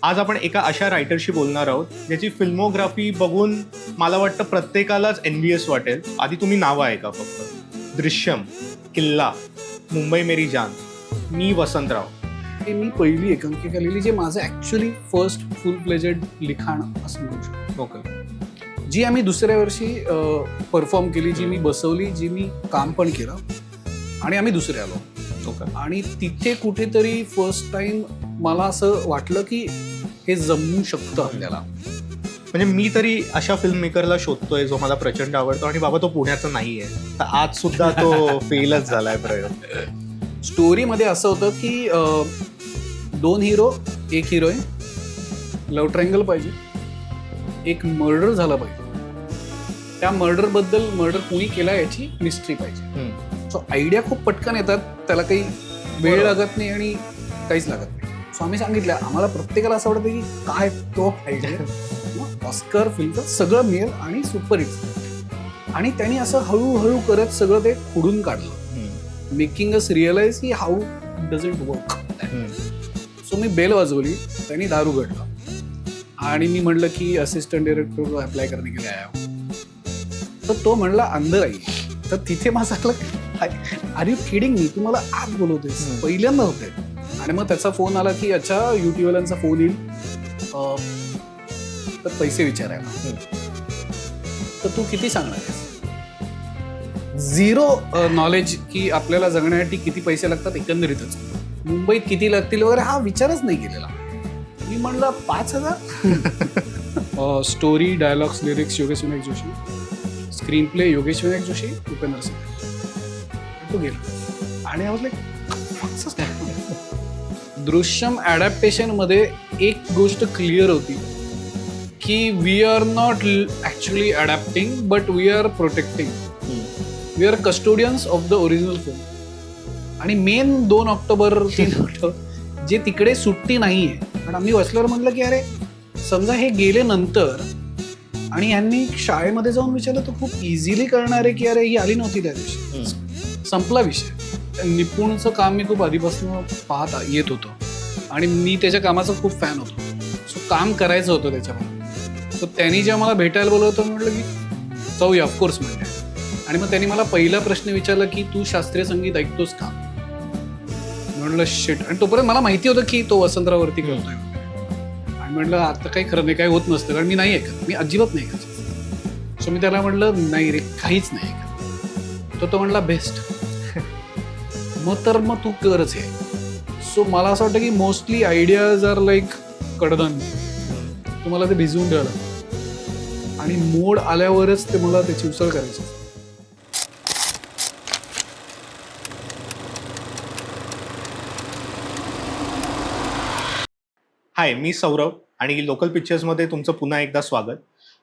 आज आपण एका अशा रायटरशी बोलणार आहोत ज्याची फिल्मोग्राफी बघून मला वाटतं प्रत्येकालाच एनव्हीएस वाटेल. आधी तुम्ही नावं ऐका फक्त. दृश्यम, किल्ला, मुंबई मेरी जान, मी वसंतराव. हे मी पहिली एकांकिका लिहिली जे माझं ॲक्च्युली फर्स्ट फुल प्लेजेड लिखाण असं म्हणू शकतो. ओके. जी आम्ही दुसऱ्या वर्षी परफॉर्म केली, जी मी बसवली, जी मी काम पण केलं आणि आम्ही दुसरे आलो. ओके. आणि तिथे कुठेतरी फर्स्ट टाइम मला असं वाटलं की हे जमू शकतं आपल्याला. म्हणजे मी तरी अशा फिल्म मेकरला शोधतोय जो मला प्रचंड आवडतो आणि बाबा तो पुण्याचा नाहीये. तर आज सुद्धा तो फेलच झालाय प्रयोग. स्टोरीमध्ये असं होतं की 2 हिरो, 1 हिरोईन, लव्ह ट्रायंगल पाहिजे, एक मर्डर झाला पाहिजे, त्या मर्डर कुणी केला याची मिस्ट्री पाहिजे. सो आयडिया खूप पटकन येतात, त्याला काही वेळ लागत नाही आणि काहीच लागत नाही. सो आम्ही सांगितलं आम्हाला प्रत्येकाला असं वाटतं की काय तो आयडिया ऑस्कर फिल्मचं सगळं मिळेल आणि सुपर हिट. आणि त्यांनी असं हळूहळू करत सगळं ते खोडून काढलं, मेकिंग अस रिअलाइज की how does it work. So मी बेल वाजवली, त्यांनी दारू घडला आणि मी म्हटलं की असिस्टंट डायरेक्टर को अप्लाय करने के लिए आया हूं. तर तो म्हणला अंदर आई. तर तिथे माझं आर यू किडिंग मी, तू मला आत बोलवतेस, पहिल्यांदा होते. आणि मग त्याचा फोन आला की अच्छा युटीवाल्यांचा फोन येईल तर पैसे विचारायला, तर तू किती सांगणार आहेस. झिरो नॉलेज की आपल्याला जगण्यासाठी किती पैसे लागतात एकंदरीतच, मुंबईत किती लागतील वगैरे हा विचारच नाही केलेला. मी म्हणलं 5,000. Story, dialogues, lyrics Yogesh Vinayak Joshi, screenplay Yogesh Vinayak Joshi, Upendra Singh. तो गेला आणि आवाज दृश्यम ॲडॅप्टेशन मध्ये एक गोष्ट क्लिअर होती की we are not actually adapting but we are protecting. We are custodians of the original film. आणि मेन 2 ऑक्टोबर 3 ऑक्टोबर जे तिकडे सुट्टी नाहीये. कारण आम्ही वाचल्यावर म्हटलं की अरे समजा हे गेले नंतर आणि यांनी शाळेमध्ये जाऊन विचारलं तर खूप इझिली कळणार आहे की अरे ही आली नव्हती त्या दिवशी, संपला विषय. निपुणचं काम मी खूप आधीपासून पाहत येत होतो आणि मी त्याच्या कामाचा खूप फॅन होतो. सो काम करायचं होतं त्याच्यामध्ये. सो त्यांनी जेव्हा मला भेटायला बोलवलं होतं म्हटलं की जाऊया ऑफकोर्स म्हणजे. आणि मग त्यांनी मला पहिला प्रश्न विचारला की तू शास्त्रीय संगीत ऐकतोस का. म्हटलं शिट. आणि तोपर्यंत मला माहिती होतं की तो वसंतरावरती करतोय. आणि म्हटलं आता काही खरं नाही, काही होत नसतं, कारण मी नाही ऐकत, मी अजिबात नाही ऐकत. सो मी त्याला म्हटलं नाही रे काहीच नाही ऐकत. तो म्हटला बेस्ट. मग तू करच आहे. सो मला असं वाटतं की मोस्टली आयडियाज आर लाईक कडधान्य, तुम्हाला ते भिजवून ठेवलं आणि मोड आल्यावरच ते मला त्याची उसळ करायची. हाय, मी सौरभ आणि लोकल पिक्चर्समध्ये तुमचं पुन्हा एकदा स्वागत.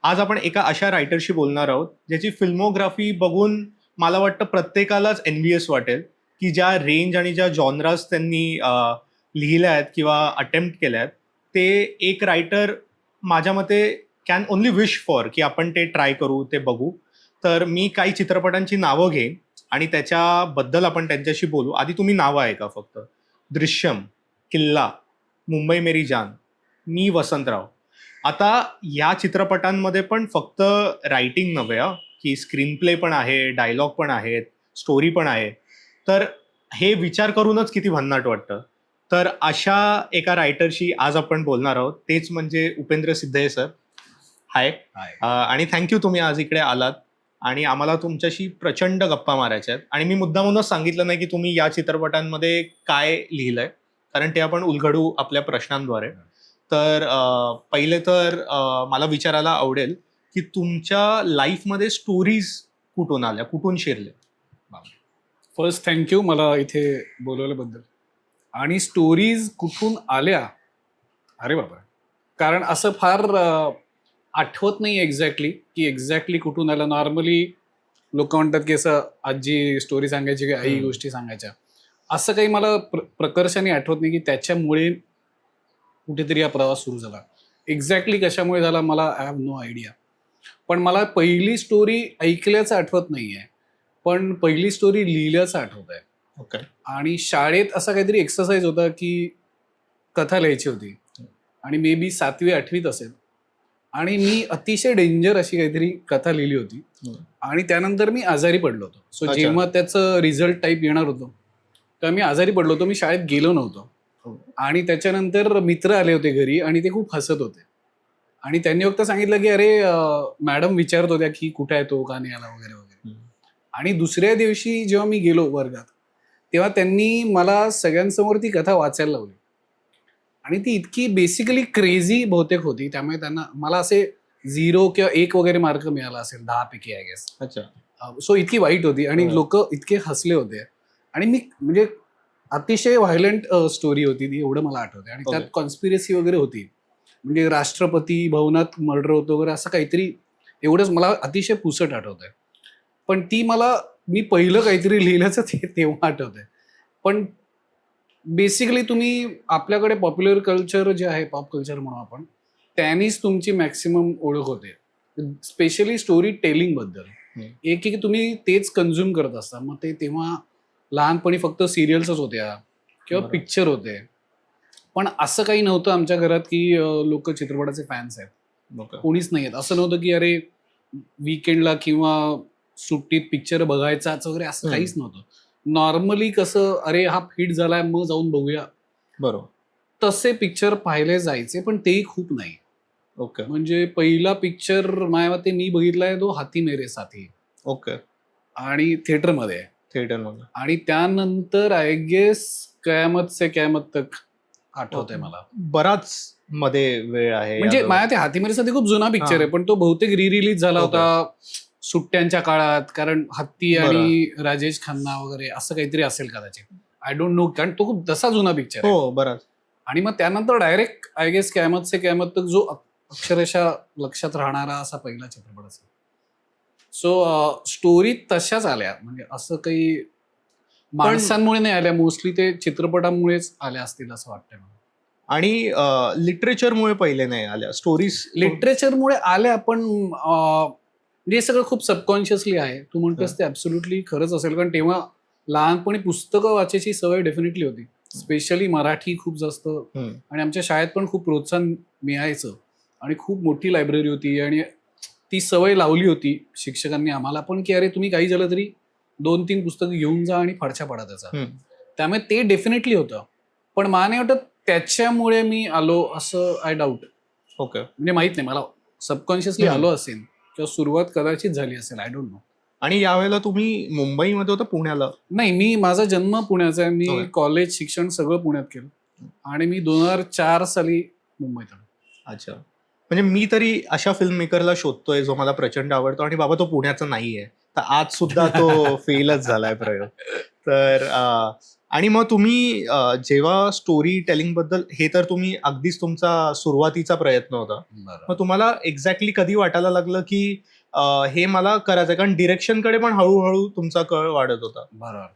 आज आपण एका अशा रायटरशी बोलणार आहोत ज्याची फिल्मोग्राफी बघून मला वाटतं प्रत्येकालाच एनव्हीएस वाटेल की ज्या रेंज आणि ज्या जॉनराज त्यांनी लिहिल्या आहेत किंवा अटेम्प्ट केल्या आहेत, ते एक रायटर माझ्या मते कॅन ओनली विश फॉर की आपण ते ट्राय करू, ते बघू. तर मी काही चित्रपटांची नावं घेईन आणि त्याच्याबद्दल आपण त्यांच्याशी बोलू. आधी तुम्ही नावं ऐका फक्त. दृश्यम, किल्ला, मुंबई मेरी जान, मी वसंतराव. आता या चित्रपटांमध्ये पण फक्त रायटिंग नव्हे की स्क्रीन प्ले पण आहे, डायलॉग पण आहेत, स्टोरी पण आहे. तर हे विचार करूनच किती भन्नाट वाटतं. तर अशा एका रायटरशी आज आपण बोलणार आहोत, तेच म्हणजे उपेंद्र सिद्धये सर. हाय. आणि थँक्यू तुम्ही आज इकडे आलात आणि आम्हाला तुमच्याशी प्रचंड गप्पा मारायच्या आहेत. आणि मी मुद्दामूनच सांगितलं नाही की तुम्ही या चित्रपटांमध्ये काय लिहिलंय, कारण ते आपण उलगडू आपल्या प्रश्नांद्वारे. तर पहिले तर मला विचारायला आवडेल की तुमच्या लाईफमध्ये स्टोरीज कुठून आल्या, कुठून शिरले. फर्स्ट थँक्यू मला इथे बोलवल्याबद्दल. आणि स्टोरीज कुठून आल्या, अरे बाबा, कारण असं फार आठवत नाही एक्झॅक्टली कुठून आलं. नॉर्मली लोक म्हणतात की असं आजी स्टोरी सांगायची की आई गोष्टी सांगायच्या, असं काही मला प्रकर्षाने आठवत नाही की त्याच्यामुळे कुठेतरी हा प्रवास सुरू झाला. एक्झॅक्टली कशामुळे झाला मला आय हॅव नो आयडिया. पण मला पहिली स्टोरी ऐकल्याचं आठवत नाहीये, पण पहिली स्टोरी लिहिल्याचं आठवत आहे. ओके. आणि शाळेत असा काहीतरी एक्सरसाइज होता की कथा लिहायची होती आणि मे बी 7वी-8वीत असेल. आणि मी अतिशय डेंजर अशी काहीतरी कथा लिहिली होती. आणि त्यानंतर मी आजारी पडलो होतो. सो अच्छा. जेव्हा त्याचं रिझल्ट टाईप येणार होतं तेव्हा मी आजारी पडलो होतो. मी शाळेत गेलो नव्हतो. आणि त्याच्यानंतर मित्र आले होते घरी आणि ते खूप हसत होते. आणि त्यांनी फक्त सांगितलं की अरे मॅडम विचारत होत्या की कुठे आहे तो, का नाही आला वगैरे वगैरे. आणि दुसऱ्या दिवशी जेव्हा मी गेलो वर्गात तेव्हा त्यांनी मला सगळ्यांसमोर ती कथा वाचायला लावली. आणि ती इतकी बेसिकली क्रेझी बहुतेक होती, त्यामुळे त्यांना मला असे 0 किंवा 1 वगैरे मार्क मिळाला असेल 10 पैकी आय गेस. अच्छा. सो इतकी वाईट होती आणि लोक इतके हसले होते. आणि मी म्हणजे अतिशय व्हायलंट स्टोरी होती ती, एवढं मला आठवते. आणि त्यात कॉन्स्पिरसी वगैरे होती, म्हणजे राष्ट्रपती भवनात मर्डर होतो वगैरे असं काहीतरी, एवढंच मला अतिशय पुसट आठवतंय. पण ती मला मी पहिलं काहीतरी लिहिल्याचं तेव्हा आठवतंय. पण बेसिकली तुम्ही आपल्याकडे पॉप्युलर कल्चर जे आहे, पॉप कल्चर म्हणून आपण, त्यांनीच तुमची मॅक्सिमम ओळख होते, स्पेशली स्टोरी टेलिंग बद्दल. एक की तुम्ही तेच कन्झ्युम करत असता. मग ते तेव्हा लहानपणी फक्त सिरियल्सच होत्या किंवा पिक्चर होते. पण असं काही नव्हतं आमच्या घरात की लोक चित्रपटाचे फॅन्स आहेत. कोणीच नाही आहेत. असं नव्हतं की अरे वीकेंडला किंवा सुट्टीत पिक्चर बघायचाच वगैरे, असं काहीच नव्हतं. नॉर्मली कसं अरे हा हिट झालाय मग जाऊन बघूया, बरोबर, तसे पिक्चर पाहिले जायचे. पण तेही खूप नाही. ओके. म्हणजे पहिला पिक्चर माझ्या मते मी बघितलाय तो हाथी मेरे साथी. ओके. आणि थिएटरमध्ये. आणि त्यानंतर आय गेस कयामत से कयामत तक आठवतंय मला. बराच मध्ये वेळ आहे. म्हणजे माझ्या ते हाथी मेरे साथी खूप जुना पिक्चर आहे, पण तो बहुतेक रिलीज झाला होता सुट्ट्यांच्या काळात, कारण हत्ती आणि राजेश खन्ना वगैरे असं काहीतरी असेल कदाचित. आय डोंट नो, कारण तो खूप तसा जुना पिक्चर आहे. बराच. आणि मग त्यानंतर डायरेक्ट आय गेस कयामत से कयामत तक जो अक्षरशः लक्षात राहणारा असा पहिला चित्रपट असेल. सो स्टोरी तशाच आल्या, म्हणजे असं काही माणसांमुळे नाही आल्या, मोस्टली ते चित्रपटांमुळेच आल्या असतील असं वाटतंय मला. आणि लिटरेचरमुळे पहिले नाही आल्या स्टोरीज. लिटरेचरमुळे आल्या, पण हे सगळं खूप सबकॉन्शियसली आहे. तू म्हणतोस ते ऍब्सोल्युटली खरंच असेल, कारण तेव्हा लहानपणी पुस्तकं वाचायची सवय डेफिनेटली होती, स्पेशली मराठी खूप जास्त. आणि आमच्या शाळेत पण खूप प्रोत्साहन मिळायचं आणि खूप मोठी लायब्ररी होती. आणि ती सवय लावली होती शिक्षकांनी आम्हाला पण, की अरे तुम्ही काही झालं तरी 2-3 पुस्तकं घेऊन जा आणि फाडछा पाडा त्याचा. त्यामुळे ते डेफिनेटली होतं. पण मला नाही वाटत त्याच्यामुळे मी आलो असं, आय डाऊट. ओके. म्हणजे माहित नाही मला, सबकॉन्शियसली आलो असेल किंवा सुरुवात कदाचित झाली असेल, आय डोंट नो. आणि यावेळेला तुम्ही मुंबईमध्ये होता, पुण्याला? नाही, माझा जन्म पुण्याचा आहे. मी कॉलेज शिक्षण सगळं पुण्यात केलं आणि मी 2004 साली मुंबईत आलो. अच्छा. म्हणजे मी तरी अशा फिल्म मेकरला शोधतोय जो मला प्रचंड आवडतो, आणि बाबा तो पुण्याचा नाहीये, तर आज सुद्धा तो फेलच झालाय प्रयोग. तर आणि मग तुम्ही जेव्हा स्टोरी टेलिंग बद्दल, हे तर तुम्ही अगदीच तुमचा सुरुवातीचा प्रयत्न होता, मग तुम्हाला एक्झॅक्टली कधी वाटायला लागलं की हे मला करायचंय? कारण डिरेक्शनकडे पण हळूहळू तुमचा कळ वाढत होता. बरोबर.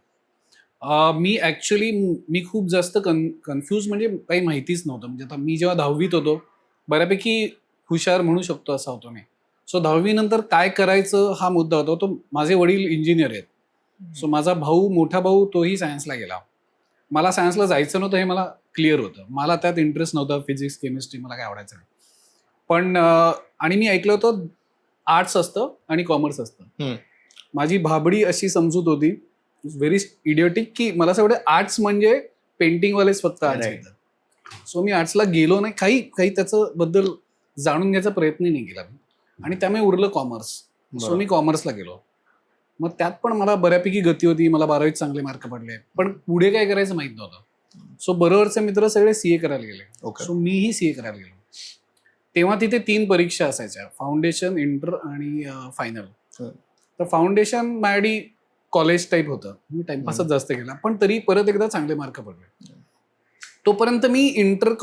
मी खूप जास्त कन्फ्यूज, म्हणजे काही माहितीच नव्हतं. म्हणजे आता मी जेव्हा 10वीत होतो, बऱ्यापैकी हुशार म्हणू शकतो असा होतो मी. सो 10वी नंतर काय करायचं हा मुद्दा होता. तो माझे वडील इंजिनियर आहेत. सो माझा मोठा भाऊ तोही सायन्सला गेला. मला सायन्सला जायचं नव्हतं हे मला क्लिअर होतं. मला त्यात इंटरेस्ट नव्हता, फिजिक्स केमिस्ट्री मला काय आवडायचं नाही. पण आणि मी ऐकलं होतं आर्ट्स असतं आणि कॉमर्स असतं. माझी भाबडी अशी समजूत होती, व्हेरी इडियोटिक, की मला असं वाटतं आर्ट्स म्हणजे पेंटिंगवालेच फक्त आर्ट्स घेतात. सो मी आर्ट्सला गेलो नाही, काही त्याचं बद्दल जाणून घ्यायचा प्रयत्न नाही केला मी. आणि त्यामुळे उरलं कॉमर्स. सो मी कॉमर्सला गेलो. मग त्यात पण मला बऱ्यापैकी गती होती, मला 12वीत चांगले मार्क पडले, पण पुढे काय करायचं माहित नव्हतं. सो बरोबरचे मित्र सगळे सीए करायला गेले. सो मीही सीए करायला गेलो. तेव्हा तिथे 3 परीक्षा असायच्या, फाउंडेशन, इंटर आणि फायनल. तर फाउंडेशन माझ्यासाठी कॉलेज टाईप होतं, मी टाइमपासच जास्त केला, पण तरी परत एकदा चांगले मार्क पडले. तोपर्यंत मी इंटर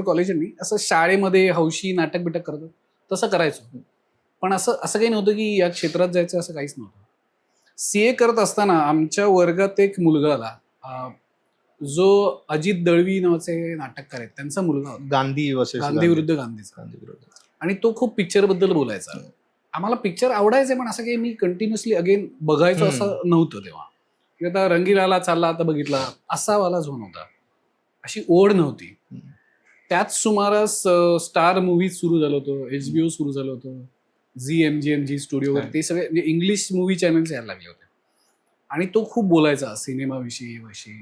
कॉलेज असं शाळेमध्ये हौशी नाटक बिटक करतो तसं करायचो. पण असं काही नव्हतं की या क्षेत्रात जायचं, असं काहीच नव्हतं. सीए करत असताना आमच्या वर्गात एक मुलगा आला, जो अजित दळवी नावाचे नाटककार आहेत, त्यांचा मुलगा, गांधी विरुद्ध गांधीचा. आणि तो खूप पिक्चर बद्दल बोलायचा. आम्हाला पिक्चर आवडायचे, पण असं काही मी कंटिन्युअसली अगेन बघायचो असं नव्हतं तेव्हा. आता रंगीलाला चालला आता बघितला, असा वाला झोन होता, अशी ओढ नव्हती. त्याच सुमारास स्टार मूव्ही सुरू झालं होतं, HBO सुरू झालं होतं, MGM स्टुडिओवर ते सगळे म्हणजे इंग्लिश मूव्ही चॅनल्स यायला लागले होते आणि तो खूप बोलायचा सिनेमाविषयी विषयी.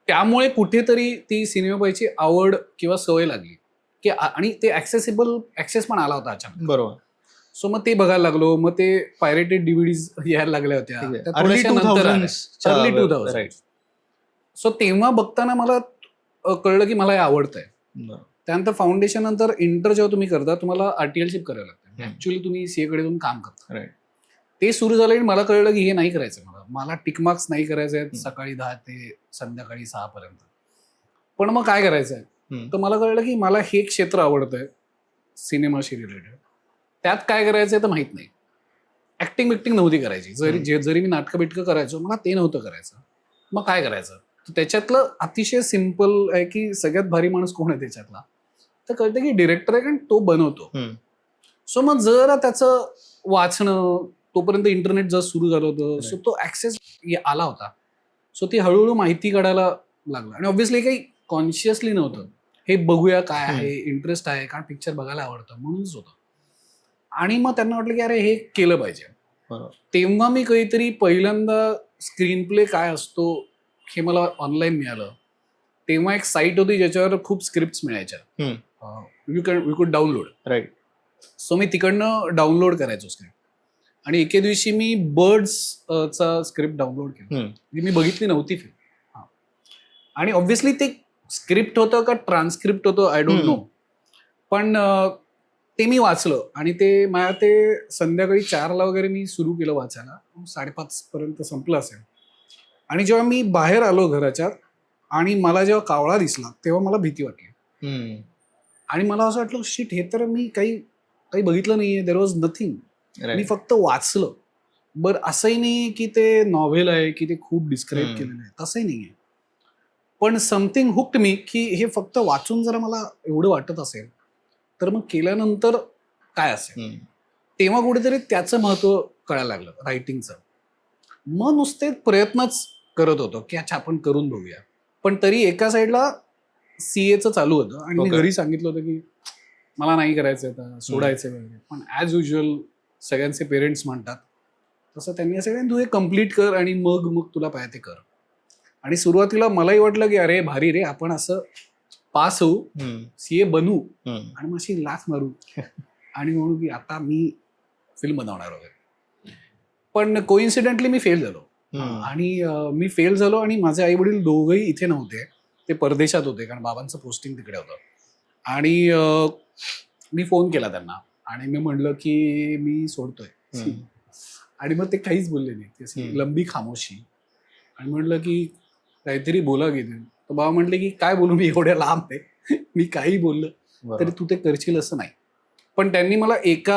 त्यामुळे कुठेतरी ती सिनेमा पाहायची आवड किंवा सवय लागली की आणि ते ऍक्सेस पण आला होता अचानक. बरोबर. सो मग ते बघायला लागलो. मग ते पायरेटेड DVDs यायला लागल्या होत्या. त्या अर्ली थोड्याशा नंतर आल्या. 2000s early 2000. राईट. सो तेव्हा बघताना मला कळलं की मला हे आवडतंय. त्यानंतर फाउंडेशन नंतर इंटर जेव्हा तुम्ही करता तुम्हाला RTLship करायला लागतं. ऍक्च्युअली तुम्ही CA कडे जाऊन काम करता. राईट. ते सुरू झालं आणि मला कळलं की हे नाही करायचं मला टिकमार्क्स नाही करायचे आहेत सकाळी 10 ते संध्याकाळी 6 पर्यंत. पण मग काय करायचंय तर मला कळलं की मला हे क्षेत्र आवडतंय सिनेमाशी रिलेटेड. त्यात काय करायचंय तर माहित नाही. ऍक्टिंग बिक्टिंग नव्हती करायची. जरी मी नाटकं बिटकं करायचो मला ते नव्हतं करायचं. मग काय करायचं तर त्याच्यातलं अतिशय सिम्पल आहे की सगळ्यात भारी माणूस कोण आहे त्याच्यातला तर कळतं की डिरेक्टर आहे कारण तो बनवतो. सो मग जरा त्याचं वाचणं तोपर्यंत इंटरनेट जर सुरू झालं होतं सो तो ऍक्सेस आला होता. सो ती हळूहळू माहिती काढायला लागलं आणि ऑब्व्हियसली काही कॉन्शियसली नव्हतं. हे बघूया काय आहे इंटरेस्ट आहे कारण पिक्चर बघायला आवडतं म्हणूनच होतं. आणि मग त्यांना वाटलं की अरे हे केलं पाहिजे. तेव्हा मी काहीतरी पहिल्यांदा स्क्रीन प्ले काय असतो हे मला ऑनलाईन मिळालं. तेव्हा एक साईट होती ज्याच्यावर खूप स्क्रिप्ट मिळायच्या. वी कुड डाउनलोड. राईट. सो मी तिकडनं डाउनलोड करायचो स्क्रिप्ट आणि एके दिवशी मी बर्ड्सचा स्क्रिप्ट डाउनलोड केला. मी बघितली नव्हती फिल्म आणि ऑब्व्हियसली ते स्क्रिप्ट होतं का ट्रान्स्क्रिप्ट होतं आय डोंट नो. पण ते मी वाचलं आणि ते माझ्या ते संध्याकाळी 4ला वगैरे मी सुरू केलं वाचायला. 5:30 पर्यंत संपलं असेल. आणि जेव्हा मी बाहेर आलो घराच्या आणि मला जेव्हा कावळा दिसला तेव्हा मला भीती वाटली. आणि मला असं वाटलं शिट हे तर मी काही बघितलं नाहीये. There was nothing. मी फक्त वाचलं. बरं असंही नाही की ते नॉव्हेल आहे की ते खूप डिस्क्राईब केलेलं आहे तसंही नाहीये. पण समथिंग हुक्ड मी की हे फक्त वाचून जरा मला एवढं वाटत असेल तर मग केल्यानंतर काय असेल. तेव्हा कुठेतरी त्याचं महत्व कळायला लागलं रायटिंगचं. मग नुसते प्रयत्नच करत होतो की अच्छा आपण करून बघूया. पण तरी एका साईडला CAचं चालू होतं आणि मी घरी सांगितलं होतं की मला नाही करायचं आता सोडायचं वगैरे. पण ॲज युजल सगळ्यांचे पेरेंट्स म्हणतात तसं त्यांनी असं तू हे कम्प्लीट कर आणि मग तुला पाहिजे ते कर. आणि सुरुवातीला मलाही वाटलं की अरे भारी रे आपण असं पास होऊ CA बनू आणि मग अशी लाथ मारू आणि म्हणू की आता मी फिल्म बनवणार वगैरे. पण कोइन्सिडेंटली मी फेल झालो. आणि मी फेल झालो आणि माझे आई वडील दोघंही इथे नव्हते. ते परदेशात होते कारण बाबांचं पोस्टिंग तिकडे होतं. आणि मी फोन केला त्यांना आणि मी म्हणलं की मी सोडतोय. आणि मग ते काहीच बोलले नाही. ती लंबी खामोशी. आणि म्हणलं की काहीतरी बोला की तर बाबा म्हटले की काय बोलू मी एवढ्या लांब आहे. मी काही बोललं तरी तू ते करशील असं नाही. पण त्यांनी मला 1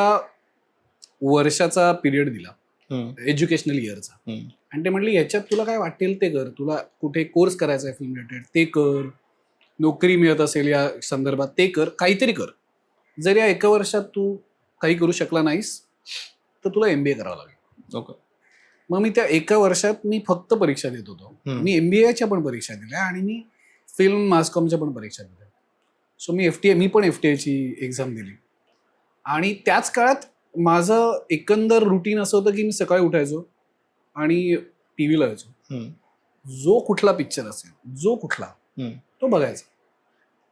वर्षाचा पिरियड दिला एज्युकेशनल इयरचा. आणि ते म्हटले ह्याच्यात तुला काय वाटेल ते कर. तुला कुठे कोर्स करायचा आहे फिल्म रिलेटेड ते कर. नोकरी मिळत असेल या संदर्भात ते कर. काहीतरी कर. जर या 1 वर्षात तू काही करू शकला नाहीस तर तुला MBA करावं लागेल. मग मी त्या 1 वर्षात मी फक्त परीक्षा देत होतो. मी MBAच्या पण परीक्षा दिल्या आणि मी फिल्म मासकॉमच्या पण परीक्षा दिल्या. सो मी पण FTIची एक्झाम दिली. आणि त्याच काळात माझं एकंदर रुटीन असं होतं की मी सकाळी उठायचो आणि TV लावायचो. जो कुठला पिक्चर असेल जो कुठला तो बघायचा.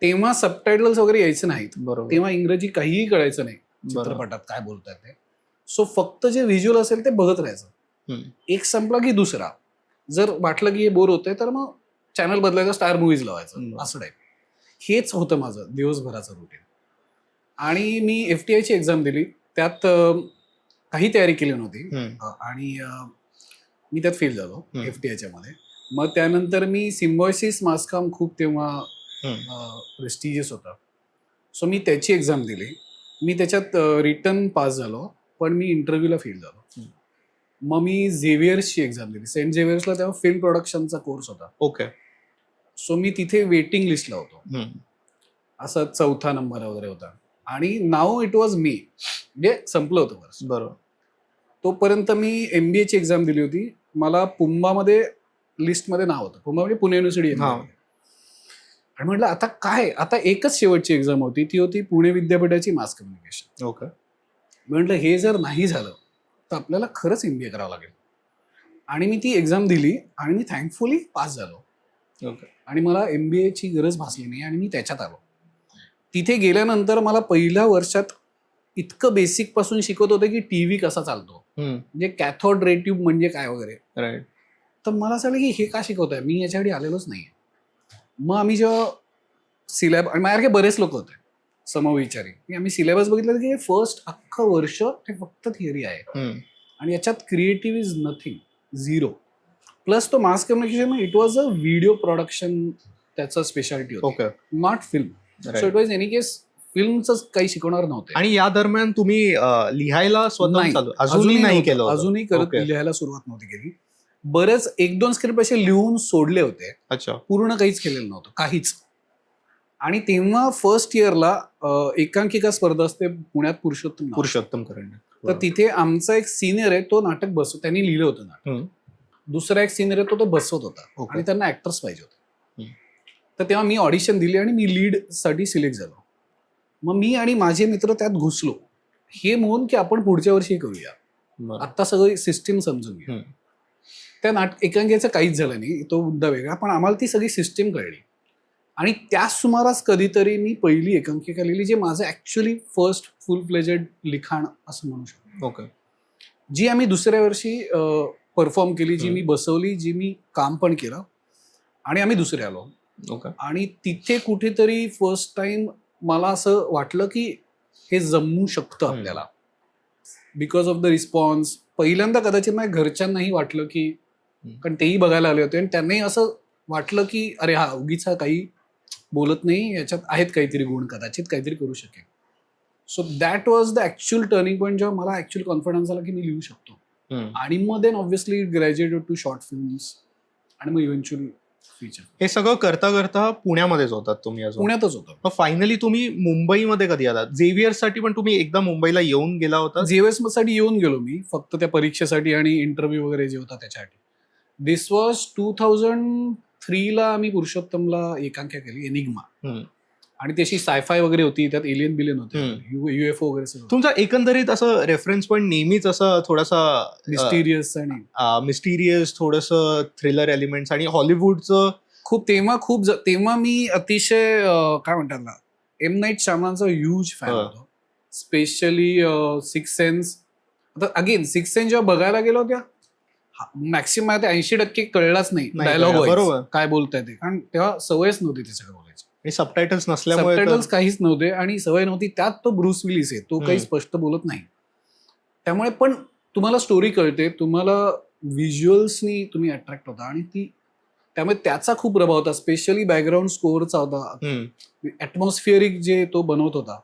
तेव्हा सबटायटल्स वगैरे यायचे नाहीत. तेव्हा इंग्रजी काहीही कळायचं नाही चित्रपटात काय बोलतात ते. सो फक्त जे व्हिज्युअल असेल ते बघत राहायचं. एक संपला की दुसरा. जर वाटलं की हे बोर होतंय तर मग चॅनल बदलायचं स्टार मूव्हीज लावायचं असं टाईप. हेच होतं माझं दिवसभराचं रुटीन. आणि मी FTIची एक्झाम दिली. त्यात काही तयारी केली नव्हती आणि मी त्यात फेल झालो FTIच्या मध्ये. मग त्यानंतर मी सिम्बॉयसिस मासकॉम खूप तेव्हा प्रेस्टिजियस होता. सो मी त्याची एक्झाम दिली. मी त्याच्यात रिटर्न पास झालो पण मी इंटरव्ह्यूला फेल झालो. मग मी झेवियर्सची एक्झाम दिली. सेंट झेवियर्सला तेव्हा फिल्म प्रोडक्शनचा कोर्स होता. ओके. सो मी तिथे वेटिंग लिस्टला होतो. असा 4था नंबर वगैरे होता. आणि नाव इट वॉज मी म्हणजे संपलं होतं वर्ष. बरोबर. तोपर्यंत मी MBAची एक्झाम दिली होती. मला पुंबामध्ये लिस्टमध्ये नाव होतं. पुंबा म्हणजे पुणे युनिव्हर्सिटी. आणि म्हटलं आता काय, आता एकच शेवटची एक्झाम होती, ती होती पुणे विद्यापीठाची मास कम्युनिकेशन. ओके. म्हटलं हे जर नाही झालं तर आपल्याला खरंच MBA करावं लागेल. आणि मी ती एक्झाम दिली आणि मी थँकफुली पास झालो. ओके. आणि मला MBA ची गरज भासली नाही आणि मी त्याच्यात आलो. तिथे गेल्यानंतर मला पहिल्या वर्षात इतकं बेसिक पासून शिकवत होते की टीव्ही कसा चालतो, म्हणजे कॅथोड रे ट्यूब म्हणजे काय वगैरे. राईट. तर मला असं वाटलं की हे का शिकवत आहे, मी याच्यासाठी आलेलोच नाही. मग आम्ही जेव्हा सिलेबस, आणि माझ्यासारखे बरेच लोक होते समविचारी, की आम्ही सिलेबस बघितलं की फर्स्ट अख्खं वर्ष ते फक्त थिअरी आहे आणि याच्यात creative is nothing, zero. Plus तो mass communication, it was a video production, त्याचं स्पेशालिटी होती, okay. Not film. So it was any case फिल्मच काही शिकवणार नव्हते. आणि या दरम्यान तुम्ही लिहायला स्वतः नाही, चालू अजूनही नाही नव्हतं. केलं होतं? अजूनही करत Okay. लिहायला सुरुवात नव्हती केली. बरेच 1-2 स्क्रिप्ट असे लिहून सोडले होते, अच्छा. पूर्ण काहीच केलेलं नव्हतं, काहीच. आणि तेव्हा फर्स्ट इयरला एकांकिका स्पर्धा असते पुण्यात, पुरुषोत्तम करंडे. तर तिथे आमचा एक सिनियर आहे, तो नाटक त्यांनी लिहिलं होतं नाटक. दुसरा एक सिनियर आहे, तो बसवत होता Okay. आणि त्यांना ऍक्टर्स पाहिजे होते. तर तेव्हा मी ऑडिशन दिली आणि मी लीड साठी सिलेक्ट झालो. मग मी आणि माझे मित्र त्यात घुसलो, हे म्हणून की आपण पुढच्या वर्षी करूया, आता सगळी सिस्टीम समजून घ्या. त्या एकांकिकेचं काहीच झालं नाही, तो मुद्दा वेगळा, पण आम्हाला ती सगळी सिस्टीम कळली. आणि त्या सुमारास कधीतरी मी पहिली एकांकिका लिहिली, जे माझं ऍक्च्युअली फर्स्ट फुल फ्लेजेड लिखाण असं म्हणू शकतो. ओके. जी आम्ही दुसऱ्या वर्षी परफॉर्म केली, जी मी बसवली, जी मी काम पण केलं, आणि आम्ही दुसरे आलो. ओके. आणि तिथे कुठेतरी फर्स्ट टाइम मला असं वाटलं की हे जमू शकतं आपल्याला, बिकॉज ऑफ द रिस्पॉन्स. पहिल्यांदा कदाचित माझ्या घरच्यांनाही वाटलं की, कारण तेही बघायला आले होते आणि त्यांनाही असं वाटलं की अरे हा उगीच काही बोलत नाही, याच्यात आहेत काहीतरी गुण, कदाचित काहीतरी करू शकेल. So that was the actual turning point, जेव्हा मला ऍक्च्युअल कॉन्फिडन्स आला की मी लिहू शकतो. आणि मग then obviously graduated to short films आणि मग इव्हेंच्युअली फीचर. हे सगळं करता करता पुण्यामध्येच होतात तुम्ही अजून? पुण्यातच होतं. मग फायनली तुम्ही मुंबईमध्ये कधी आलात? झेवियर साठी पण तुम्ही एकदा मुंबईला येऊन गेला होता? झेवियर साठी येऊन गेलो मी, फक्त त्या परीक्षेसाठी आणि इंटरव्ह्यू वगैरे जे होता त्याच्यासाठी. दिस वॉज 2003 ला आम्ही पुरुषोत्तमला एकांकिका केली, एनिग्मा. आणि त्याची सायफाय वगैरे होती, त्यात एलियन बिलियन होते, UFO वगैरे सगळं. तुमचा एकंदरीत असं रेफरन्स पॉईंट नेहमीच असं थोडासा मिस्टिरियस आणि मिस्टिरियस, थोडंसं थ्रिलर एलिमेंट्स आणि हॉलिवूडचं तेव्हा मी अतिशय काय म्हणतात ना, एम नाईट श्यामलांचा ह्यूज फॅन होतो, स्पेशली सिक्स सेन्स. आता अगेन सिक्स सेन्स जेव्हा बघायला गेलो त्या मॅक्सिमम 80% कळलाच नाही डायलॉग बरोबर काय बोलताय ते, कारण तेव्हा सवयच नव्हती ते सगळं बोलायची. सबटायटल्स नसल्यामुळे सबटायटल्स काहीच नव्हते आणि सवय नव्हती. त्यात तो ब्रूस विलिस आहे, तो काही स्पष्ट बोलत नाही. त्यामुळे पण तुम्हाला स्टोरी कळते, तुम्हाला व्हिज्युअल्सनी तुम्ही अट्रॅक्ट होता आणि त्यामुळे त्याचा खूप प्रभाव होता. स्पेशली बॅकग्राऊंड स्कोअरचा होता, ऍटमॉस्फिअरिक जे तो बनवत होता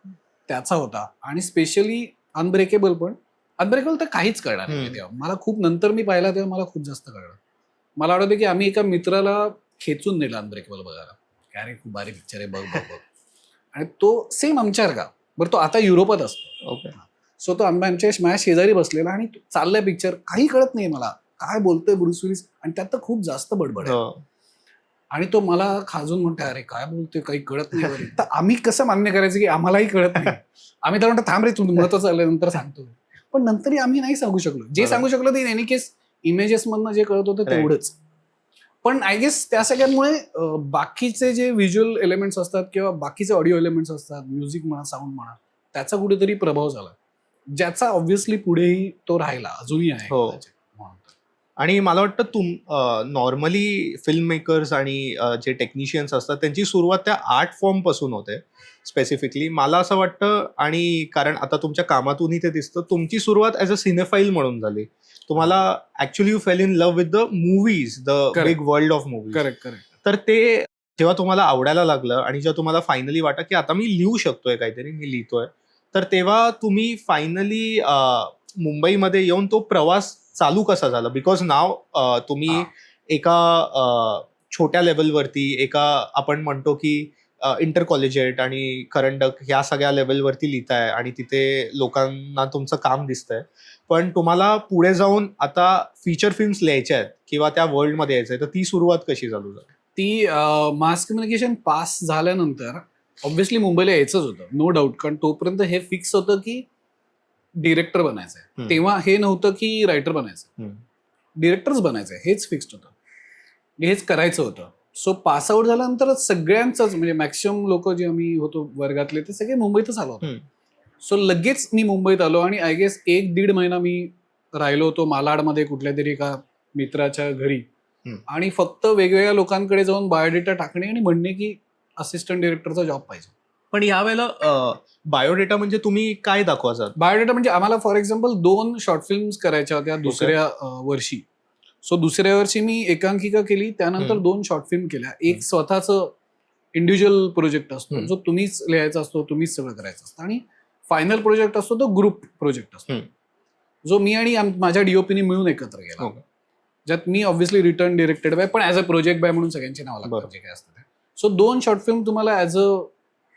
त्याचा होता. आणि स्पेशली अनब्रेकेबल तर काहीच कळणार नाही तेव्हा मला. खूप नंतर मी पाहिला तेव्हा मला खूप जास्त कळलं. मला आठवतं की आम्ही एका मित्राला खेचून नेला अनब्रेकेबल बघायला, अरे खूप भारी पिक्चर आहे, बघ. आणि तो सेम आमच्यासारखा, बरं तो आता युरोपात असतो. ओके. सो तो माझ्या शेजारी बसलेला आणि चाललाय पिक्चर, काही कळत नाही मला काय बोलतोय ब्रूस विलिस, आणि त्यात तर खूप जास्त बडबड आहे. आणि तो मला खाजून म्हणतो, अरे काय बोलतोय, काही कळत नाही. तर आम्ही कसं मान्य करायचं की आम्हालाही कळत नाही. आम्ही तर म्हणतो थांब रे, तू महत्वाचं आलं नंतर सांगतो. पण नंतरही आम्ही नाही सांगू शकलो. जे सांगू शकलो ते इन एनी केस इमेजेस मधनं जे कळत होतं तेवढंच. पण आय गेस त्या सगळ्यांमुळे बाकीचे जे व्हिज्युअल एलिमेंट्स असतात किंवा बाकीचे ऑडिओ एलिमेंट्स असतात, म्युझिक म्हणा, साऊंड म्हणा, त्याचा कुठेतरी प्रभाव झाला, ज्याचा ऑब्व्हियसली पुढेही तो राहिला, अजूनही आहे. आणि मला वाटतं नॉर्मली फिल्म मेकर्स आणि जे टेक्निशियन्स असतात त्यांची सुरुवात त्या आर्ट फॉर्म पासून होते स्पेसिफिकली, मला असं वाटतं. आणि कारण आता तुमच्या कामातूनही ते दिसतं, तुमची सुरुवात ॲज अ सिनेफाईल म्हणून झाली. तुम्हाला actually you fail in love with the movies, the big world of movies. Correct. तर ते जेव्हा तुम्हाला आवडायला लागलं आणि जेव्हा तुम्हाला फायनली वाटतं की आता मी लिहू शकतोय काहीतरी, मी लिहितोय, तर तेव्हा तुम्ही फायनली मुंबईमध्ये येऊन तो प्रवास चालू कसा झाला? बिकॉज नाव तुम्ही एका छोट्या लेवलवरती, एका आपण म्हणतो की इंटर कॉलेजिएट आणि करंडक ह्या सगळ्या लेवलवरती लिहिताय आणि तिथे लोकांना तुमचं काम दिसतंय. पण तुम्हाला पुढे जाऊन आता फीचर फिल्म्स लिहायच्या आहेत किंवा त्या वर्ल्डमध्ये यायचंय, तर ती सुरुवात कशी चालू झाली? ती मास कम्युनिकेशन पास झाल्यानंतर ऑब्व्हियसली मुंबईला यायचंच होतं, नो डाऊट. कारण तोपर्यंत हे फिक्स होतं की डिरेक्टर बनायचंय. हम्म. तेव्हा हे नव्हतं की रायटर बनायचं, हम्म. डिरेक्टरच बनायचंय, हेच फिक्स्ड होतं, हेच करायचं होतं. सो पास आउट झाल्यानंतर सगळ्यांचंच म्हणजे मॅक्सिमम लोक जे आम्ही होतो वर्गातले ते सगळे मुंबईतच आलो होतो. हम्म. सो लगेच मी मुंबईत आलो आणि आय गेस 1-1.5 महिना मी राहिलो होतो मालाडमध्ये कुठल्या तरी एका मित्राच्या घरी. हम्म. आणि फक्त वेगवेगळ्या लोकांकडे जाऊन बायोडेटा टाकणे आणि म्हणणे की असिस्टंट डिरेक्टरचा जॉब पाहिजे. पण यावेळेला बायोडेटा म्हणजे तुम्ही काय दाखवायचा? बायोडेटा म्हणजे आम्हाला फॉर एक्झाम्पल 2 शॉर्ट फिल्म्स करायच्या होत्या दुसऱ्या वर्षी. सो दुसऱ्या वर्षी मी एकांकिका केली, त्यानंतर 2 शॉर्ट फिल्म केल्या. एक स्वतःच इंडिव्हिज्युअल प्रोजेक्ट असतो जो तुम्हीच लिहायचा असतो, तुम्हीच सगळं करायचं असतं. आणि फायनल प्रोजेक्ट असतो तो ग्रुप प्रोजेक्ट असतो, जो मी आणि माझ्या डीओपीने मिळून एकत्र केला, ज्यात मी ऑब्व्हियसली रिटर्न डिरेक्टेड बाय पण ऍज अ प्रोजेक्ट बाय म्हणून सगळ्यांची नावं लागतात जे काय असतं ते. सो 2 शॉर्ट फिल्म तुम्हाला ऍज अ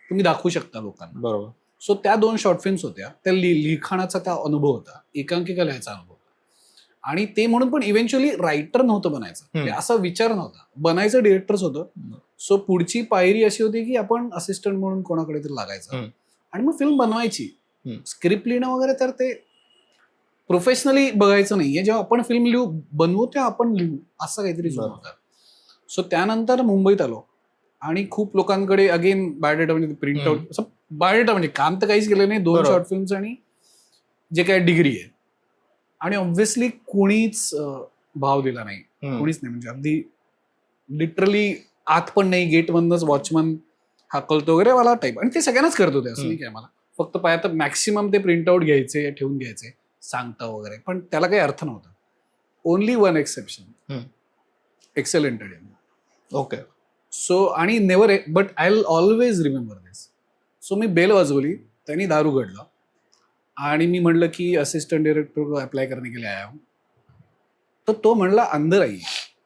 तुम्ही दाखवू शकता लोकांना. बरोबर. सो त्या 2 शॉर्ट फिल्म्स होत्या, त्या लिखाणाचा त्या अनुभव होता, एकांकिका लिहायचा अनुभव होता. आणि ते म्हणून पण इव्हेंच्युअली रायटर नव्हतं बनायचं, म्हणजे असा विचार नव्हता, बनायचं डिरेक्टरच होतं. सो पुढची पायरी अशी होती की आपण असिस्टंट म्हणून कोणाकडे तरी लागायचं आणि मग फिल्म बनवायची. स्क्रिप्ट लिहिणं वगैरे तर ते प्रोफेशनली बघायचं नाहीये, जेव्हा आपण फिल्म बनवू तेव्हा आपण लिहू, असं काहीतरी जोर होता. सो त्यानंतर मुंबईत आलो आणि खूप लोकांकडे अगेन बायोडेटा म्हणजे प्रिंट आउट, बायोडेटा म्हणजे काम तर काहीच केलं नाही, 2 शॉर्ट फिल्म्स आणि जे काय डिग्री आहे. आणि ऑब्व्हियसली कोणीच भाव दिला नाही, कोणीच नाही, म्हणजे अगदी लिटरली आत पण नाही, गेट मधनच वॉचमन हाकलतो वगैरे वाला टाईप. आणि ते सगळ्यांनाच करत होते, असं नाही काय मला फक्त पाहिजे तर मॅक्सिमम ते प्रिंटआउट घ्यायचे, ठेवून घ्यायचे, सांगता वगैरे, पण त्याला काही अर्थ नव्हता. Only 1 exception, Excel Entertainment. Okay. So आणि never, but I will always remember this. So मी बेल वाजवली, त्यांनी दार उघडलं आणि मी म्हणलं की असिस्टंट डायरेक्टर को अप्लाय करने के लिए आया हूं. तर तो म्हणला अंदर आई.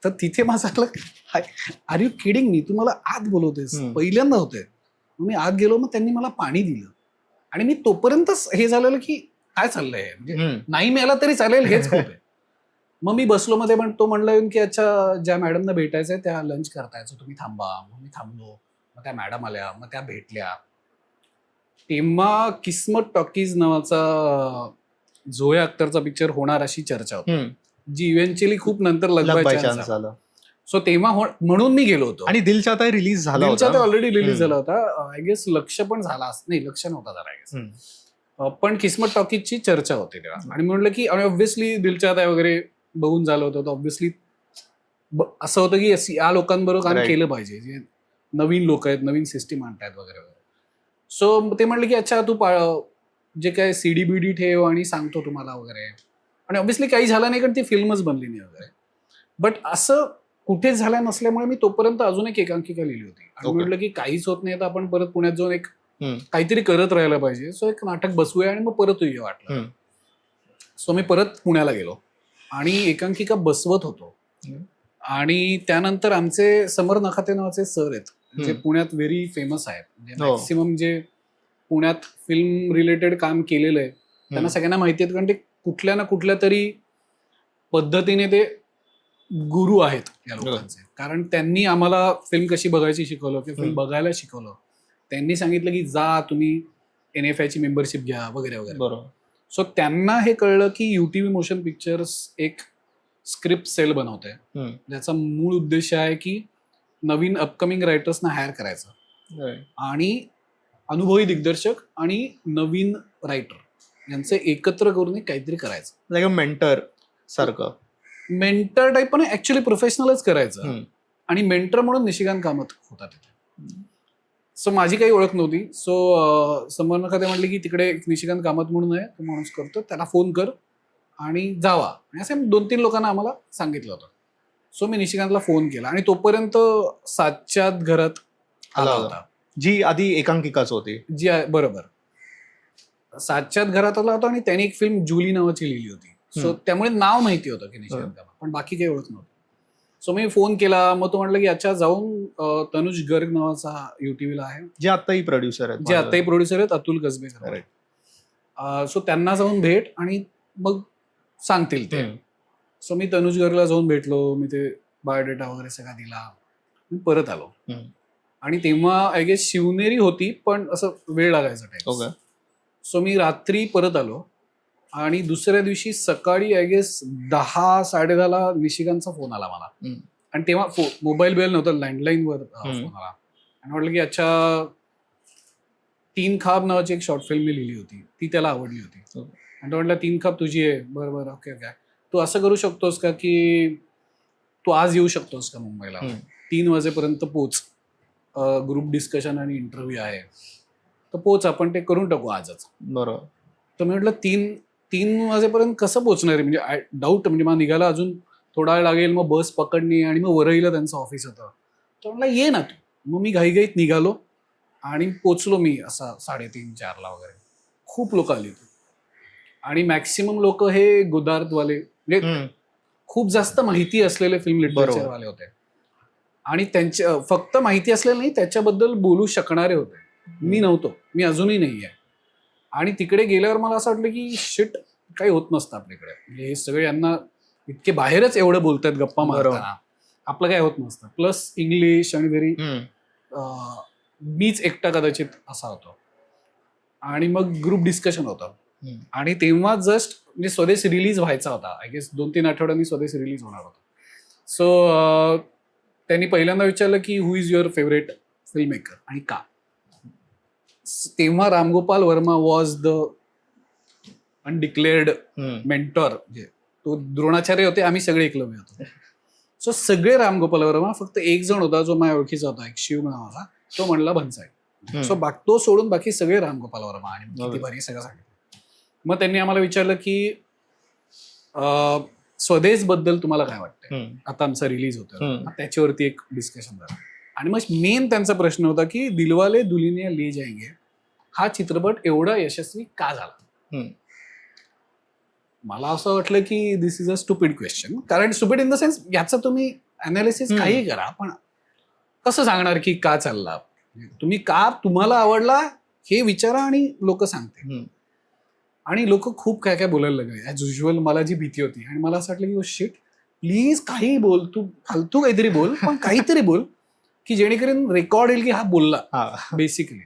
तर तिथे माझं आर यू किडिंग मी, तू मला आत बोलवतेस, पहिल्यांदा होतंय. मी आत गेलो, मग त्यांनी मला पाणी दिलं आणि मी तोपर्यंतच हे झालेलं की काय चाललंय, म्हणजे नाही मिळाला तरी चालेल हेच खूप आहे. मग मी बसलो मध्ये, पण तो म्हणला की अच्छा ज्या मॅडमना भेटायचंय त्या लंच करतायचं, तुम्ही थांबा. मग मी थांबलो, मग त्या मॅडम आल्या, मग त्या भेटल्या. तेव्हा किस्मत टॉकीज नावाचा झोया अख्तरचा पिक्चर होणार अशी चर्चा होती, जी इव्हेंच्युअली खूप नंतर लगबाय चान्स झाला. सो तेव्हा म्हणून मी गेलो होतो. आणि दिल चाहता है रिलीज झाला होता, ऑलरेडी रिलीज झाला होता. आय गेस लक्ष पण झाला नाही, लक्ष नव्हता झाला आय गेस, पण किस्मत टॉकीजची चर्चा होती तेव्हा. आणि म्हणलं की ऑब्व्हियसली दिल चाहता है वगैरे बघून झालं होतं, ऑब्व्हियसली असं होतं की या लोकांबरोबर काम केलं पाहिजे, जे नवीन लोक आहेत, नवीन सिस्टीम आणतायत वगैरे वगैरे. सो ते म्हणले की अच्छा तू जे काय सीडीबीडी ठेव आणि सांगतो तुम्हाला वगैरे. आणि ऑब्व्हियसली काही झालं नाही, कारण ती फिल्मच बनली नाही वगैरे. बट असं कुठेच झालं नसल्यामुळे मी तोपर्यंत अजून एक एकांकिका लिहिली होती आणि म्हटलं की काहीच होत नाही तर आपण परत पुण्यात जाऊन एक काहीतरी करत राहायला पाहिजे. सो एक नाटक बसवूया आणि मग परत येऊया वाटलं. सो मी परत पुण्याला गेलो आणि एकांकिका बसवत होतो. आणि त्यानंतर आमचे समर नखाते नावाचे सर आहेत, जे पुण्यात व्हेरी फेमस आहेत, म्हणजे मॅक्सिमम जे पुण्यात फिल्म रिलेटेड काम केलेलं आहे त्यांना सगळ्यांना माहिती आहेत, कारण ते कुठल्या ना कुठल्या तरी पद्धतीने ते गुरु आहेत या लोकांचे. कारण त्यांनी आम्हाला फिल्म कशी बघायची शिकवलं, किंवा फिल्म बघायला शिकवलं. त्यांनी सांगितलं की जा तुम्ही NFI ची मेंबरशिप घ्या वगैरे वगैरे. बरोबर. सो त्यांना हे कळलं की UTV मोशन पिक्चर्स एक स्क्रिप्ट सेल बनवत आहे, ज्याचा मूळ उद्देश आहे की नवीन अपकमिंग रायटर्सना हायर करायचं आणि अनुभवी दिग्दर्शक आणि नवीन रायटर यांचे एकत्र करून काहीतरी करायचं, लाईक अ मेंटर सारखं. मेंटर टाईप, पण ऍक्च्युअली प्रोफेशनलच करायचं. आणि मेंटर म्हणून निशिकांत कामत होता तिथे. सो माझी काही ओळख नव्हती. सो समर नखाते म्हटले की तिकडे एक निशिकांत कामत म्हणून आहे, तो माणूस करतो, त्याला फोन कर आणि जावा. आणि असं 2-3 लोकांना आम्हाला सांगितलं होतं. सो मी निशिकांतला फोन केला आणि तोपर्यंत सातच्यात घरात आला होता, जी आधी एकांकिकाच होती, जी बरोबर सातच्यात घरात आला होता. आणि त्याने एक फिल्म जुली नावाची लिहिली होती. सो त्यामुळे नाव माहिती होतं की निशिकांत कामत, पण बाकी काही ओळख नव्हती. सो मी फोन केला, मग तो म्हटलं की अच्छा जाऊन तनुज गर्ग नावाचा UTVला आहे, जे आत्ताही प्रोड्युसर आहेत, अतुल कसबेकर. सो त्यांना जाऊन भेट आणि मग सांगतील ते. सो मी तनुज गर्गला जाऊन भेटलो, मी ते बायोडेटा वगैरे सगळा दिला. मी परत आलो. हम्म. आणि तेव्हा आय गेस शिवनेरी होती, पण असं वेळ लागायचा टाइम. ओके. सो मी रात्री परत आलो आणि दुसऱ्या दिवशी सकाळी आय गेस 10-10:30 निशिकांतचा फोन आला मला. हम्म. आणि तेव्हा मोबाईल बिल नव्हतं, लँडलाईनवर फोन आला आणि म्हटलं की अच्छा 3 खाब नावाची एक शॉर्ट फिल्म मी लिहिली होती, ती त्याला आवडली होती. आणि तो म्हटलं 3 खाब तुझी आहे. बरं बरं, ओके ओके. तू असं करू शकतोस का की तू आज येऊ शकतोस का मुंबईला, 3 वाजेपर्यंत पोच, ग्रुप डिस्कशन आणि इंटरव्ह्यू आहे, तर पोच, आपण ते करून टाकू आजच. बरोबर. तर मी म्हटलं 3 वाजेपर्यंत कसं पोचणार आहे, म्हणजे डाऊट, म्हणजे मला निघायला अजून थोडा वेळ लागेल, मग बस पकडणे आणि मग वरईला त्यांचं ऑफिस होतं. तर म्हटलं ये ना तू. मग मी घाईघाईत निघालो आणि पोचलो मी असा 3:30-4 वगैरे. खूप लोक आली होती आणि मॅक्सिमम लोक हे गुदार्थवाले, म्हणजे खूप जास्त माहिती असलेले फिल्म लिटरेचरवाले होते आणि त्यांच्या फक्त माहिती असलेलं नाही, त्याच्याबद्दल बोलू शकणारे होते. मी नव्हतो, मी अजूनही नाही आहे. आणि तिकडे गेल्यावर मला असं वाटलं की शिट, काही होत नसतं आपल्याकडे, म्हणजे हे सगळे यांना इतके बाहेरच एवढं बोलतात गप्पा मारताना, आपलं काय होत नसतं. प्लस इंग्लिश आणि व्हेरी, मीच एकटा कदाचित असा होतो. आणि मग ग्रुप डिस्कशन होतं आणि तेव्हा जस्ट म्हणजे स्वदेश रिलीज व्हायचा होता. आय गेस 2-3 आठवड्यांनी स्वदेश रिलीज होणार होता. सो त्यांनी पहिल्यांदा विचारलं की who is your favourite film maker आणि का. तेव्हा Ram Gopal Varma was the undeclared mentor, म्हणजे तो द्रोणाचार्य होते, आम्ही सगळे एकलव्य होतो. सो सगळे रामगोपाल वर्मा, फक्त एक जण होता जो माझ्या ओळखीचा होता, एक शिव नावाचा, तो म्हणला भन्साळी. सो तो सोडून बाकी सगळे रामगोपाल वर्मा. आणि किती भारी सगळं सांगितलं. मग त्यांनी आम्हाला विचारलं की स्वदेश बद्दल तुम्हाला काय वाटतंय, आता आमचा रिलीज होतोय, त्याच्यावरती एक डिस्कशन झालं. आणि मग मेन त्यांचा प्रश्न होता की दिलवाले दुल्हनिया ले जाएंगे हा चित्रपट एवढा यशस्वी का झाला. मला असं वाटलं की दिस इज अ स्टुपिड क्वेश्चन. कारण स्टुपिड इन द सेन्स, याचं तुम्ही अनालिसिस काही करा, पण कसं सांगणार की का चालला, तुम्ही का, तुम्हाला आवडला हे विचारा आणि लोक सांगते. आणि लोक खूप काय काय बोलायला लागले ॲज युजल. मला जी भीती होती आणि मला असं वाटलं की शिट, प्लीज काही बोल, तू फालतू काहीतरी बोल, पण काहीतरी बोल की जेणेकरून रेकॉर्ड येईल की हा बोलला बेसिकली.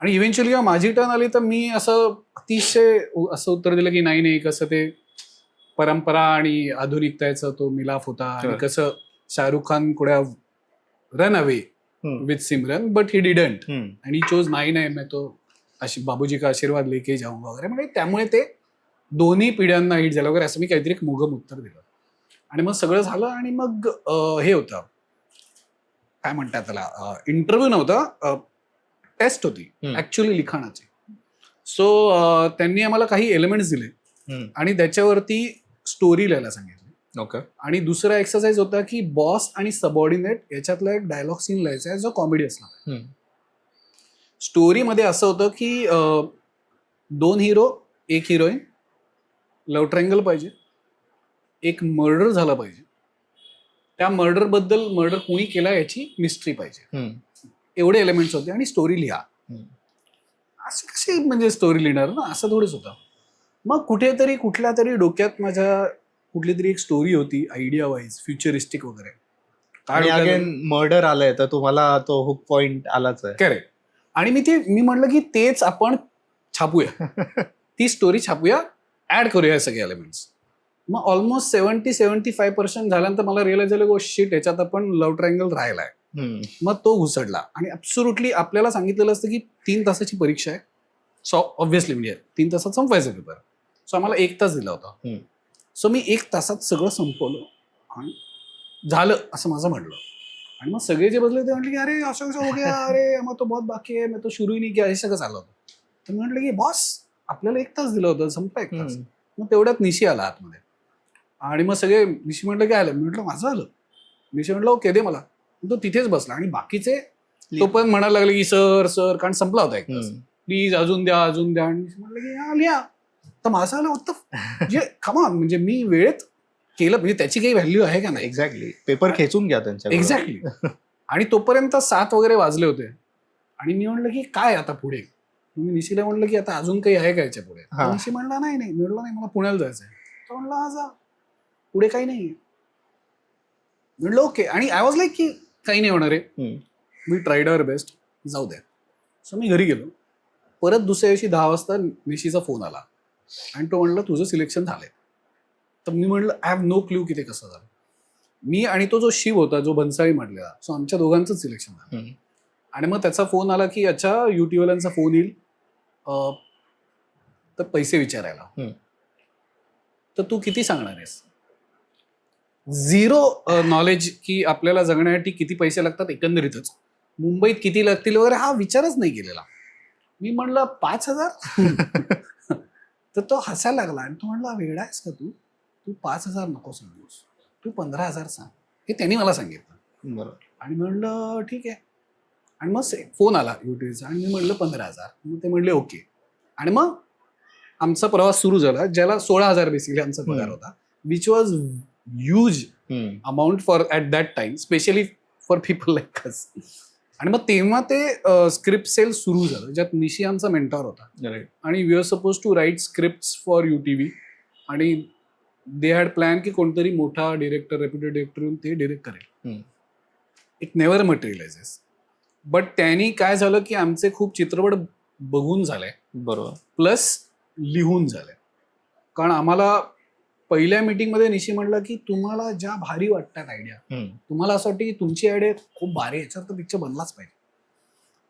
आणि इव्हेंच्युअली जेव्हा माझी टर्न आली तर मी असं अतिशय असं उत्तर दिलं की नाही, कसं ते परंपरा आणि आधुनिकतेचा तो मिलाफ होता आणि कसं शाहरुख खान कुड have run away with Simran, but he didn't आणि ही चोज नाही, मैं तो बाबूजी का आशीर्वाद लेके जाऊंगा वगैरे. म्हणजे त्यामुळे ते दोन्ही पिढ्यांना हिट झालं वगैरे, असं मी काहीतरी एक मोगम उत्तर दिलं. आणि मग सगळं झालं आणि मग हे होतं, काय म्हणतात त्याला, इंटरव्ह्यू नव्हता, टेस्ट होती ऍक्च्युअली लिखाणाची. सो त्यांनी आम्हाला काही एलिमेंट्स दिले आणि त्याच्यावरती स्टोरी लिहायला सांगितली. ओके. आणि दुसरा एक्सरसाइज होता की बॉस आणि सबऑर्डिनेट याच्यातला एक डायलॉग सीन लिहायचा आहे जो कॉमेडी असणार. स्टोरीमध्ये असं होतं की 2 हिरो, 1 हिरोईन, लव्ह ट्रायंगल पाहिजे, एक मर्डर झाला पाहिजे, त्या मर्डर कोणी केला याची मिस्ट्री पाहिजे. एवढे एलिमेंट्स होते आणि स्टोरी लिहा. असं कशी म्हणजे स्टोरी लिहिणार ना, असं थोडंच होतं. मग कुठेतरी कुठल्या तरी डोक्यात माझ्या कुठली तरी एक स्टोरी होती, आयडिया वाईज, फ्युचरिस्टिक वगैरे. आणि अगेन मर्डर आलंय तर तुम्हाला तो हुक पॉइंट आलाच आहे. करेक्ट. आणि मी म्हटलं की तेच आपण छापूया, ती स्टोरी छापूया, ऍड करूया सगळे एलिमेंट्स. मग ऑलमोस्ट 70-75% झाल्यानंतर मला रिअलाइज झालं गो शिट, याच्यात आपण लव्ह ट्रायंगल राहिलाय. मग तो घुसडला. आणि ॲब्सोल्युटली आपल्याला सांगितलेलं असतं की 3 तासाची परीक्षा आहे. सो ऑब्व्हियसली म्हणजे 3 तासात संपवायचं पेपर. सो आम्हाला 1 तास दिला होता. सो मी 1 तासात सगळं संपवलं आणि झालं असं माझं म्हटलं. आणि मग सगळे जे बसले ते म्हटले की अरे असं कसं हो गया, अरे मग तो बहुत बाकी आहे, मैं तो शुरू ही नाही किया, हे सगळं चाललं होतं. तर मी म्हटलं की बॉस, आपल्याला 1 तास दिलं होतं, संपला 1 तास. मग तेवढ्यात निशी आला आतमध्ये आणि मग सगळे, निशी म्हटलं काय आलं, मी म्हटलं माझं आलं. निशी म्हटलं ओके दे मला. तो तिथेच बसला आणि बाकीचे तो पण म्हणायला लागले की सर, कारण संपला होता 1 तास, प्लीज अजून द्या. आणि म्हटलं की हा लिहा. तर माझं आलं होतं म्हणजे खमा, म्हणजे मी वेळेत केलं, म्हणजे त्याची काही व्हॅल्यू आहे का नाही. एक्झॅक्टली. पेपर खेचून घ्या त्यांच्या. एक्झॅक्टली. आणि तोपर्यंत 7 वगैरे वाजले होते आणि मी म्हटलं की काय आता पुढे. मी निशीला म्हटलं की आता अजून काही आहे का याच्या पुढे. निशी म्हणला नाही. मी म्हटलं नाही, मला पुण्याला जायचंय. तो म्हणला जा, पुढे काही नाही. म्हटलं ओके. आणि आय वॉज लाईक की काही नाही होणार आहे, वी ट्राईड आवर बेस्ट, जाऊ द्या. सो मी घरी गेलो. परत दुसऱ्या दिवशी 10 वाजता निशीचा फोन आला आणि तो म्हणला तुझं सिलेक्शन झालंय. तर मी म्हणलं आय हॅव नो क्ल्यू की ते कसं झालं. मी आणि तो जो शिव होता, जो भन्साळी म्हटलेला, सो आमच्या दोघांचंच सिलेक्शन झालं. आणि मग त्याचा फोन आला की अच्छा युटीवाल्यांचा फोन येईल तर पैसे विचारायला, तर तू किती सांगणार आहेस. झिरो नॉलेज की आपल्याला जगण्यासाठी किती पैसे लागतात एकंदरीतच, मुंबईत किती लागतील वगैरे हा विचारच नाही केलेला. मी म्हणलं 5,000. तर तो हसायला लागला आणि तो म्हणला वेगळा आहेस का तू, 5,000 नको सांगूस, तू 15,000 सांग. हे त्यांनी मला सांगितलं. बरोबर. आणि म्हणलं ठीक आहे. आणि मग फोन आला युटीचा आणि मी म्हणलं 15,000. मग ते म्हणले ओके. आणि मग आमचा प्रवास सुरू झाला, ज्याला 16,000 बेसिकली आमचा पगार होता, which was huge amount for at that time, specially for people like us. आणि मग तेव्हा ते स्क्रिप्ट सेल सुरू झालं, ज्यात निशी आमचा मेंटॉर होता. आणि we are suppose to write script for UTV. आणि दे हॅड प्लॅन की कोणतरी मोठा डिरेक्टर, रेप्युटेड डिरेक्टर येऊन ते डिरेक्ट करेल. It never मटेरियलायझेस. बट त्यांनी काय झालं की आमचे खूप चित्रपट बघून झाले, बरोबर, प्लस लिहून झाले. कारण आम्हाला पहिल्या मीटिंगमध्ये निशी म्हणला की तुम्हाला ज्या भारी वाटतात आयडिया, तुम्हाला असं वाटतं की तुमची आयडिया खूप भारी आहे, याच्यावर तर पिक्चर बनलाच पाहिजे,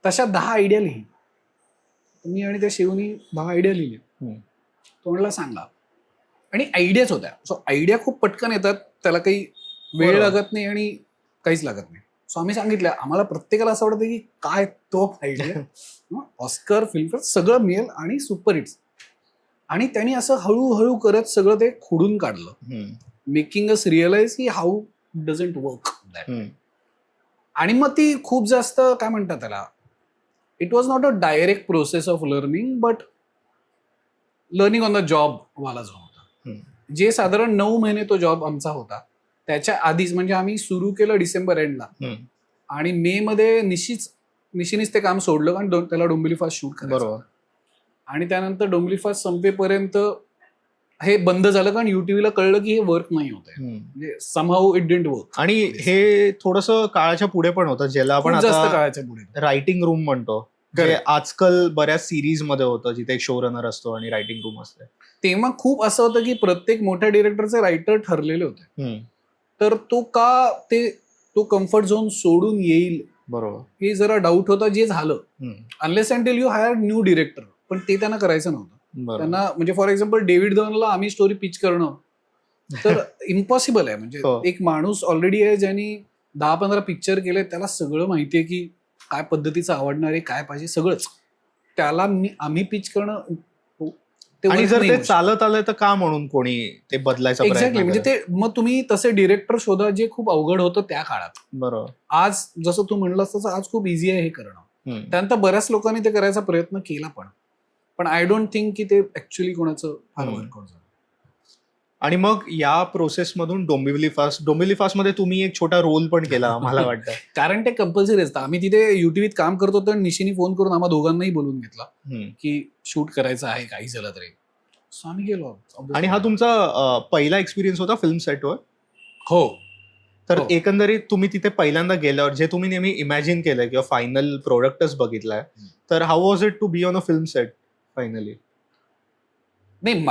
तशा 10 आयडिया लिही. मी आणि त्या शिवनी 10 आयडिया लिहिले. तो म्हणला सांगा. आणि आयडियाच होत्या. सो आयडिया खूप पटकन येतात, त्याला काही वेळ लागत नाही आणि काहीच लागत नाही. सो आम्ही सांगितलं आम्हाला प्रत्येकाला असं वाटतं की काय तो आयडिया ऑस्कर फिल्मफेअर सगळं मिळेल आणि सुपर हिट्स. आणि त्यांनी असं हळूहळू करत सगळं ते खोडून काढलं, मेकिंग अस रिअलाइज की हाऊ डझंट वर्क दॅट. आणि मग ती खूप जास्त काय म्हणतात त्याला, it was not a direct process of learning, but learning on the job वाला जो होता, जे साधारण 9 महिने तो जॉब आमचा होता. त्याच्या आधीच म्हणजे आम्ही सुरू केलं डिसेंबर एंडला आणि मे मध्ये निशीनीच ते काम सोडलं कारण त्याला डोंबिवली फास्ट शूट करायचं. आणि त्यानंतर डोंबिवली फास्ट संपेपर्यंत हे बंद झालं कारण UTVला कळलं की हे वर्क नाही होत आहे, म्हणजे समहाऊ इट डिडंट वर्क. आणि हे थोडंसं काळाच्या पुढे पण होतं, ज्याला आपण जास्त काळाच्या पुढे रायटिंग रूम म्हणतो, जे आजकाल बऱ्याच सिरीज मध्ये होतं, जिथे एक शो रनर असतो आणि रायटिंग रूम असते. तेव्हा खूप असं होतं की प्रत्येक मोठ्या डिरेक्टरचे रायटर ठरलेले होते, तर तो कम्फर्ट झोन सोडून येईल, बरोबर, हे जरा डाऊट होता. जे झालं unless until you hire new director, पण ते त्यांना करायचं नव्हतं. त्यांना म्हणजे फॉर एक्झाम्पल डेव्हिड धवनला आम्ही स्टोरी पिच करणं तर इम्पॉसिबल आहे. म्हणजे एक माणूस ऑलरेडी आहे ज्यांनी 10-15 पिक्चर केले, त्याला सगळं माहितीये की काय पद्धतीचं आवडणार आहे, काय पाहिजे, सगळंच त्याला आम्ही पिच करणं. आणि जर ते चालत आलं तर का म्हणून कोणी ते बदलायचं. एक्झॅक्टली, म्हणजे ते मग तुम्ही तसे डिरेक्टर शोधा, जे खूप अवघड होतं त्या काळात. बरोबर. आज जसं तू म्हणलास तसं आज खूप इझी आहे हे करणं. त्यानंतर बऱ्याच लोकांनी ते करायचा प्रयत्न केला, पण आय डोंट थिंक की ते ऍक्च्युअली कोणाचं फार वर्कआउट झालं. आणि मग या प्रोसेसमधून डोंबिवली फास्ट मध्ये तुम्ही एक छोटा रोल पण केला मला वाटतं. कारण ते कंपल्सरी असतं. आम्ही तिथे UTVत काम करत होतो आणि निशीनी फोन करून आम्हा दोघांनाही बोलून घेतला की शूट करायचं आहे, काही झालं तरी. सो आम्ही गेलो. आणि हा तुमचा पहिला एक्सपिरियन्स होता फिल्म सेटवर? हो. तर एकंदरीत तुम्ही तिथे पहिल्यांदा गेल्यावर जे तुम्ही नेहमी इमॅजिन केलंय किंवा फायनल प्रोडक्टच बघितलाय, तर how was it to be on a film set finally? नाही,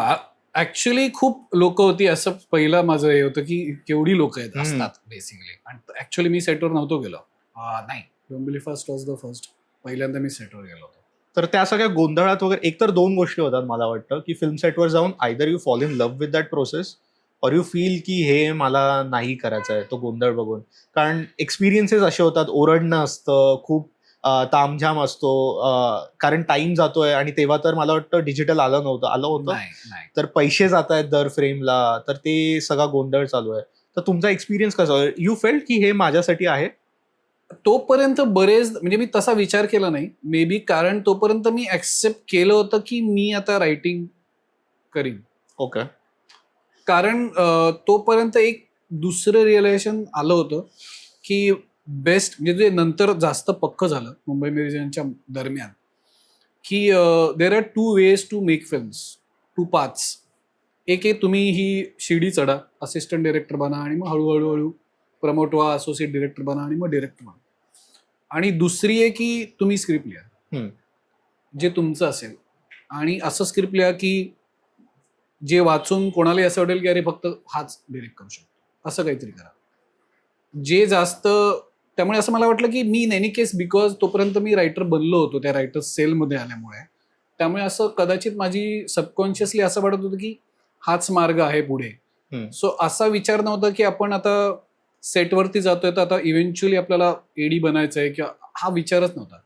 ऍक्च्युली खूप लोक होती असं पहिलं माझं हे होतं की केवढी लोक असतात बेसिकली. आणि ऍक्च्युअली मी सेटवर नव्हतो गेलो. नाही, Dombivli fast was the first, पहिल्यांदा मी सेटवर गेलो होतो. तर त्या सगळ्या गोंधळात वगैरे एकतर 2 गोष्टी होतात मला वाटतं, की फिल्म सेटवर जाऊन either you fall in love with that process or you feel की हे मला नाही करायचं आहे तो गोंधळ बघून. कारण एक्सपिरियन्सेस असे होतात, ओरडणं असतं, खूप तामझाम असतो, कारण टाइम जातोय. आणि तेव्हा तर मला वाटतं डिजिटल आलं होतं, तर पैसे जात आहेत दर फ्रेमला, तर ते सगळा गोंधळ चालू आहे. तर तुमचा एक्सपिरियन्स कसा, यू फेल्ट की हे माझ्यासाठी आहे? तोपर्यंत बरेच म्हणजे मी तसा विचार केला नाही मे बी, कारण तोपर्यंत मी ऍक्सेप्ट केलं होतं की मी आता रायटिंग करीन. ओके. कारण तोपर्यंत एक दुसरं रिअलायझेशन आलं होतं की बेस्ट, म्हणजे जे नंतर जास्त पक्क झालं मुंबई म्युझियमच्या दरम्यान, की there are 2 ways to make films, 2 paths. एक आहे तुम्ही ही शिडी चढा, असिस्टंट डिरेक्टर बना आणि मग हळूहळू प्रमोट व्हा, असोसिएट डिरेक्टर बना आणि मग डिरेक्टर बना. आणि दुसरी आहे की तुम्ही स्क्रिप्ट लिहा जे तुमचं असेल, आणि असं स्क्रिप्ट लिहा की जे वाचून कोणालाही असं वाटेल की अरे फक्त हाच डिरेक्ट करू शकतो, असं काहीतरी करा. जे जास्त, त्यामुळे असं मला वाटलं की मी इन एनी केस, बिकॉज तोपर्यंत मी रायटर बनलो होतो त्या रायटर्स सेलमध्ये आल्यामुळे, त्यामुळे असं कदाचित माझी सबकॉन्शियसली असं वाटत होतं की हाच मार्ग आहे पुढे. सो असा विचार नव्हता की आपण आता सेटवरती जातोय तर आता इव्हेंच्युअली आपल्याला एडी बनायचं आहे, किंवा हा विचारच नव्हता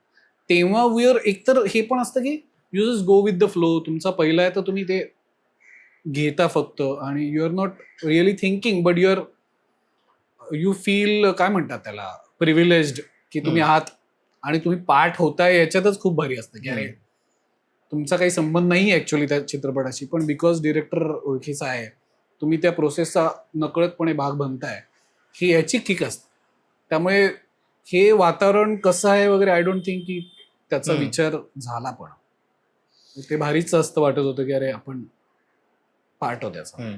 तेव्हा. एकतर हे पण असतं की you just go with the flow. तुमचा पहिला आहे तर तुम्ही ते घेता फक्त, आणि you are not really thinking, but you feel, काय म्हणतात त्याला, प्रिव्हिलेज्ड की तुम्ही आहात आणि तुम्ही पार्ट होताय, याच्यातच खूप भारी असतं की अरे तुमचा काही संबंध नाही ऍक्च्युअली त्या चित्रपटाशी, पण बिकॉज डिरेक्टर ओळखीचा आहे तुम्ही त्या प्रोसेसचा नकळतपणे भाग बनताय, ही याची किक असते. त्यामुळे हे वातावरण कसं आहे वगैरे, आय डोंट थिंक की त्याचा विचार झाला, पण ते भारीच असतं, वाटत होतं की अरे आपण पार्ट हो त्याचा.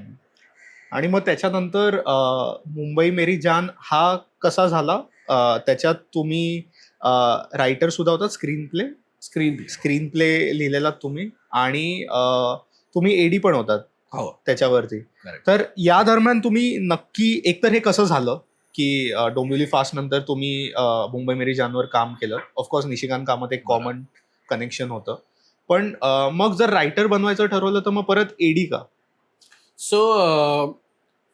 आणि मग त्याच्यानंतर मुंबई मेरी जान हा कसा झाला? त्याच्यात तुम्ही रायटर सुद्धा होता, स्क्रीन प्ले लिहिलेला तुम्ही, आणि तुम्ही एडी पण होतात हो त्याच्यावरती. Correct. तर या दरम्यान तुम्ही नक्की, एकतर हे कसं झालं की डोंबिवली फास्ट नंतर तुम्ही मुंबई मेरी जानवर काम केलं. ऑफकोर्स निशिकांत कामत एक कॉमन कनेक्शन होतं, पण मग जर रायटर बनवायचं ठरवलं तर मग परत एडी का? सो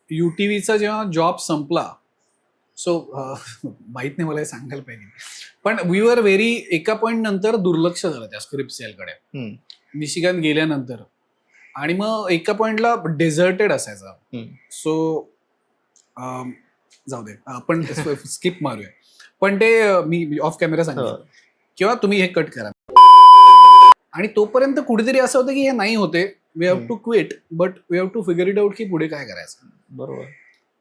UTVचा जेव्हा जॉब संपला, सो माहित नाही मला हे सांगायला पाहिजे, पण वी वर व्हेरी, एका पॉईंट नंतर दुर्लक्ष झालं त्या स्क्रिप्ट सेलकडे निशिकांत गेल्यानंतर, आणि मग एका पॉइंटला डेझर्टेड असायचा. सो जाऊ दे, आपण स्किप मारूया, पण ते मी ऑफ कॅमेरा सांगितलं किंवा तुम्ही हे कट करा. आणि तोपर्यंत कुठेतरी असं होतं की हे नाही होते, we have to quit, but we have to figure it out की पुढे काय करायचं. बरोबर.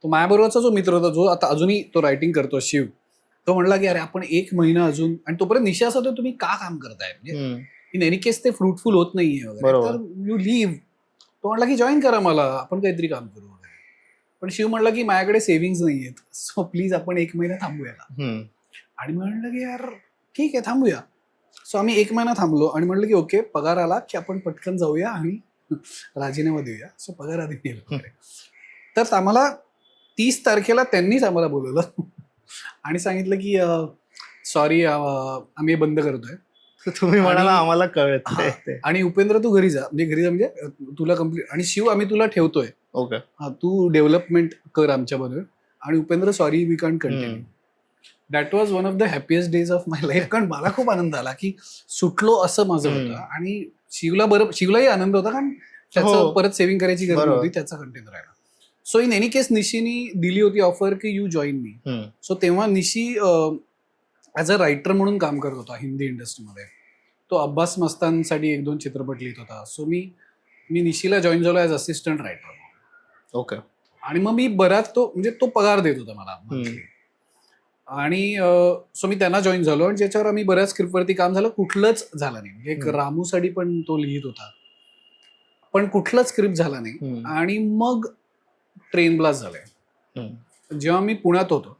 तो माझ्याबरोबरचा जो मित्र होता, जो आता अजूनही तो रायटिंग करतो, शिव, तो म्हणला की अरे आपण 1 महिना अजून, आणि तोपर्यंत निशा असं होतं तुम्ही का काम करताय, म्हणजे इन एनी केस ते फ्रुटफुल होत नाहीये वगैरे, तर यू लिव्ह. तो म्हणला की जॉईन करा मला, आपण काहीतरी काम करू वगैरे. पण शिव म्हणला की माझ्याकडे सेव्हिंग्ज नाहीयेत, सो प्लीज आपण 1 महिना थांबूया. आणि म्हणलं की यार ठीक आहे थांबूया. सो आम्ही 1 महिना थांबलो आणि म्हणलं की ओके, पगार आला की आपण पटकन जाऊया आणि राजीनामा देऊया. सो पगार आधी दिला. तर आम्हाला 30 तारखेला त्यांनीच आम्हाला बोलवलं आणि सांगितलं की सॉरी आम्ही बंद करतोय. तुम्ही म्हणाला आम्हाला कळतंय, आणि उपेंद्र तू घरी जा, म्हणजे तुला कम्प्लीट, आणि शिव आम्ही तुला ठेवतोय, ओके तू डेव्हलपमेंट कर आमच्या बरोबर, आणि Upendra sorry we can't continue. That was one of the happiest days of my life, कारण मला खूप आनंद आला की सुटलो असं माझं होतं, आणि शिवलाही आनंद होता, कारण त्याचं परत सेव्हिंग करायची गरज नव्हती, त्याचा कंटिन्यू राहिला. सो इन एनी केस निशीनी दिली होती ऑफर की यू जॉईन मी. सो तेव्हा निशी ॲज अ रायटर म्हणून काम करत होता हिंदी इंडस्ट्रीमध्ये. तो अब्बास मस्तानसाठी 1-2 चित्रपट लिहित होता. सो मी निशीला जॉईन झालो ॲज असिस्टंट रायटर. ओके. आणि मग मी बराच तो पगार देत होता मला monthly. आणि सो मी त्यांना जॉईन झालो, आणि ज्याच्यावर आम्ही बऱ्याच स्क्रिप्टवरती काम झालं, कुठलंच झालं नाही. म्हणजे एक रामूसाठी पण तो लिहित होता, पण कुठलंच स्क्रिप्ट झाला नाही. आणि मग ट्रेन ब्लास्ट झालंय. जेव्हा मी पुण्यात होतो,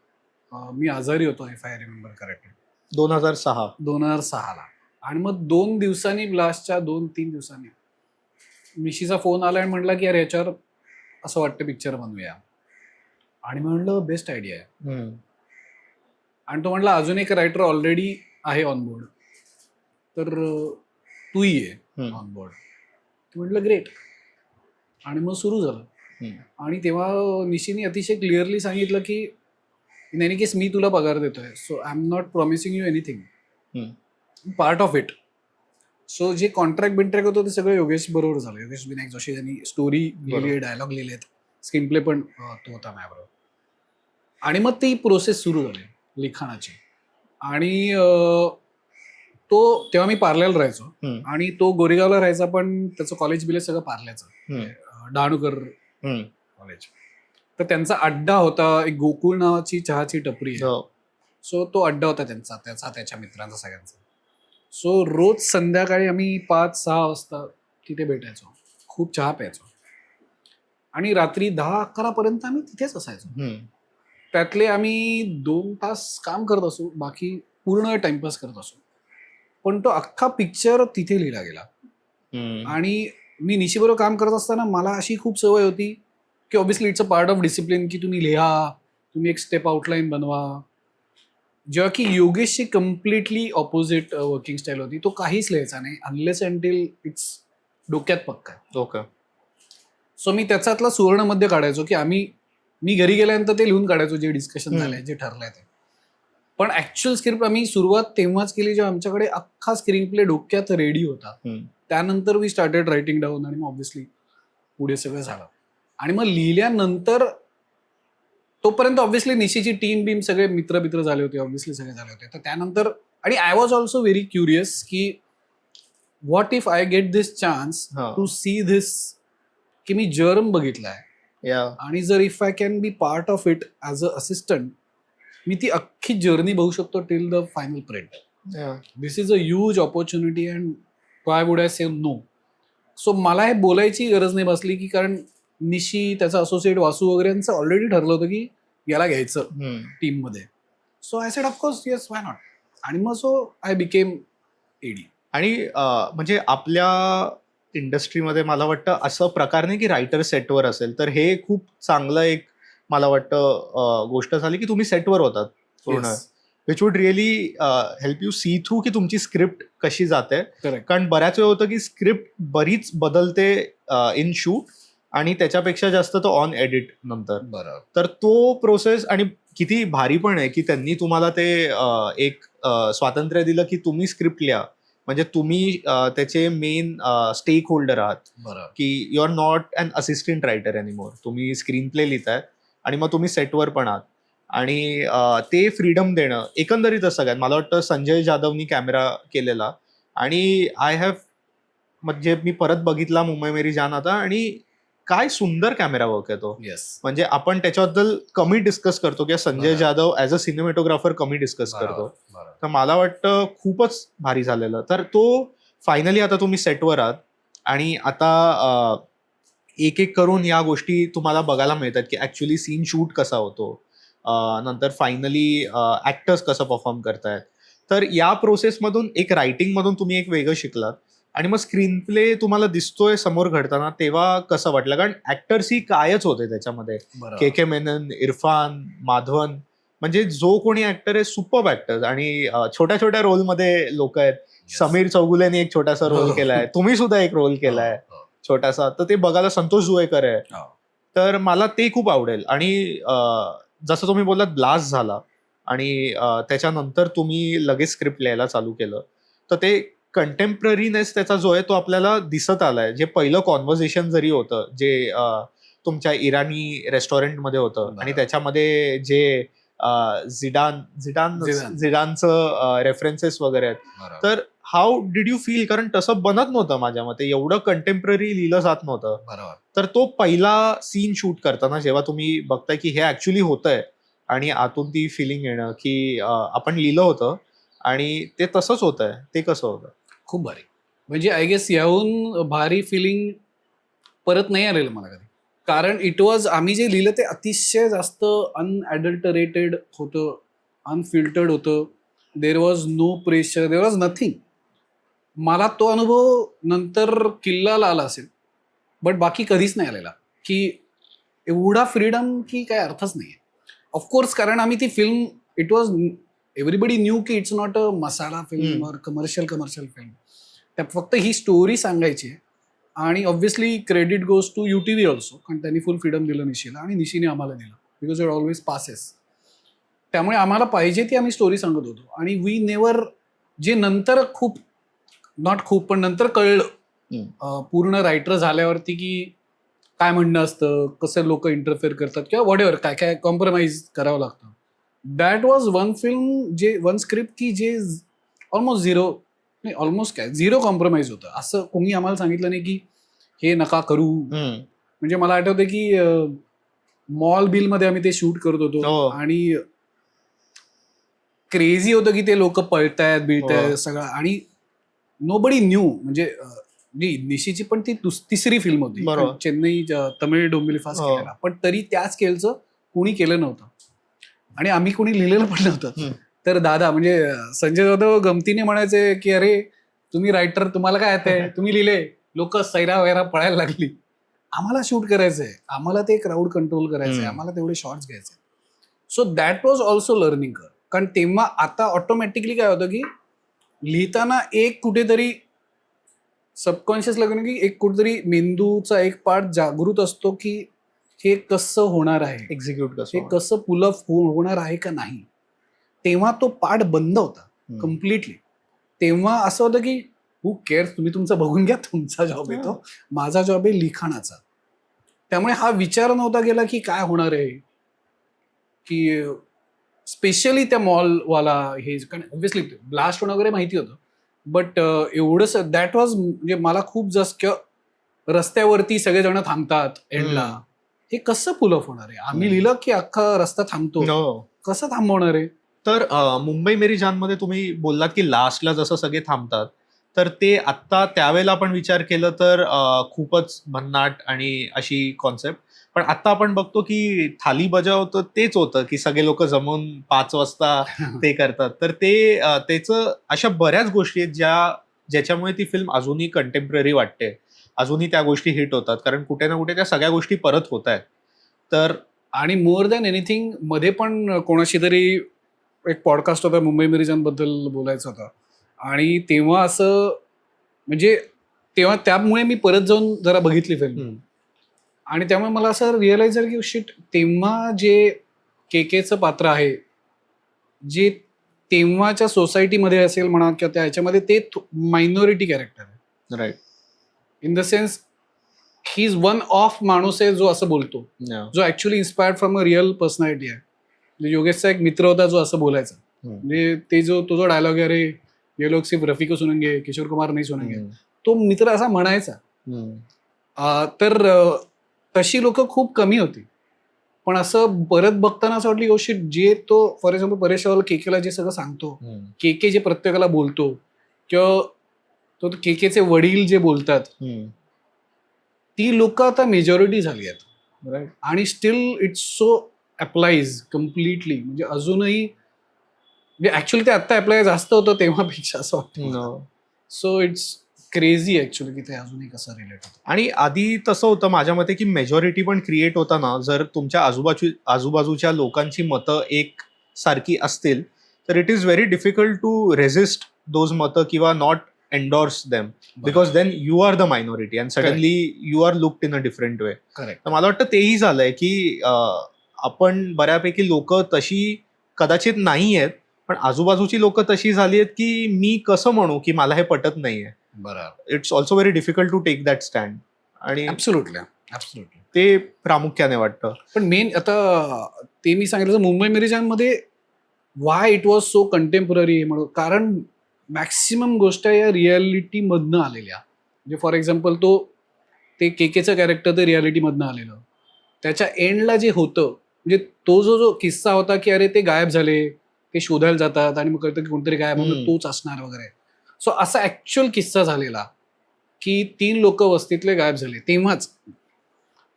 मी आजारी होतो, इफ आय रिमेंबर करेक्टली, 2006ला. आणि मग 2 दिवसांनी, ब्लास्टच्या 2-3 दिवसांनी मिशीचा फोन आला आणि म्हटला की अरे याच्यावर असं वाटतं पिक्चर बनवूया. आणि मी म्हणलं बेस्ट आयडिया आहे. आणि तो म्हटला अजून एक रायटर ऑलरेडी आहे ऑनबोर्ड, तर तूही ये ऑनबोर्ड. म्हटलं ग्रेट. आणि मग सुरू झालं. आणि तेव्हा निशीने अतिशय क्लिअरली सांगितलं की इन एनी केस मी तुला पगार देतोय, so I am not promising you anything, part of it. So जे कॉन्ट्रॅक्ट बिंट्रॅक्ट होतं ते सगळं योगेश बरोबर झालं. योगेश विनायक जोशी यांनी स्टोरी लिहिली, डायलॉग लिहिलेत, स्क्रीन प्ले पण तो होता माझ्याबरोबर. आणि मग ती प्रोसेस सुरू झाली लिखाणाची. आणि तेव्हा मी पार्ल्याला राहायचो, आणि तो गोरेगावला राहायचा, पण त्याचं कॉलेज बिलेज सगळं पार्ल्याचं, डहाणूकर कॉलेज. तर त्यांचा अड्डा होता, एक गोकुळ नावाची चहाची टपरी आहे. सो तो अड्डा होता त्याच्या मित्रांचा सगळ्यांचा. सो रोज संध्याकाळी आम्ही 5-6 वाजता तिथे भेटायचो, खूप चहा प्यायचो, आणि रात्री 10-11 पर्यंत आम्ही तिथेच असायचो. त्यातले आम्ही 2 तास काम करत असू, बाकी पूर्ण टाइमपास करत असू. पण तो अख्खा पिक्चर तिथे लिहिला गेला. आणि मी निशीबरोबर काम करत असताना मला अशी खूप सवय होती की obviously it's a part of discipline की तुम्ही लिहा, तुम्ही एक स्टेप आउटलाईन बनवा. जेव्हा की योगेशची कम्प्लिटली ऑपोजिट वर्किंग स्टाईल होती. तो काहीच लिहायचा नाही अनलेस अँटिल इट्स डोक्यात पक्का आहे. ओके. सो मी त्याच्यातला सुवर्ण मध्य काढायचो की मी घरी गेल्यानंतर ते लिहून काढायचो जे डिस्कशन झालंय, जे ठरलंय ते. पण ऍक्च्युअल स्क्रिप्ट आम्ही सुरुवात तेव्हाच केली जेव्हा आमच्याकडे अख्खा स्क्रीन प्ले डोक्यात रेडी होता. त्यानंतर वी स्टार्टेड रायटिंग डाऊन आणि मग ऑब्व्हियसली पुढे सगळं झालं. आणि मग लिहिल्यानंतर तोपर्यंत ऑब्व्हियसली निशीची टीम बीम सगळे मित्र झाले होते, ऑब्व्हियसली सगळे झाले होते. तर त्यानंतर आणि I was also very curious की what if I get this chance to see this, की मी जर्म बघितलाय आणि जर if I can be part of it as a assistant, मी ती अख्खी जर्नी बघू शकतो till the final print. This is a huge opportunity and why would I say no. So मला हे बोलायची गरज नाही बसली की कारण निशी, त्याचा असोसिएट वासू वगैरे यांचं ऑलरेडी ठरलं होतं की याला घ्यायचं टीममध्ये. So I said of course yes why not. आणि मग सो आय बिकेम एडी. आणि म्हणजे आपल्या इंडस्ट्रीमध्ये मला वाटतं असं प्रकार नाही की रायटर सेटवर असेल, तर हे खूप चांगलं एक मला वाटतं गोष्ट झाली की तुम्ही सेटवर होतात पूर्ण, which would really help you see through की तुमची स्क्रिप्ट कशी जाते. कारण बऱ्याच वेळ होतं की स्क्रिप्ट बरीच बदलते इन शूट आणि त्याच्यापेक्षा जास्त तो ऑन एडिट नंतर. तर तो प्रोसेस आणि किती भारी पण आहे की त्यांनी तुम्हाला ते एक स्वातंत्र्य दिलं की तुम्ही स्क्रिप्ट लिहा, म्हणजे तुम्ही त्याचे मेन स्टेक होल्डर आहात की you are not an assistant writer anymore. तुम्ही स्क्रीन प्ले लिहिताय आणि मग तुम्ही सेटवर पण आहात. आणि ते फ्रीडम देणं एकंदरीतच सगळ्यात मला वाटतं संजय जाधवनी कॅमेरा केलेला. आणि आय हॅव म्हणजे मी परत बघितला मुंबई मेरी जान आता, आणि काय सुंदर कॅमेरा वर्क आहे तो. म्हणजे आपण त्याच्याबद्दल कमी डिस्कस करतो किंवा Sanjay Jadhav as a cinematographer कमी डिस्कस करतो. तर मला वाटतं खूपच भारी झालेलं. तर तो फायनली आता तुम्ही सेटवर आहात आणि आता एक एक करून या गोष्टी तुम्हाला बघायला मिळतात की ऍक्च्युली सीन शूट कसा होतो, नंतर फायनली ऍक्टर्स कसं परफॉर्म करतायत. तर या प्रोसेसमधून एक रायटिंगमधून तुम्ही एक वेगळं शिकलात आणि मग स्क्रीन प्ले तुम्हाला दिसतोय समोर घडताना, तेव्हा कसं वाटलं? कारण ऍक्टर्स ही कायच होते त्याच्यामध्ये, के मेनन, इरफान, माधवन, म्हणजे जो कोणी ऍक्टर आहे सुपर्ब ऍक्टर्स. आणि छोट्या छोट्या रोलमध्ये लोक आहेत. समीर चौगुलेने एक छोटासा रोल केलाय, तुम्ही सुद्धा एक रोल केलाय छोटासा, तर ते बघायला संतोष जुवेकर आहे. तर मला ते खूप आवडेल. आणि जसं तुम्ही बोललात ब्लास्ट झाला आणि त्याच्यानंतर तुम्ही लगेच स्क्रिप्ट लिहायला चालू केलं, तर ते कंटेम्पररीनेस त्याचा जो आहे तो आपल्याला दिसत आलाय. जे पहिलं कॉन्व्हर्सेशन जरी होतं जे तुमच्या इराणी रेस्टॉरंटमध्ये होतं आणि त्याच्यामध्ये जे झिडानचं रेफरन्सेस वगैरे आहेत, तर हाऊ डिड यू फील? कारण तसं बनत नव्हतं माझ्या मते, एवढं कंटेम्पररी लिहिलं जात नव्हतं. तर तो पहिला सीन शूट करताना जेव्हा तुम्ही बघताय की हे ऍक्च्युली होतंय आणि आतून ती फिलिंग येणं की आपण लिहिलं होतं आणि ते तसंच होतंय, ते कसं होतं? खूप भारी. म्हणजे आय गेस याहून भारी फिलिंग परत नाही आलेलं मला कधी. कारण इट वॉज, आम्ही जे लिहिलं ते अतिशय जास्त अनॲडल्टरेटेड होतं, अनफिल्टर्ड होतं. There was no pressure, there was nothing. मला तो अनुभव नंतर किल्लाला आला असेल, बट बाकी कधीच नाही आलेला की एवढा फ्रीडम की काय अर्थच नाही आहे. ऑफकोर्स कारण आम्ही ती film, it was everybody knew की it's not a masala film और कमर्शियल फिल्म. त्या फक्त ही स्टोरी सांगायची आहे. आणि obviously credit goes to UTV also, कारण त्यांनी फुल फ्रीडम दिलं निशीला आणि निशीने आम्हाला दिलं, बिकॉज इट ऑलवेज पासेस. त्यामुळे आम्हाला पाहिजे ती आम्ही स्टोरी सांगत होतो. आणि वी नेवर, जे नंतर पण नंतर कळलं पूर्ण रायटर झाल्यावरती की काय म्हणणं असतं, कसं लोक इंटरफेअर करतात किंवा वॉट एव्हर, काय काय कॉम्प्रोमाइज करावं लागतं. That was one film, one script की जे ऑलमोस्ट झिरो कॉम्प्रोमाइज होतं. असं कोणी आम्हाला सांगितलं नाही की हे नका करू. म्हणजे मला आठवतं की मॉल बिलमध्ये आम्ही ते शूट करत होतो आणि क्रेझी होतं की ते लोक पळतायत बिळतायत सगळं, आणि नोबडी न्यू. म्हणजे निशीची पण ती तिसरी फिल्म होती, चेन्नई तमिळ डोंबिवली फास्ट केलेला, पण तरी त्या स्केलचं कोणी केलं नव्हतं. आणि आम्ही कोणी लिहिलेलं पण नव्हतं. हम्म. तर दादा म्हणजे संजय जाधव गमतीने म्हणायचे की अरे तुम्ही रायटर, तुम्हाला काय येतंय, तुम्ही लिहिले. लोक सैरा वैरा पळायला लागली. आम्हाला शूट करायचंय, आम्हाला ते क्राऊड कंट्रोल करायचंय, हम्म. आम्हाला तेवढे शॉर्ट्स घ्यायचे. So that was also learning कर. कारण तेव्हा आता ऑटोमॅटिकली काय होतं की लिहिताना एक कुठेतरी सबकॉन्शियस लागणं की एक कुठेतरी मेंदूचा एक पार्ट जागृत असतो की हे कसं होणार आहे, एक्झिक्यूट हे कसं कसं पुल ऑफ होणार आहे का नाही. तेव्हा तो पार्ट बंद होता हम्म. कम्प्लिटली. तेव्हा असं होतं की हू केअर्स, तुम्ही तुमचं बघून घ्या, तुमचा जॉब येतो, माझा जॉब आहे लिखाणाचा. त्यामुळे हा विचार नव्हता गेला की काय होणार आहे, की स्पेशली त्या मॉलवाला हे, कारण ऑब्व्हियसली ब्लास्ट होणं वगैरे माहिती होतं, बट एवढंच दॅट वॉज म्हणजे मला खूप जस्ट रस्त्यावरती सगळेजण थांबतात एंडला, हे कसं पुल ऑफ होणार आहे. आम्ही लिहिलं की अख्खा रस्ता थांबतो, No. कसं थांबवणार आहे. तर मुंबई मेरी जान मध्ये तुम्ही बोललात की लास्टला जसं सगळे थांबतात, तर ते आत्ता त्यावेळेला आपण विचार केलं तर खूपच भन्नाट आणि अशी कॉन्सेप्ट. पण आता आपण बघतो की थाली बजाव तर तेच होतं की सगळे लोक जमून 5 वाजता ते करतात. तर ते त्याचं अशा बऱ्याच गोष्टी आहेत ज्याच्यामुळे ती फिल्म अजूनही कंटेम्पररी वाटते, अजूनही त्या गोष्टी हिट होतात, कारण कुठे ना कुठे त्या सगळ्या गोष्टी परत होत आहेत. तर आणि मोर दॅन एनिथिंग मध्ये पण कोणाशी तरी एक पॉडकास्ट होता, मुंबई मेरी बद्दल बोलायचा होता, आणि तेव्हा असं म्हणजे तेव्हा त्यामुळे मी परत जाऊन जरा बघितली फिल्म, आणि त्यामुळे मला असं रिअलाइज झालं की शिट, तेव्हा जे केकेचं पात्र आहे, जे तेव्हाच्या सोसायटीमध्ये असेल म्हणा किंवा त्या ह्याच्यामध्ये, ते मायनॉरिटी कॅरेक्टर आहे. Right. In the sense he is one of माणूस आहे जो असं बोलतो, जो actually inspired from a real personality आहे. म्हणजे योगेशचा एक मित्र होता जो असं बोलायचा, म्हणजे ते तो जो डायलॉग आहे, अरे ये लोग सिर्फ रफी को सुनेंगे, किशोर कुमार नाही सुनेंगे, तो मित्र असा म्हणायचा. तर तशी लोक खूप कमी होती. पण असं परत बघताना असं वाटलं गोष्टी, जे तो फॉर एक्झाम्पल परेश रावल केकेला जे सगळं सांगतो, केके जे प्रत्येकाला बोलतो, किंवा तो केकेचे वडील जे बोलतात, ती लोक आता मेजॉरिटी झाली आहेत. राईट. आणि steel it's so applies completely. म्हणजे अजूनही म्हणजे ऍक्च्युअली ते आता अप्लाय जास्त होतं तेव्हापेक्षा असं वाटतं. सो इट्स क्रेझी ऍक्च्युअली की ते अजूनही कसं रिलेट होतं. आणि आधी तसं होतं माझ्या मते की मेजॉरिटी पण क्रिएट होताना जर तुमच्या आजूबाजूच्या लोकांची मतं एक सारखी असतील तर it is very difficult to resist those मतं किंवा not endorse them, because then you are the minority and suddenly you are looked in a different way. Correct. तर मला वाटतं तेही झालंय की आपण बऱ्यापैकी लोक तशी कदाचित नाही आहेत, पण आजूबाजूची लोक तशी झाली आहेत की मी कसं म्हणू की मला हे पटत नाहीये. बरोबर. It's also very difficult to take that stand, आणि ऍब्सोल्युटली. ते प्रामुख्याने वाटतं. पण मेन आता ते मी सांगितलं मुंबई मेरी जान मध्ये why it was so contemporary म्हणून, कारण मॅक्सिमम गोष्ट या रियालिटी मधनं आलेल्या. म्हणजे फॉर एक्झाम्पल ते केकेचं कॅरेक्टर ते रियालिटी मधनं आलेलं. त्याच्या एंडला जे होतं, म्हणजे तो जो किस्सा होता की अरे ते गायब झाले, ते शोधायला जातात आणि मग कळतं की कोणतरी गायब होतं, तोच असणार वगैरे. सो असा ऍक्च्युअल किस्सा झालेला की 3 लोक वस्तीतले गायब झाले तेव्हाच.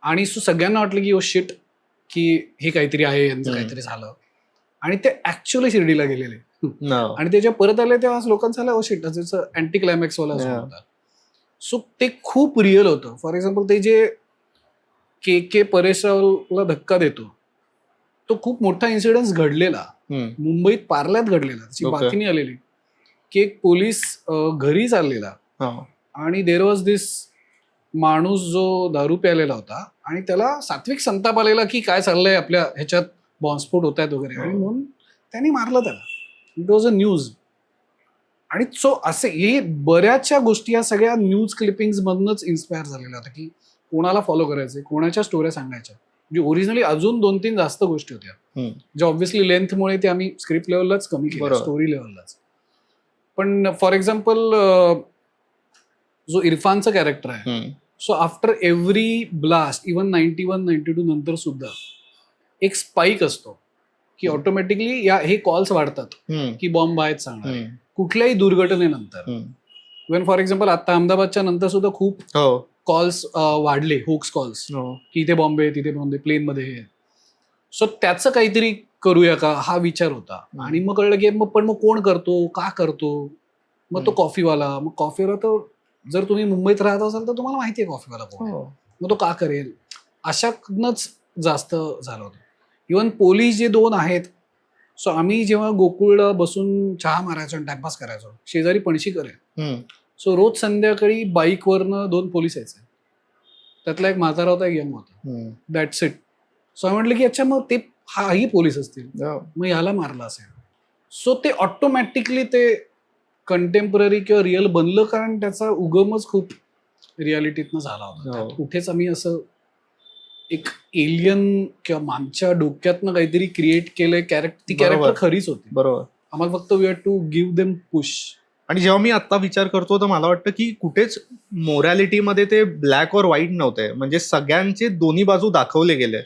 आणि सगळ्यांना वाटलं की ओ शिट, की हे काहीतरी आहे, यांचं काहीतरी झालं. आणि ते ऍक्च्युअली शिर्डीला गेलेले आणि ते जेव्हा परत आले तेव्हा लोकांचं झालं ओ शिट, त्याचं अँटी क्लायमॅक्स वाला असं होता. सो ते खूप रिअल होतं. फॉर एक्झाम्पल ते जे के परेश रावलला धक्का देतो, तो खूप मोठा इन्सिडन्स घडलेला मुंबईत पार्ल्यात घडलेला. त्याची बातमी आलेली की एक पोलीस घरी चाललेला आणि देअर वॉज दिस माणूस जो दारू प्यालेला होता आणि त्याला सात्विक संताप आलेला की काय चाललंय आपल्या ह्याच्यात, बॉम्बस्फोट होत आहेत वगैरे, आणि म्हणून त्यांनी मारलं त्याला. It was a news. आणि सो असे हे बऱ्याचशा गोष्टी या सगळ्या न्यूज क्लिपिंग्स मधनच इन्स्पायर झालेल्या होत्या की कोणाला फॉलो करायचे, कोणाच्या स्टोऱ्या सांगायच्या. म्हणजे ओरिजिनली अजून 2-3 जास्त गोष्टी होत्या ज्या ऑब्व्हियसली लेंथमुळे ते आम्ही स्क्रिप्ट लेवललाच कमी केलं, स्टोरी लेवललाच. पण फॉर एक्झाम्पल जो इरफानचं कॅरेक्टर आहे, so after every blast, even 91-92 नंतर सुद्धा एक स्पाइक असतो की ऑटोमॅटिकली हे कॉल्स वाढतात की बॉम्ब आहेत सांगणार कुठल्याही दुर्घटनेनंतर. इव्हन फॉर एक्झाम्पल आता अहमदाबादच्या नंतर सुद्धा खूप कॉल्स वाढले, होक्स कॉल्स, की इथे बॉम्बे, तिथे बॉम्बे, प्लेनमध्ये हे. सो त्याचं काहीतरी करूया का हा विचार होता. आणि मग कळलं की मग कोण करतो, का करतो. मग तो कॉफीवाला, मग कॉफीवाला तर जर तुम्ही मुंबईत राहत असाल तर तुम्हाला माहिती आहे कॉफीवाला कोण आहे. मग तो का करेल, अशातनंच जास्त झालं होतं. इव्हन पोलीस जे 2 आहेत, सो आम्ही जेव्हा गोकुळला बसून चहा मारायचो आणि टाइमपास करायचो, शेजारी पणशीकर आहे. सो रोज संध्याकाळी बाईकवरनं 2 पोलीस यायचे. त्यातला एक म्हातारा होता, एक यंग होता. That's it. सो म्हटलं की अच्छा मग ते हाही पोलीस असतील, मग ह्याला मारलं असेल. सो ते ऑटोमॅटिकली ते कंटेम्पररी किंवा रिअल बनलं, कारण त्याचा उगमच खूप रियालिटीतनं झाला होता. त्यात कुठेच आम्ही असं एक एलियन किंवा आमच्या डोक्यातनं काहीतरी क्रिएट केलंय. ती कॅरेक्टर खरीच होती. बरोबर. आम्हाला फक्त we had to give them push. आणि जेव्हा मी आता विचार करतो तर मला वाटतं की कुठेच मोरॅलिटीमध्ये ते ब्लॅक और व्हाईट नव्हते. म्हणजे सगळ्यांचे दोन्ही बाजू दाखवले गेले,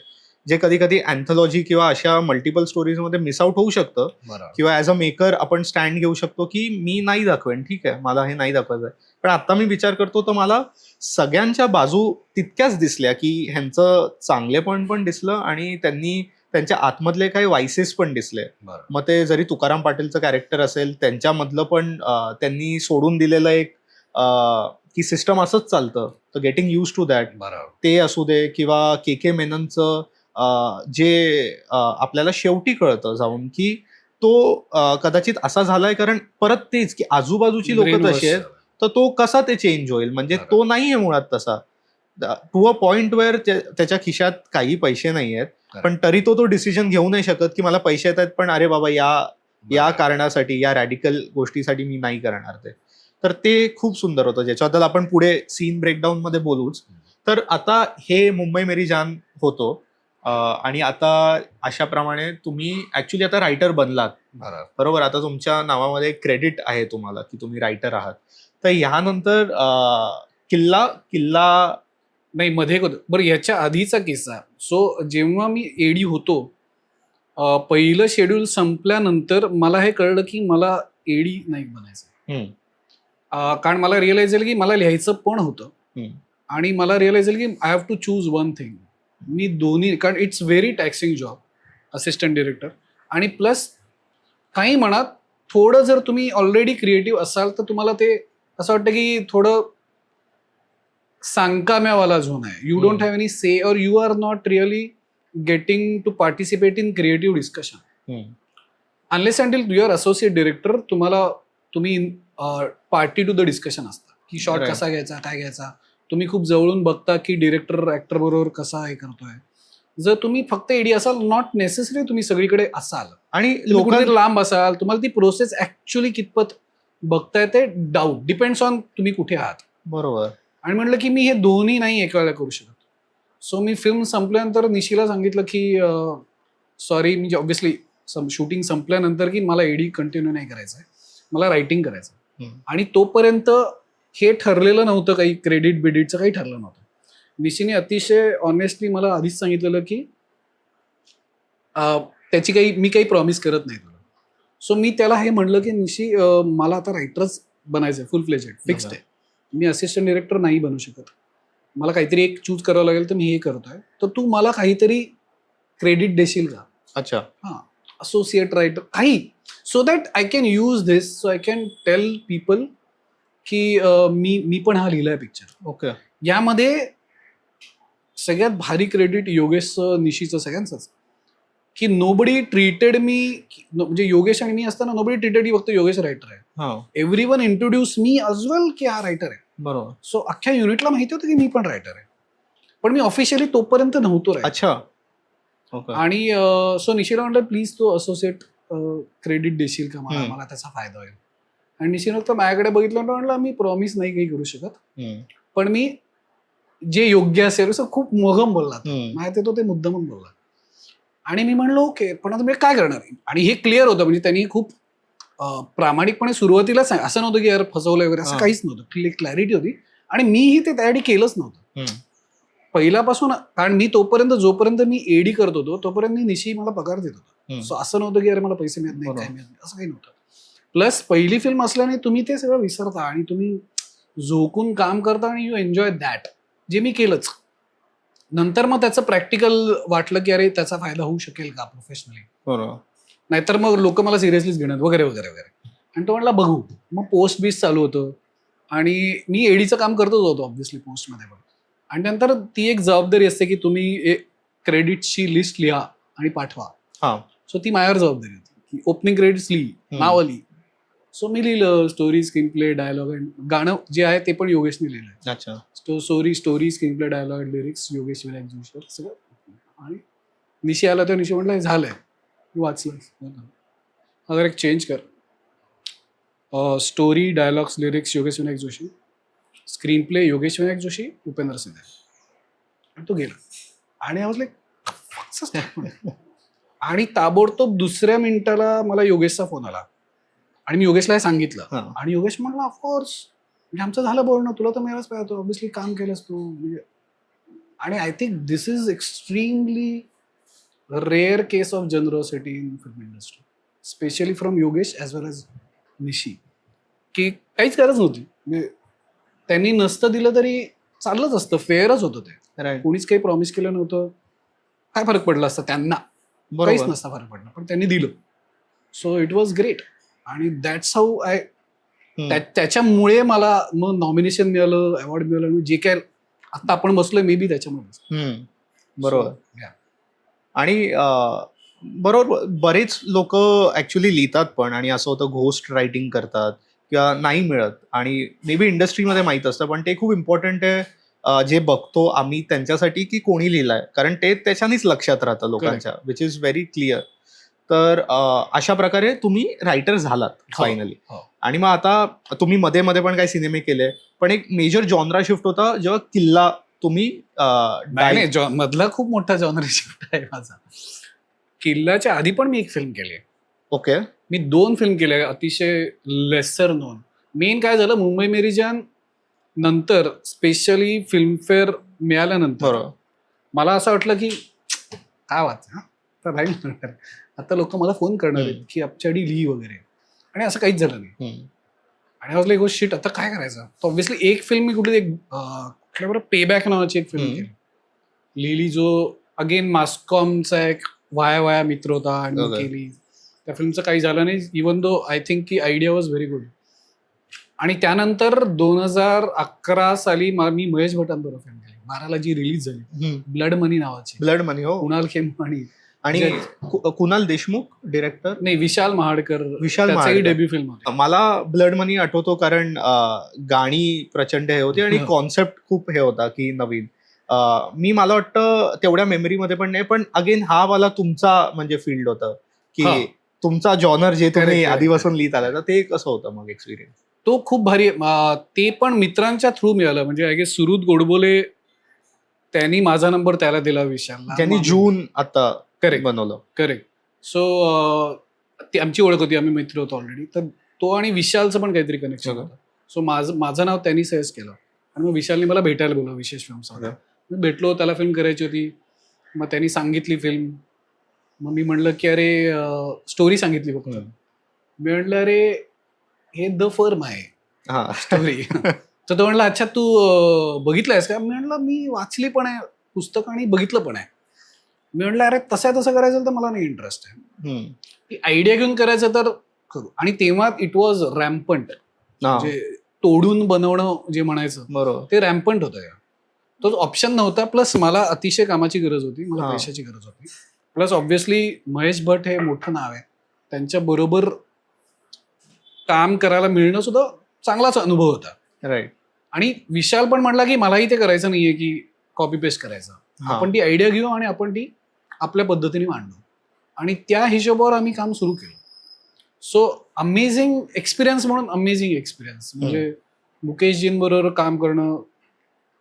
जे कधी कधी अँथॉलॉजी किंवा अशा मल्टिपल स्टोरीजमध्ये मिस आउट होऊ शकतं. किंवा ॲज अ मेकर आपण स्टँड घेऊ शकतो की मी नाही दाखवेन, ठीक आहे, मला हे नाही दाखवायचं आहे. पण आता मी विचार करतो तर मला सगळ्यांच्या बाजू तितक्याच दिसल्या, की ह्यांचं चांगलेपण पण दिसलं आणि त्यांनी त्यांच्या आतमधले काही वायसेस पण दिसले. मग ते जरी तुकाराम पाटीलचं कॅरेक्टर असेल, त्यांच्यामधलं पण त्यांनी सोडून दिलेलं एक की सिस्टम असंच चालतं, तर गेटिंग यूज टू दॅट, ते असू दे. किंवा के मेननचं जे आपल्याला शेवटी कळतं जाऊन की तो कदाचित असा झालाय कारण परत तेच की आजूबाजूची लोक तशी आहेत, तर तो कसा ते चेंज होईल. म्हणजे तो नाहीये मुळात तसा. टू अ पॉइंट वेअर त्याच्या खिशात काही पैसे नाही आहेत, पण तरी तो डिसिजन घेऊ नाही शकत की मला पैसे येत आहेत पण अरे बाबा या कारणासाठी, या रॅडिकल गोष्टीसाठी मी नाही करणार ते. तर ते खूप सुंदर होतं, ज्याच्याबद्दल आपण पुढे सीन ब्रेकडाऊन मध्ये बोलूच. तर आता हे मुंबई मेरी जान होतो आणि आता अशाप्रमाणे तुम्ही ऍक्च्युली आता रायटर बनलात. बरोबर. आता तुमच्या नावामध्ये क्रेडिट आहे तुम्हाला की तुम्ही रायटर आहात. तर ह्यानंतर किल्ला नाही मध्ये बरं, याच्या आधीचा किस्सा. सो जेव्हा मी एडी होतो, पहिलं शेड्यूल संपल्यानंतर मला हे कळलं की मला एडी नाही बनायचं. कारण मला रिअलाइज झालं की मला लिहायचं पण होतं आणि मला रिअलाइज झालं की I have to choose one thing. मी दोन्ही, कारण it's very taxing job, assistant director. आणि प्लस काही म्हणा, थोडं जर तुम्ही ऑलरेडी क्रिएटिव्ह असाल तर तुम्हाला ते असं वाटतं की थोडं सांकाम्यावाला झोन आहे. You don't have any say or you are not really getting to participate in creative discussion unless until you are associate director. तुम्ही पार्टी टू द डिस्कशन असता की शॉर्ट कसा घ्यायचा, काय घ्यायचा. तुम्ही खूप जवळून बघता की डिरेक्टर ऍक्टर बरोबर कसा हे करतोय. जर तुम्ही फक्त एडी असाल, नॉट नेसेसरी तुम्ही सगळीकडे असाल आणि लोकांना लांब असाल, तुम्हाला ती प्रोसेस ऍक्च्युअली कितपत बघताय ते डाऊट डिपेंड्स ऑन तुम्ही कुठे आहात. बरोबर. आणि म्हटलं की मी हे दोन्ही नाही एका वेळेला करू शकत. सो मी फिल्म संपल्यानंतर निशीला सांगितलं की सॉरी, म्हणजे ऑब्व्हियसली शूटिंग संपल्यानंतर की मला एडी कंटिन्यू नाही करायचं आहे, मला रायटिंग करायचं. आणि तोपर्यंत हे ठरलेलं नव्हतं, काही क्रेडिट बिडिटचं काही ठरलं नव्हतं. निशीने अतिशय ऑनेस्टली मला आधीच सांगितलेलं की त्याची मी काही प्रॉमिस करत नाही तुला. सो मी त्याला हे म्हणलं की निशी, मला आता रायटरच बनायचं आहे, फुल फ्लेजेड फिक्स्ड आहे. मी असिस्टंट डिरेक्टर नाही बनू शकत. मला काहीतरी एक चूज करावं लागेल, तर मी हे करतोय. तर तू मला काहीतरी क्रेडिट देशील का? अच्छा. हां, असोसिएट रायटर काही, so that I can use this, so I can tell people की मी पण हा लिहिलाय पिक्चर. ओके. यामध्ये सगळ्यात भारी क्रेडिट योगेशचं, निशीचं, सगळ्यांचंच. की नोबडी ट्रीटेड मी, म्हणजे योगेश आणि मी असताना नोबडी ट्रीटेड ही फक्त योगेश रायटर आहे. एव्हरीवन इंट्रोड्यूस मी अज वेल की हा रायटर आहे. बरोबर. सो अख्ख्या युनिटला माहिती होतं की मी पण रायटर आहे, पण मी ऑफिशियली तोपर्यंत नव्हतो रायटर. अच्छा. आणि सो निशीला म्हटलं प्लीज तू असोसिएट क्रेडिट देशील का मला, मला त्याचा फायदा होईल. आणि निशीनं तर माझ्याकडे बघितलं, म्हटलं मी प्रॉमिस नाही काही करू शकत, पण मी जे योग्य असेल. असं खूप मोगम बोलला, माहिती तो ते मुद्दामून बोलला. आणि मी म्हणलो ओके, पण आता मी काय करणार. आणि हे क्लिअर होतं, म्हणजे त्यांनी खूप प्रामाणिकपणे सुरुवातीला असं नव्हतं की यार फसवलं वगैरे, असं काहीच नव्हतं. क्लॅरिटी होती आणि मीही ते त्यासाठी केलंच नव्हतं पहिल्यापासून. कारण मी जोपर्यंत मी एडी करत होतो तोपर्यंत मी निशी मला पगार देत होतो. सो असं नव्हतं की अरे मला पैसे मिळत नाही, काय मिळत नाही, असं काही नव्हतं. प्लस पहिली फिल्म असल्याने तुम्ही ते सगळं विसरता आणि तुम्ही झोकून काम करता आणि यू एन्जॉय दॅट, जे मी केलंच. नंतर मग त्याचं प्रॅक्टिकल वाटलं की अरे त्याचा फायदा होऊ शकेल का प्रोफेशनली, बरोबर. नाहीतर मग लोक मला सिरियसलीच घेणार वगैरे वगैरे वगैरे. आणि तो म्हटला बघू. मग पोस्ट बीस चालू होतं आणि मी एडीचं काम करतच होतो ऑब्व्हियसली पोस्टमध्ये पण. आणि नंतर ती एक जबाबदारी असते की तुम्ही क्रेडिटची लिस्ट लिहा आणि पाठवा. हा. सो ती माझ्यावर जबाबदारी होती की ओपनिंग क्रेडिट्स लिही, नाव आली. सो मी लिहिलं स्टोरी, स्क्रीन प्ले, डायलॉग. गाणं जे आहे ते पण योगेशने लिहिलं. अच्छा. Story, screenplay, dialogue, lyrics Yogesh Vinayak Joshi सगळं. आणि निशी आला तर निशी म्हटलं झालंय, मी वाचलं. अगर एक चेंज कर, story, dialogues, lyrics Yogesh Vinayak Joshi, screenplay Yogesh Vinayak Joshi, Upendra Singh. आणि तो गेला. आणि आय वाज लाईक आणि ताबडतोब दुसऱ्या मिनिटाला मला योगेशचा फोन आला आणि मी योगेशला हे सांगितलं. आणि योगेश म्हणला ऑफकोर्स, म्हणजे आमचं झालं बोलणं, तुला तर मिळालंच पाहिजे, ऑब्व्हियसली काम केलंस तू. आणि I think this is extremely rare case of generosity in film industry, specially from Yogesh as well as Nishi, की काहीच गरज नव्हती. म्हणजे त्यांनी नसतं दिलं तरी चाललंच असतं, फेअरच होतं ते. कोणीच काही प्रॉमिस केलं नव्हतं, काय फरक पडला असता त्यांना, काहीच नसता फरक पडला, पण त्यांनी दिलं. So it was great. आणि दॅट्स हाऊ आय, त्याच्यामुळे मला मग नॉमिनेशन मिळालं, अवॉर्ड मिळालं, जे काय आता आपण बसलोय मे बी त्याच्यामुळे. बरोबर. आणि बरोबर, बरेच लोक ऍक्च्युली लिहितात पण, आणि असं होतं घोस्ट रायटिंग करतात किंवा नाही मिळत, आणि मे बी इंडस्ट्रीमध्ये माहीत असतं, पण ते खूप इम्पॉर्टंट आहे जे बघतो आम्ही त्यांच्यासाठी की कोणी लिहिलंय, कारण ते त्याच्यानेच लक्षात राहतं लोकांच्या, विच इज व्हेरी क्लिअर. तर अशा प्रकारे तुम्ही रायटर झालात फायनली. आणि मग आता तुम्ही मध्ये मध्ये पण काही सिनेमे केले, पण एक मेजर जॉनरा शिफ्ट होता जेव्हा किल्ला तुम्ही मधला खूप मोठा जॉनरा शिफ्ट आहे माझा. किल्लाच्या आधी पण मी एक फिल्म केली. ओके. मी 2 फिल्म केल्या, अतिशय लेसर नोन. मेन काय झालं, मुंबई मेरी जान नंतर स्पेशली फिल्मफेअर मिळाल्यानंतर मला असं वाटलं की काय वाच, आता लोक मला फोन करणार आहेत की आमच्यासाठी लिही वगैरे, आणि असं काहीच झालं नाही. आणि वाजलं एक शिट, आता काय करायचं. तर ऑब्व्हियसली एक फिल्म मी कुठली एक पेबॅक नावाची एक फिल्म केली, लिहिली, जो अगेन मास्कॉमचा एक वाया मित्र होता, आणि केली. त्या फिल्मचं काही झालं नाही, इवन दो आय थिंक की आयडिया वॉज व्हेरी गुड. आणि त्यानंतर 2011 साली मी महेश भटांबरोबर फिल्म केली, 12ला जी रिलीज झाली, ब्लड मनी नावाची. ब्लड मनी, हो. कुणाल खेमवाणी आणि कुणाल देशमुख डिरेक्टर, नाही विशाल महाडकर, डेब्यू फिल्म होती. मला ब्लड मनी आठवतो कारण गाणी प्रचंड हे होती आणि कॉन्सेप्ट खूप हे होता की नवीन. मला वाटतं तेवढ्या मेमरीमध्ये पण नाही, पण अगेन हा वाला तुमचा म्हणजे फील्ड होतं की तुमचा जॉनर जे तुम्ही आधीपासून लिहित आला, तर ते कसं होतं मग एक्सपिरियन्स? तो खूप भारी. ते पण मित्रांच्या थ्रू मिळालं. म्हणजे आय गेस सुरुत गोडबोले त्यांनी माझा नंबर त्याला दिला, विशालला, ज्यांनी जून आता बनवलं. करेक्ट. सो ती आमची ओळख होती, आम्ही मित्र होतो ऑलरेडी. तर तो आणि विशालचं पण काहीतरी कनेक्शन होतं. सो माझं नाव त्यांनी सजेस्ट केलं, आणि मग विशालने मला भेटायला बोलवलं विशेष फिल्मसाठी. मी भेटलो, त्याला फिल्म करायची होती. मग त्यांनी सांगितली फिल्म. मग मी म्हणलं की अरे स्टोरी सांगितली फक्त. मी म्हणलं अरे हे द फर्म आहे स्टोरी. तर तो म्हणला अच्छा तू बघितलंयस का? मी म्हणलं मी वाचली पण आहे पुस्तक आणि बघितलं पण आहे. मी म्हणलं अरे तसं करायचं तर मला नाही इंटरेस्ट आहे, ती आयडिया घेऊन करायचं तर करू. आणि तेव्हा इट वॉज रॅम्पंट, म्हणजे तोडून बनवणं जे म्हणायचं बरोबर, ते रॅम्पंट होतं. तो ऑप्शन नव्हता. प्लस मला अतिशय कामाची गरज होती, मला पैशाची गरज होती. प्लस ऑब्व्हियसली महेश भट हे मोठं नाव आहे, त्यांच्या बरोबर काम करायला मिळणं सुद्धा चांगलाच अनुभव होता. राईट. आणि विशाल पण म्हणला की मलाही ते करायचं नाहीये की कॉपी पेस्ट करायचं, आपण ती आयडिया घेऊ आणि आपण ती आपल्या पद्धतीने मांडू. आणि त्या हिशोबावर आम्ही काम सुरू केलं. सो अमेझिंग एक्सपिरियन्स म्हणून अमेझिंग एक्सपिरियन्स. म्हणजे मुकेशजींबरोबर काम करणं,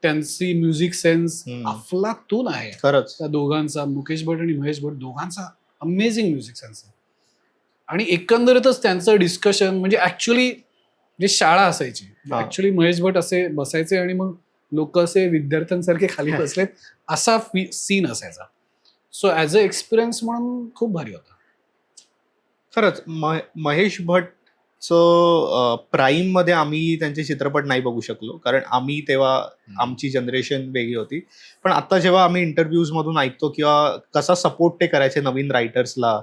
त्यांची म्युझिक सेन्स अफलातून आहे खरंच. त्या दोघांचा, मुकेश भट आणि महेश भट दोघांचा अमेझिंग म्युझिक सेन्स आहे. आणि एकंदरीतच त्यांचं डिस्कशन म्हणजे ऍक्च्युली जे शाळा असायची, ऍक्च्युली महेश भट असे बसायचे आणि मग लोक असे विद्यार्थ्यांसारखे खाली बसलेत असा सीन असायचा. सो ॲज अ एक्सपिरियन्स म्हणून खूप भारी होता खरंच. महेश भट सो प्राईम मध्ये आम्ही त्यांचे चित्रपट नाही बघू शकलो, कारण आम्ही तेव्हा आमची जनरेशन वेगळी होती. पण आता जेव्हा आम्ही इंटरव्ह्यूज मधून ऐकतो किंवा कसा सपोर्ट ते करायचे नवीन रायटर्सला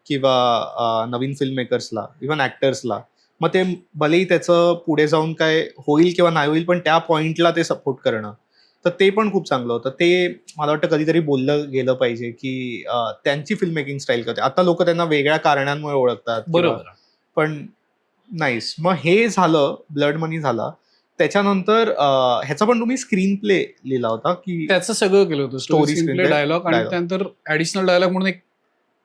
किंवा नवीन फिल्म मेकर्सला, इव्हन ऍक्टर्सला, मग ते भलेही त्याचं पुढे जाऊन काय होईल किंवा नाही होईल, पण त्या पॉइंटला ते सपोर्ट करणं, तर ते पण खूप चांगलं होतं. ते मला वाटतं कधीतरी बोललं गेलं पाहिजे की त्यांची फिल्म मेकिंग स्टाईल करते. आता लोक त्यांना वेगळ्या कारणांमुळे ओळखतात बरोबर. पण नाईस. मग हे झालं, ब्लड मनी झाला. त्याच्यानंतर ह्याचा पण तुम्ही स्क्रीन प्ले लिहिला होता की त्याचं सगळं केलं होतं, Story, स्टोरी, screenplay, डायलॉग, आणि dialogue. त्यानंतर ऍडिशनल डायलॉग म्हणून एक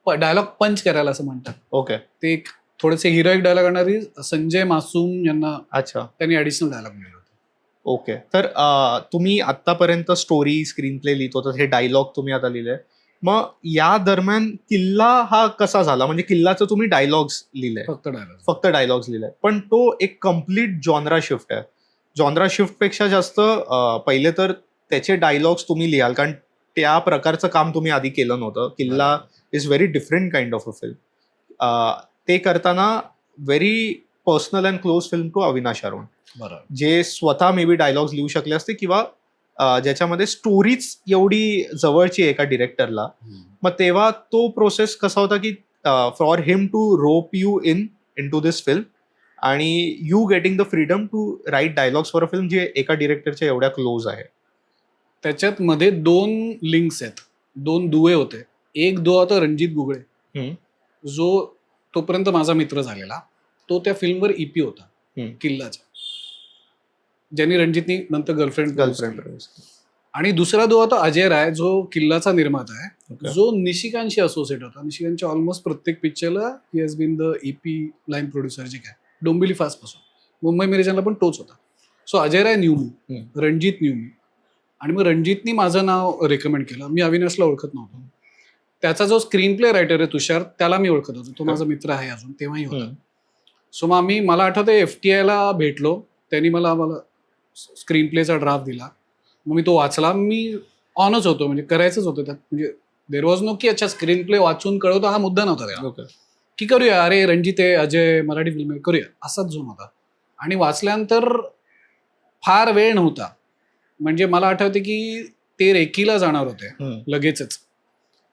डायलॉग पंच करायला असं म्हणतात. ओके, ते एक थोडेसे हिरोईक डायलॉग आणणारी संजय मासूम यांना अच्छा, त्यांनी ऍडिशनल डायलॉग लिहिले होते. ओके. तर तुम्ही आतापर्यंत स्टोरी, स्क्रीन प्ले लिहित होता, हे डायलॉग तुम्ही आता लिहिले. मग या दरम्यान किल्ला हा कसा झाला? म्हणजे किल्लाचं तुम्ही डायलॉग्स लिहिले, फक्त डायलॉग्स लिहिले, पण तो एक कम्प्लीट जॉनरा शिफ्ट आहे. जॉनरा शिफ्ट पेक्षा जास्त पहिले तर त्याचे डायलॉग्स तुम्ही लिहाल, कारण त्या प्रकारचं काम तुम्ही आधी केलं नव्हतं. Killa is very different kind of a film. ते करताना very personal and close film to Avinash Arun, बरोबर. जे स्वतः मे बी डायलॉग्स लिहू शकले असते किंवा ज्याच्यामध्ये स्टोरीच एवढी जवळची आहे एका डिरेक्टरला. मग तेव्हा तो प्रोसेस कसा होता की for him to rope you into this film आणि you getting the freedom to write dialogues for a film जे एका डिरेक्टरच्या एवढ्या क्लोज आहे. त्याच्यात मध्ये 2 लिंक्स आहेत, 2 दुवे होते. एक दुवा होता रणजित गुगळे, जो तोपर्यंत माझा मित्र झालेला. तो त्या फिल्मवर ईपी होता किल्लाच्या, ज्यांनी रणजितनी नंतर गर्लफ्रेंड. आणि दुसरा दुवा होता अजय राय, जो किल्लाचा निर्माता आहे, जो निशिकांशी असोसिएट होता. निशिकांच्या ऑलमोस्ट प्रत्येक पिक्चरला he has been the EP line producer, जे काय डोंबिवली फास्ट पासून मुंबई मिरेजनला पण तोच होता. सो अजय राय न्यू मी, रणजित न्यू मी, आणि मग रणजितनी माझं नाव रेकमेंड केलं. मी अविनाशला ओळखत नव्हतो. त्याचा जो स्क्रीन प्ले रायटर आहे तुषार, त्याला मी ओळखत होतो. तो माझा मित्र आहे अजून, तेव्हाही होता. सो मग मला आठवतं FTI ला भेटलो. त्यांनी मला स्क्रीन प्लेचा ड्राफ्ट दिला. मग मी तो वाचला. मी ऑनच होतो, म्हणजे करायचंच होतं त्यात. म्हणजे देर वॉज नो की अच्छा स्क्रीन प्ले वाचून कळवतो, हा मुद्दा नव्हता तेव्हा. की करूया, अरे रणजित आहे, अजय, मराठी फिल्म करूया, असाच झोन होता. आणि वाचल्यानंतर फार वेळ नव्हता. म्हणजे मला आठवते की ते रेकीला जाणार होते लगेचच.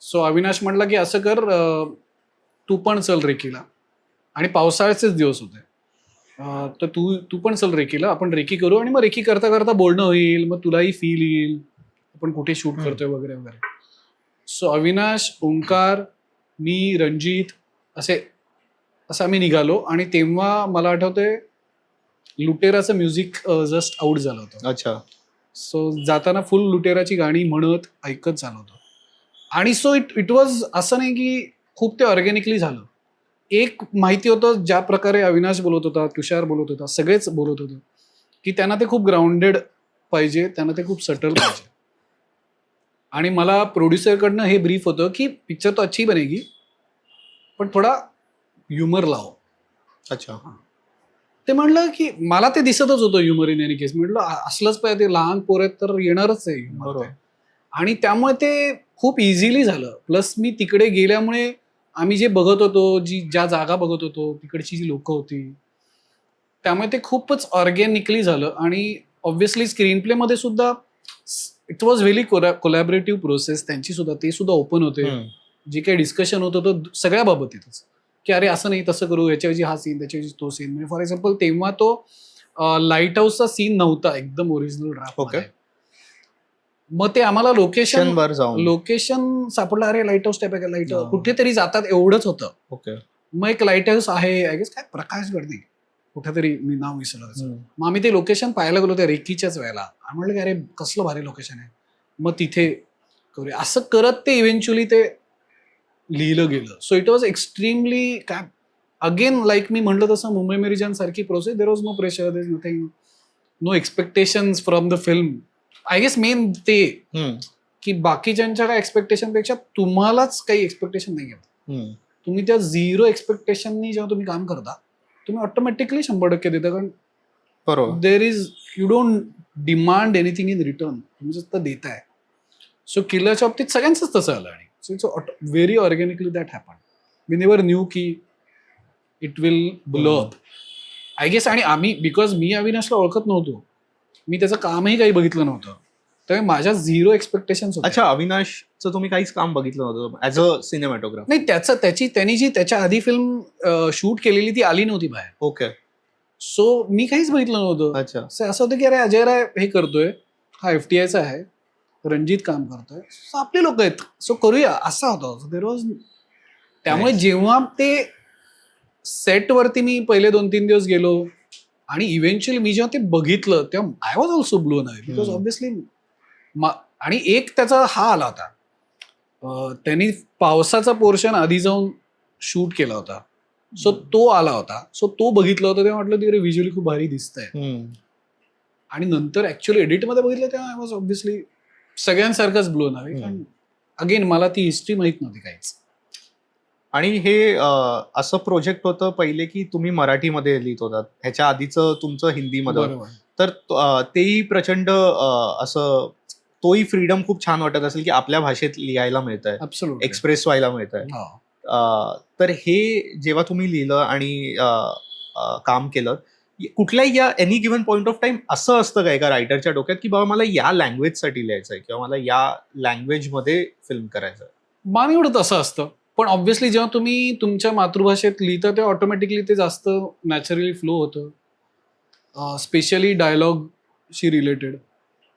सो अविनाश म्हटला की असं कर, तू पण चल रेकीला. आणि पावसाळ्याचेच दिवस होते. तर तू पण चल रेकीला, आपण रेकी करू, आणि मग रेकी करता करता बोलणं होईल, मग तुलाही फील येईल आपण कुठे शूट करतोय वगैरे वगैरे. सो अविनाश, ओंकार, मी, रणजित असं आम्ही निघालो. आणि तेव्हा मला आठवतंय लुटेराचं म्युझिक जस्ट आउट झालं होतं. अच्छा. सो जाताना फुल लुटेराची गाणी म्हणत ऐकत चालू होतं. आणि सो इट वॉज असं नाही की खूप ते ऑर्गॅनिकली झालं. एक माहिती होतं, ज्या प्रकारे अविनाश बोलत होता, तुषार बोलत होता, सगळेच बोलत होते, की त्यांना ते खूप ग्राउंडेड पाहिजे, त्यांना ते खूप सटल पाहिजे. आणि मला प्रोड्युसरकडनं हे ब्रीफ होतं की पिक्चर तो अच्छी बनेगी, पण थोडा ह्युमर लाव. अच्छा. ते म्हणलं की मला ते दिसतच होतं ह्युमर इन एनी केस. म्हटलं असलंच पाहिजे, ते लहान पोरं तर येणारच आहे ह्युमर. आणि त्यामुळे ते खूप इझिली झालं. प्लस मी तिकडे गेल्यामुळे आम्ही जे बघत होतो, ज्या जागा बघत होतो, तिकडची जी लोकं होती, त्यामुळे ते खूपच ऑर्गॅनिकली झालं. आणि ऑब्व्हियसली स्क्रीन प्लेमध्ये सुद्धा it was very collaborative process त्यांची सुद्धा. ते सुद्धा ओपन होते. जे काही डिस्कशन होत होतं सगळ्या बाबतीतच, की अरे असं नाही, तसं करू, याच्याऐवजी हा सीन, त्याच्याऐवजी तो सीन. म्हणजे फॉर एक्झाम्पल तेव्हा तो लाईट हाऊसचा सीन नव्हता एकदम ओरिजिनल ड्राफ्ट. मग ते आम्हाला लोकेशन सापडलं. अरे लाईट हाऊस टाईप आहे, लाईट कुठेतरी जातात एवढंच होतं. मग एक लाईट हाऊस आहे, आय गेस काय प्रकाश गर्दी कुठेतरी, मी नाव विसरलं. मग आम्ही ते लोकेशन पाहायला गेलो त्या रेकीच्याच वेळेला. म्हटलं की अरे कसलं भारी लोकेशन आहे, मग तिथे करूया. असं करत ते इव्हेंच्युअली ते लिहिलं गेलं. सो इट वॉज एक्स्ट्रीमली काय, अगेन लाईक मी म्हटलं तसं मुंबई मेरी सारखी process. There was no pressure, there is nothing, no expectations from the film. I guess main ते की बाकीच्यांच्या काय एक्सपेक्टेशन पेक्षा तुम्हालाच काही एक्सपेक्टेशन नाही आहेत. तुम्ही त्या 0 एक्सपेक्टेशननी जेव्हा तुम्ही काम करता, तुम्ही ऑटोमॅटिकली 100% देता. कारण there is, you don't demand anything in return, तुम्ही जर देताय. सो किल्ल्याच्या बाबतीत सगळ्यांचंच तसं आलं. आणि so it's very organically that happen. We never knew की it will blow up. I guess. आणि आम्ही, बिकॉज मी अविनाशला ओळखत नव्हतो, मी त्याचं कामही काही बघितलं नव्हतं, त्यामुळे माझ्या 0 एक्सपेक्टेशन्स होत्या. अच्छा, अविनाशचं तुम्ही काहीच काम बघितलं नव्हतं ऍज अ सिनेमॅटोग्राफर? नाही, त्यांनी जी त्याच्या आधी फिल्म शूट केलेली ती आली नव्हती बाहेर, ओके. सो मी काहीच बघितलं नव्हतं. अच्छा. असं होतं की अरे अजय राय हे करतोय, हा FTIचा आहे, रणजित काम करतोय, सो आपले लोक आहेत, सो करूया, असा होता देर वॉज. त्यामुळे Nice. जेव्हा ते सेटवरती मी पहिले 2-3 दिवस गेलो आणि इव्हेंच्युअली मी जेव्हा ते बघितलं तेव्हा I was also blown away, because obviously. आणि एक त्याचा हा आला होता, त्यांनी पावसाचा पोर्शन आधी जाऊन शूट केला होता, सो तो आला होता, सो तो बघितला होता तेव्हा म्हटलं की व्हिज्युअली खूप भारी दिसतंय. आणि नंतर ऍक्च्युअली एडिटमध्ये बघितलं तेव्हा आय वॉज ऑब्व्हियसली सगळ्यांसारखंच ब्लोन हवे, कारण अगेन मला ती हिस्ट्री माहित नव्हती काहीच. आणि हे असं प्रोजेक्ट होतं पहिले की तुम्ही मराठीमध्ये लिहित होतात, ह्याच्या आधीचं तुमचं हिंदीमध्ये होतं. बरोबर. तर तेही प्रचंड असं तोही फ्रीडम खूप छान वाटत असेल की आपल्या भाषेत लिहायला मिळत आहे, Absolutely. एक्सप्रेस व्हायला मिळत आहे. हा. तर हे जेव्हा तुम्ही लिहिलं आणि काम केलं, कुठल्याही या any given point of time असं असतं का एका रायटरच्या डोक्यात की बाबा मला या लँग्वेजसाठी लिहायचं आहे किंवा मला या लँग्वेजमध्ये फिल्म करायचं आहे? मला एवढं तसं असतं, पण ऑब्व्हियसली जेव्हा तुम्ही तुमच्या मातृभाषेत लिहिता तेव्हा ऑटोमॅटिकली ते जास्त नॅचरली फ्लो होतं, स्पेशली डायलॉगशी रिलेटेड.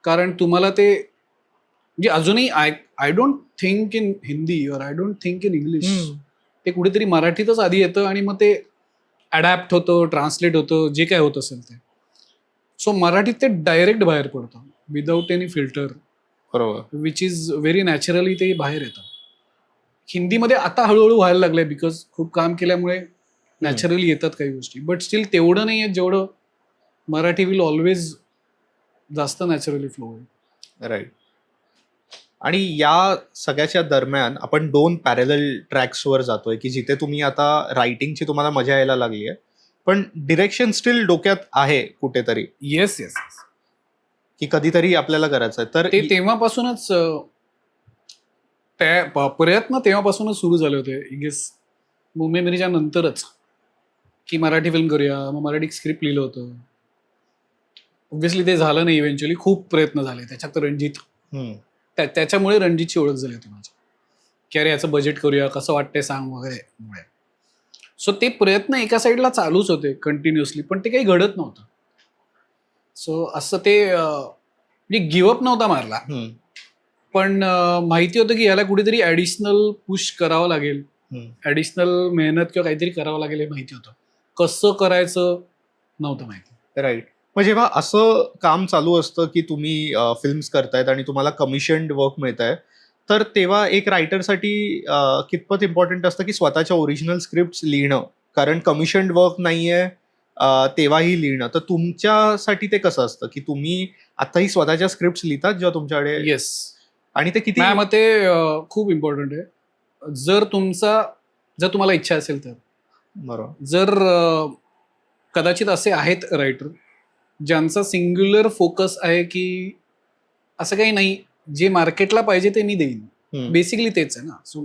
कारण तुम्हाला ते म्हणजे अजूनही I don't think in Hindi और I don't think in English, ते कुठेतरी मराठीतच आधी येतं आणि मग ते अडॅप्ट होतं, ट्रान्सलेट होतं, जे काय होत असेल ते. सो मराठीत ते डायरेक्ट बाहेर पडतं विदाऊट एनी फिल्टर, बरोबर. विच इज व्हेरी नॅचरली ते बाहेर येतं. हिंदीमध्ये आता हळूहळू व्हायला लागलंय, बिकॉज खूप काम केल्यामुळे नॅचरली येतात काही गोष्टी, बट स्टील तेवढं नाही आहे जेवढं मराठी विल ऑलवेज जास्त नॅचरली फ्लो होईल. राईट. आणि या सगळ्याच्या दरम्यान आपण 2 पॅरलल ट्रॅक्सवर जातोय की जिथे तुम्ही आता रायटिंगची तुम्हाला मजा यायला लागली आहे, पण डिरेक्शन स्टील डोक्यात आहे कुठेतरी येस येस. की कधीतरी आपल्याला करायचं आहे. तर ते तेव्हापासूनच त्या प्रयत्न तेव्हापासूनच सुरू झाले होते, आय गेस मुंबई मिरीच्या नंतरच, की मराठी फिल्म करूया. मग मराठी स्क्रिप्ट लिहिलं होतं, ऑब्व्हियसली ते झालं नाही इव्हेंच्युअली. खूप प्रयत्न झाले त्याच्यात. रणजित, त्याच्यामुळे रणजितची ओळख झाली होती माझी, की अरे याचं बजेट करूया, कसं वाटतंय सांग वगैरे. सो ते प्रयत्न एका साईडला चालूच होते कंटिन्युअसली, पण ते काही घडत नव्हतं. सो असं ते म्हणजे गिवअप नव्हता मारला, पण माहिती होतं की याला कुठेतरी ॲडिशनल पुश करावं लागेल, ॲडिशनल मेहनत किंवा काहीतरी करावं लागेल हे माहिती होतं. कसं करायचं नव्हतं माहिती. राईट. मग जेव्हा असं काम चालू असतं की तुम्ही फिल्म्स करतायत आणि तुम्हाला कमिशन्ड वर्क मिळत आहे, तर तेव्हा एक रायटरसाठी कितपत इम्पॉर्टंट असतं की स्वतःच्या ओरिजिनल स्क्रिप्ट लिहिणं, कारण कमिशन्ड वर्क नाहीये तेव्हाही लिहिणं. तर तुमच्यासाठी ते कसं असतं की तुम्ही आताही स्वतःच्या स्क्रिप्ट लिहितात जेव्हा तुमच्याकडे? येस. आणि ते किती? माझ्या मते खूप इम्पॉर्टंट आहे. जर तुम्हाला इच्छा असेल तर. बरोबर. जर कदाचित असे आहेत रायटर ज्यांचा सिंग्युलर फोकस आहे की असं काही नाही, जे मार्केटला पाहिजे ते मी देईन, बेसिकली तेच आहे ना. So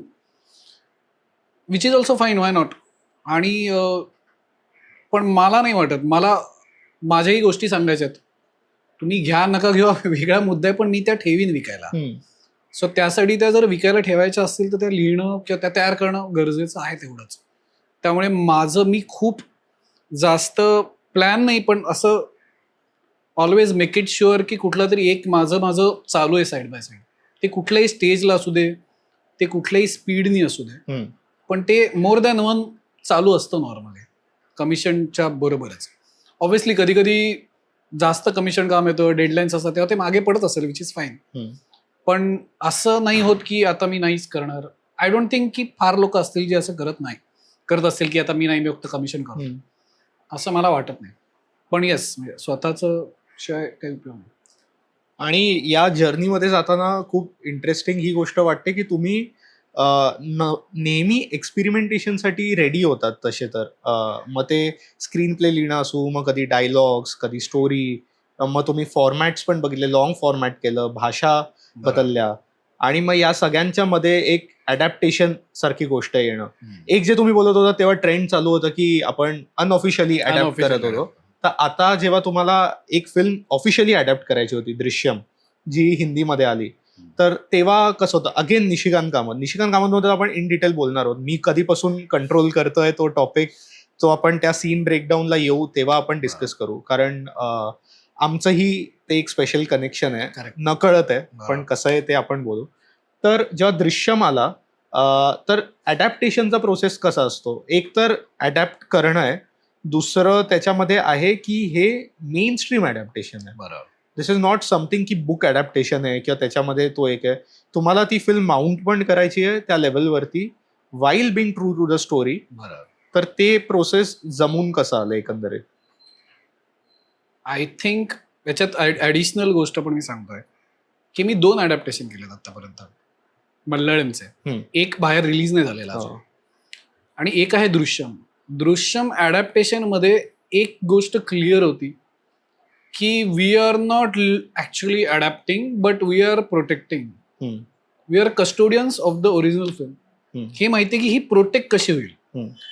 which is also fine, why not. आणि पण मला नाही वाटत, मला माझ्याही गोष्टी सांगायच्यात, तुम्ही घ्या नका घेऊ वेगळा मुद्दा आहे, पण मी त्या ठेवीन विकायला. सो त्यासाठी त्या जर विकायला ठेवायच्या असतील तर त्या लिहिणं किंवा त्या तयार करणं गरजेचं आहे तेवढंच. त्यामुळे मी खूप जास्त प्लॅन नाही, पण असं ऑलवेज मेक इट शुअर की कुठला तरी एक माझं चालू आहे साईड बाय साईड. ते कुठल्याही स्टेजला असू दे, ते कुठल्याही स्पीडनी असू दे, पण ते मोर दॅन वन चालू असतं नॉर्मली कमिशनच्या बरोबरच. ऑब्व्हियसली कधी कधी जास्त कमिशन काम येतं, डेडलाईन्स असतात, तेव्हा ते मागे पडत असेल, विच इज फाईन. पण असं नाही होत की आता मी नाहीच करणार. आय डोंट थिंक की फार लोक असतील जे असं करत असतील की आता मी नाही, मी फक्त कमिशन करतो, असं मला वाटत नाही. पण येस, स्वतःचं शिवाय काही उपयोग नाही. आणि या जर्नीमध्ये जाताना खूप इंटरेस्टिंग ही गोष्ट वाटते की तुम्ही नेहमी एक्सपेरिमेंटेशनसाठी रेडी होतात तसे. तर मग ते स्क्रीन प्ले लिहिणं असू, मग कधी डायलॉग्स, कधी स्टोरी, मग तुम्ही फॉर्मॅट्स पण बघितले, लॉंग फॉर्मॅट केलं, भाषा बदलल्या, आणि मग या सगळ्यांच्या मध्ये एक अडॅप्टेशन सारखी गोष्ट येणं. एक जे तुम्ही बोलत होता तेव्हा ट्रेंड चालू होतं की आपण अनऑफिशियली अडॅप्ट करत होतो. तर आता जेव्हा तुम्हाला एक फिल्म ऑफिशियली अडॅप्ट करायची होती, दृश्यम, जी हिंदीमध्ये आली, तर तेव्हा कसं होतं? अगेन निशिकांत कामतमध्ये आपण इन डिटेल बोलणार आहोत. मी कधीपासून कंट्रोल करतोय तो टॉपिक, तो आपण त्या सीन ब्रेकडाऊनला येऊ तेव्हा आपण डिस्कस करू. कारण आमचंही ते एक स्पेशल कनेक्शन आहे, Correct. नकळत आहे, पण कसं आहे ते आपण बोलू. तर जेव्हा दृश्यम आला, तर अडॅप्टेशनचा प्रोसेस कसा असतो? एक तर अडॅप्ट करणं आहे, दुसरं त्याच्यामध्ये आहे की हे मेन स्ट्रीम अडॅप्टेशन आहे. बरोबर. दिस इज नॉट समथिंग की बुक अडॅप्टेशन आहे किंवा त्याच्यामध्ये तो एक आहे. तुम्हाला ती फिल्म माउंट पण करायची आहे त्या लेवलवरती, while being true to the story. बरोबर. तर ते प्रोसेस जमून कसं आलं एकंदरीत? आय थिंक याच्यात ऍडिशनल गोष्ट पण मी सांगतोय की मी 2 अडॅप्टेशन केलेत आतापर्यंत मल्याळमचे. एक बाहेर रिलीज नाही झालेला अजून. आणि एक आहे दृश्यम अडॅप्टेशन मध्ये एक गोष्ट क्लिअर होती की we are not actually adapting but we are protecting. We are custodians of the original film. हे माहिती की ही प्रोटेक्ट कशी होईल.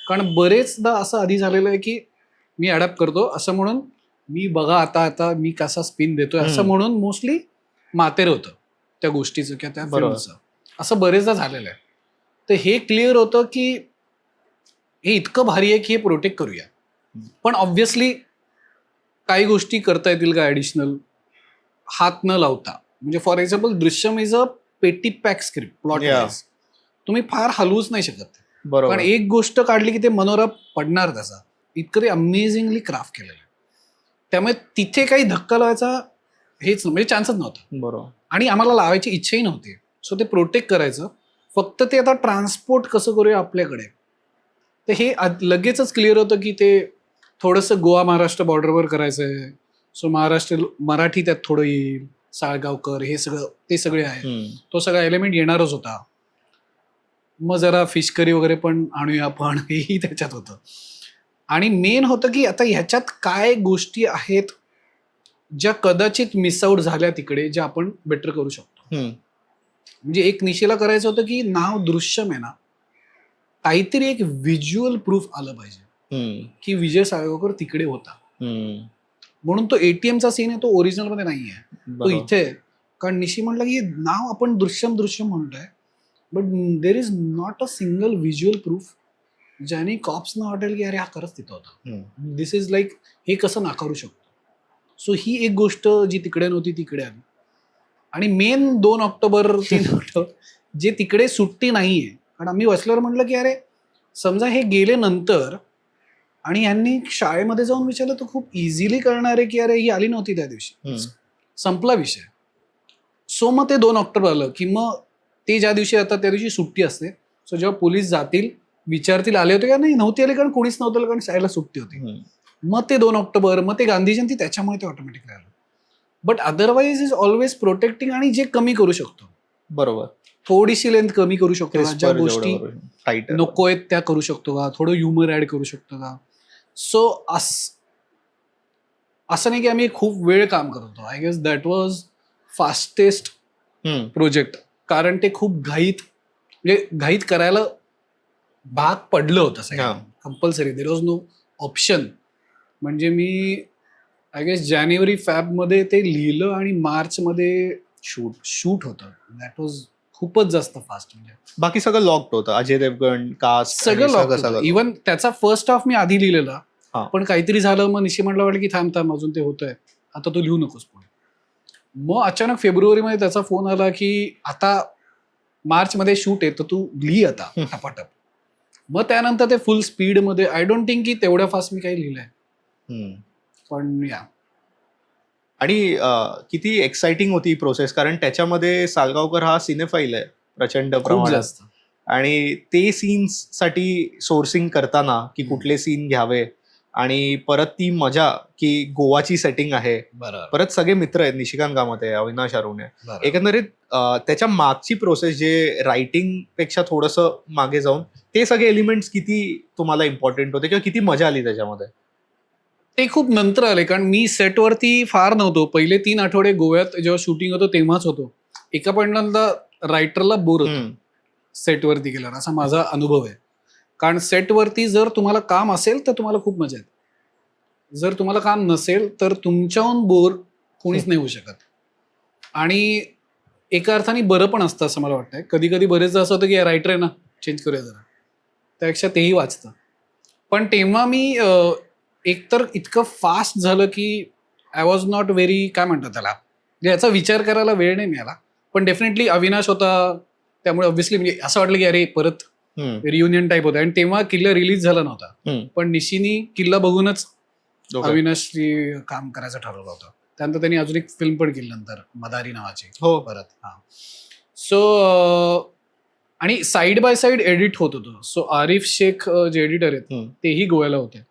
कारण बरेचदा असं आधी झालेलं आहे की मी अडॅप्ट करतो असं म्हणून मी बघा आता मी कसा स्पिन देतोय असं म्हणून मोस्टली मातेर होतं त्या गोष्टीचं किंवा त्या फिल्मचं. असं बरेचदा झालेलं आहे. तर हे क्लिअर होतं की हे इतकं भारी आहे की हे प्रोटेक्ट करूया. पण ऑब्व्हियसली काही गोष्टी करता येतील का ऍडिशनल हात न लावता. म्हणजे for example Drishyam is a पेटी पॅक स्क्रिप्ट प्लॉट वाईज. तुम्ही फार हलवूच नाही शकत. बरोबर. कारण एक गोष्ट काढली की ते मनोरा पडणार त्याचा. इतकं ते अमेझिंगली क्राफ्ट केलेलं आहे. त्यामुळे तिथे काही धक्का लावायचा हेच म्हणजे चान्सच नव्हता. बरोबर. आणि आम्हाला लावायची इच्छाही नव्हती. सो ते प्रोटेक्ट करायचं. फक्त ते आता ट्रान्सपोर्ट कसं करूया आपल्याकडे. तर हे लगेचच क्लिअर होतं की ते थोडंसं गोवा महाराष्ट्र बॉर्डरवर करायचं आहे. सो महाराष्ट्र मराठी त्यात थोडं येईल, साळगावकर हे सगळं ते सगळे आहे. तो सगळा एलिमेंट येणारच होता. मग जरा फिश करी वगैरे पण आणूया आपण, हेही त्याच्यात होतं. आणि मेन होतं की आता ह्याच्यात काय गोष्टी आहेत ज्या कदाचित मिसआउट झाल्या तिकडे, ज्या आपण बेटर करू शकतो. म्हणजे एक निशेला करायचं होतं की नाव दृश्यम आहे ना, काहीतरी एक व्हिज्युअल प्रूफ आलं पाहिजे की विजय साळगावकर तिकडे होता. म्हणून तो एटीएमचा सीन आहे तो ओरिजिनल मध्ये नाही आहे, तो इथे. कारण निशी म्हटलं की नाव आपण दृश्यम म्हणतोय but there is not a single visual proof ज्याने कॉप्सना वाटेल की अरे हा खरंच तिथं होता. दिस इज लाईक हे कसं नाकारू शकतो. सो ही एक गोष्ट जी तिकडे नव्हती तिकडे आली. आणि मेन 2 ऑक्टोबर 3 ऑक्टोबर जे तिकडे सुट्टी नाहीये. कारण आम्ही बसल्यावर म्हटलं की अरे समजा हे गेले नंतर आणि यांनी शाळेमध्ये जाऊन विचारलं तर खूप इझिली कळणार आहे की अरे ही आली नव्हती त्या दिवशी, संपला विषय. सो मग ते 2 ऑक्टोबर आलं की मग ते ज्या दिवशी आता त्या दिवशी सुट्टी असते. सो जेव्हा पोलीस जातील विचारतील आले होते का नाही, नव्हती आले कारण कोणीच नव्हतं कारण शाळेला सुट्टी होती. मग ते 2 ऑक्टोबर, मग ते गांधी जयंती, त्याच्यामुळे ते ऑटोमॅटिकली आलं. But otherwise is always protecting. आणि जे कमी करू शकतो, बरोबर, थोडीशी लेंथ कमी करू शकतो का, ज्या गोष्टी टाईट नको आहेत त्या करू शकतो का, थोडं ह्युमर ऍड करू शकतो का. सो असं नाही की आम्ही खूप वेळ काम करत होतो. I guess that was fastest project. कारण ते खूप घाईत करायला भाग पडलं होतं compulsory. There was no option. म्हणजे मी आय गेस जानेवारी मध्ये ते लिहिलं आणि मार्चमध्ये शूट होतं. दॅट वॉज खूपच जास्त फास्ट. म्हणजे बाकी सगळं लॉक्ड होतं. अजय देवगण कास्ट सगळं लॉक. इव्हन त्याचा फर्स्ट हाफ मी आधी लिहिलेला, पण काहीतरी झालं मग निशी म्हटलं वाटलं की थांब अजून ते होतंय, आता तू लिहू नकोस पुढे. मग अचानक फेब्रुवारीमध्ये त्याचा फोन आला की आता मार्चमध्ये शूट आहे तर तू लिही आता टपाटप. मग त्यानंतर ते फुल स्पीडमध्ये. आय डोंट थिंक की तेवढ्या फास्ट मी काही लिहिलंय. पण या आणि किती एक्साइटिंग होती ही प्रोसेस. कारण त्याच्यामध्ये साळगावकर हा सिनेफाईल आहे प्रचंड प्रमाणात. आणि ते सीन्स साठी सोर्सिंग करताना की कुठले सीन घ्यावे, आणि परत ती मजा की गोवाची सेटिंग आहे, परत सगळे मित्र आहेत, निशिकांत कामत आहे, अविनाश अरुणे, एकंदरीत त्याच्या मागची प्रोसेस जे रायटिंग पेक्षा थोडंसं मागे जाऊन ते सगळे एलिमेंट्स किती तुम्हाला इम्पॉर्टंट होते किंवा किती मजा आली त्याच्यामध्ये? ते खूप नंतर आले. कारण मी सेटवरती फार नव्हतो. पहिले 3 आठवडे गोव्यात जेव्हा शूटिंग होतं तेव्हाच होतो. एका पॉईंटला रायटरला बोर होतं सेटवरती गेल्यावर, असा माझा अनुभव आहे. कारण सेटवरती जर तुम्हाला काम असेल तर तुम्हाला खूप मजा येते. जर तुम्हाला काम नसेल तर तुमच्याहून बोर कोणीच नाही होऊ शकत. आणि एका अर्थाने बरं पण असतं असं मला वाटतंय. कधी कधी बरेचदा असं होतं की रायटर आहे ना, चेंज करूया जरा, त्यापेक्षा तेही वाचतं. पण तेव्हा मी एकतर इतकं फास्ट झालं की आय वॉज नॉट व्हेरी, काय म्हणतात त्याला, म्हणजे याचा विचार करायला वेळ नाही मिळाला. पण डेफिनेटली अविनाश होता, त्यामुळे ऑब्व्हियसली म्हणजे असं वाटलं की अरे परत रियुनियन टाईप होता. आणि तेव्हा किल्ला रिलीज झाला नव्हता, पण निशीनी किल्ला बघूनच अविनाशची काम करायचं ठरवलं होतं. त्यानंतर त्यांनी अजून एक फिल्म पण केली नंतर, मदारी नावाची, हो परत. हा, सो आणि साईड बाय साईड एडिट होत होतं. सो आरिफ शेख जे एडिटर आहेत तेही गोव्याला होते.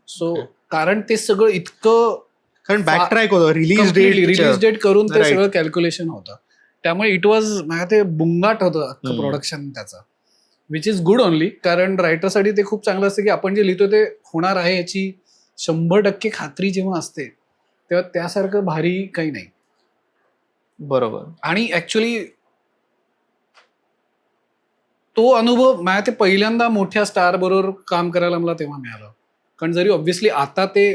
सो कारण ते सगळं इतकं, कारण बॅक ट्रॅक होतं, रिलीज डेट करून ते Right. सगळं कॅल्क्युलेशन होतं. त्यामुळे इट वॉज, ते बुंगाट होतं अख्खं प्रोडक्शन त्याचं, विच इज गुड ओनली. कारण रायटरसाठी ते खूप चांगलं असतं की आपण जे लिहितो ते होणार आहे याची 100% खात्री जेव्हा असते तेव्हा त्यासारखं भारी काही नाही. बरोबर. आणि ऍक्च्युली तो अनुभव माझ्या ते पहिल्यांदा मोठ्या स्टार बरोबर काम करायला मला तेव्हा मिळालं. कारण जरी ऑब्व्हियसली आता ते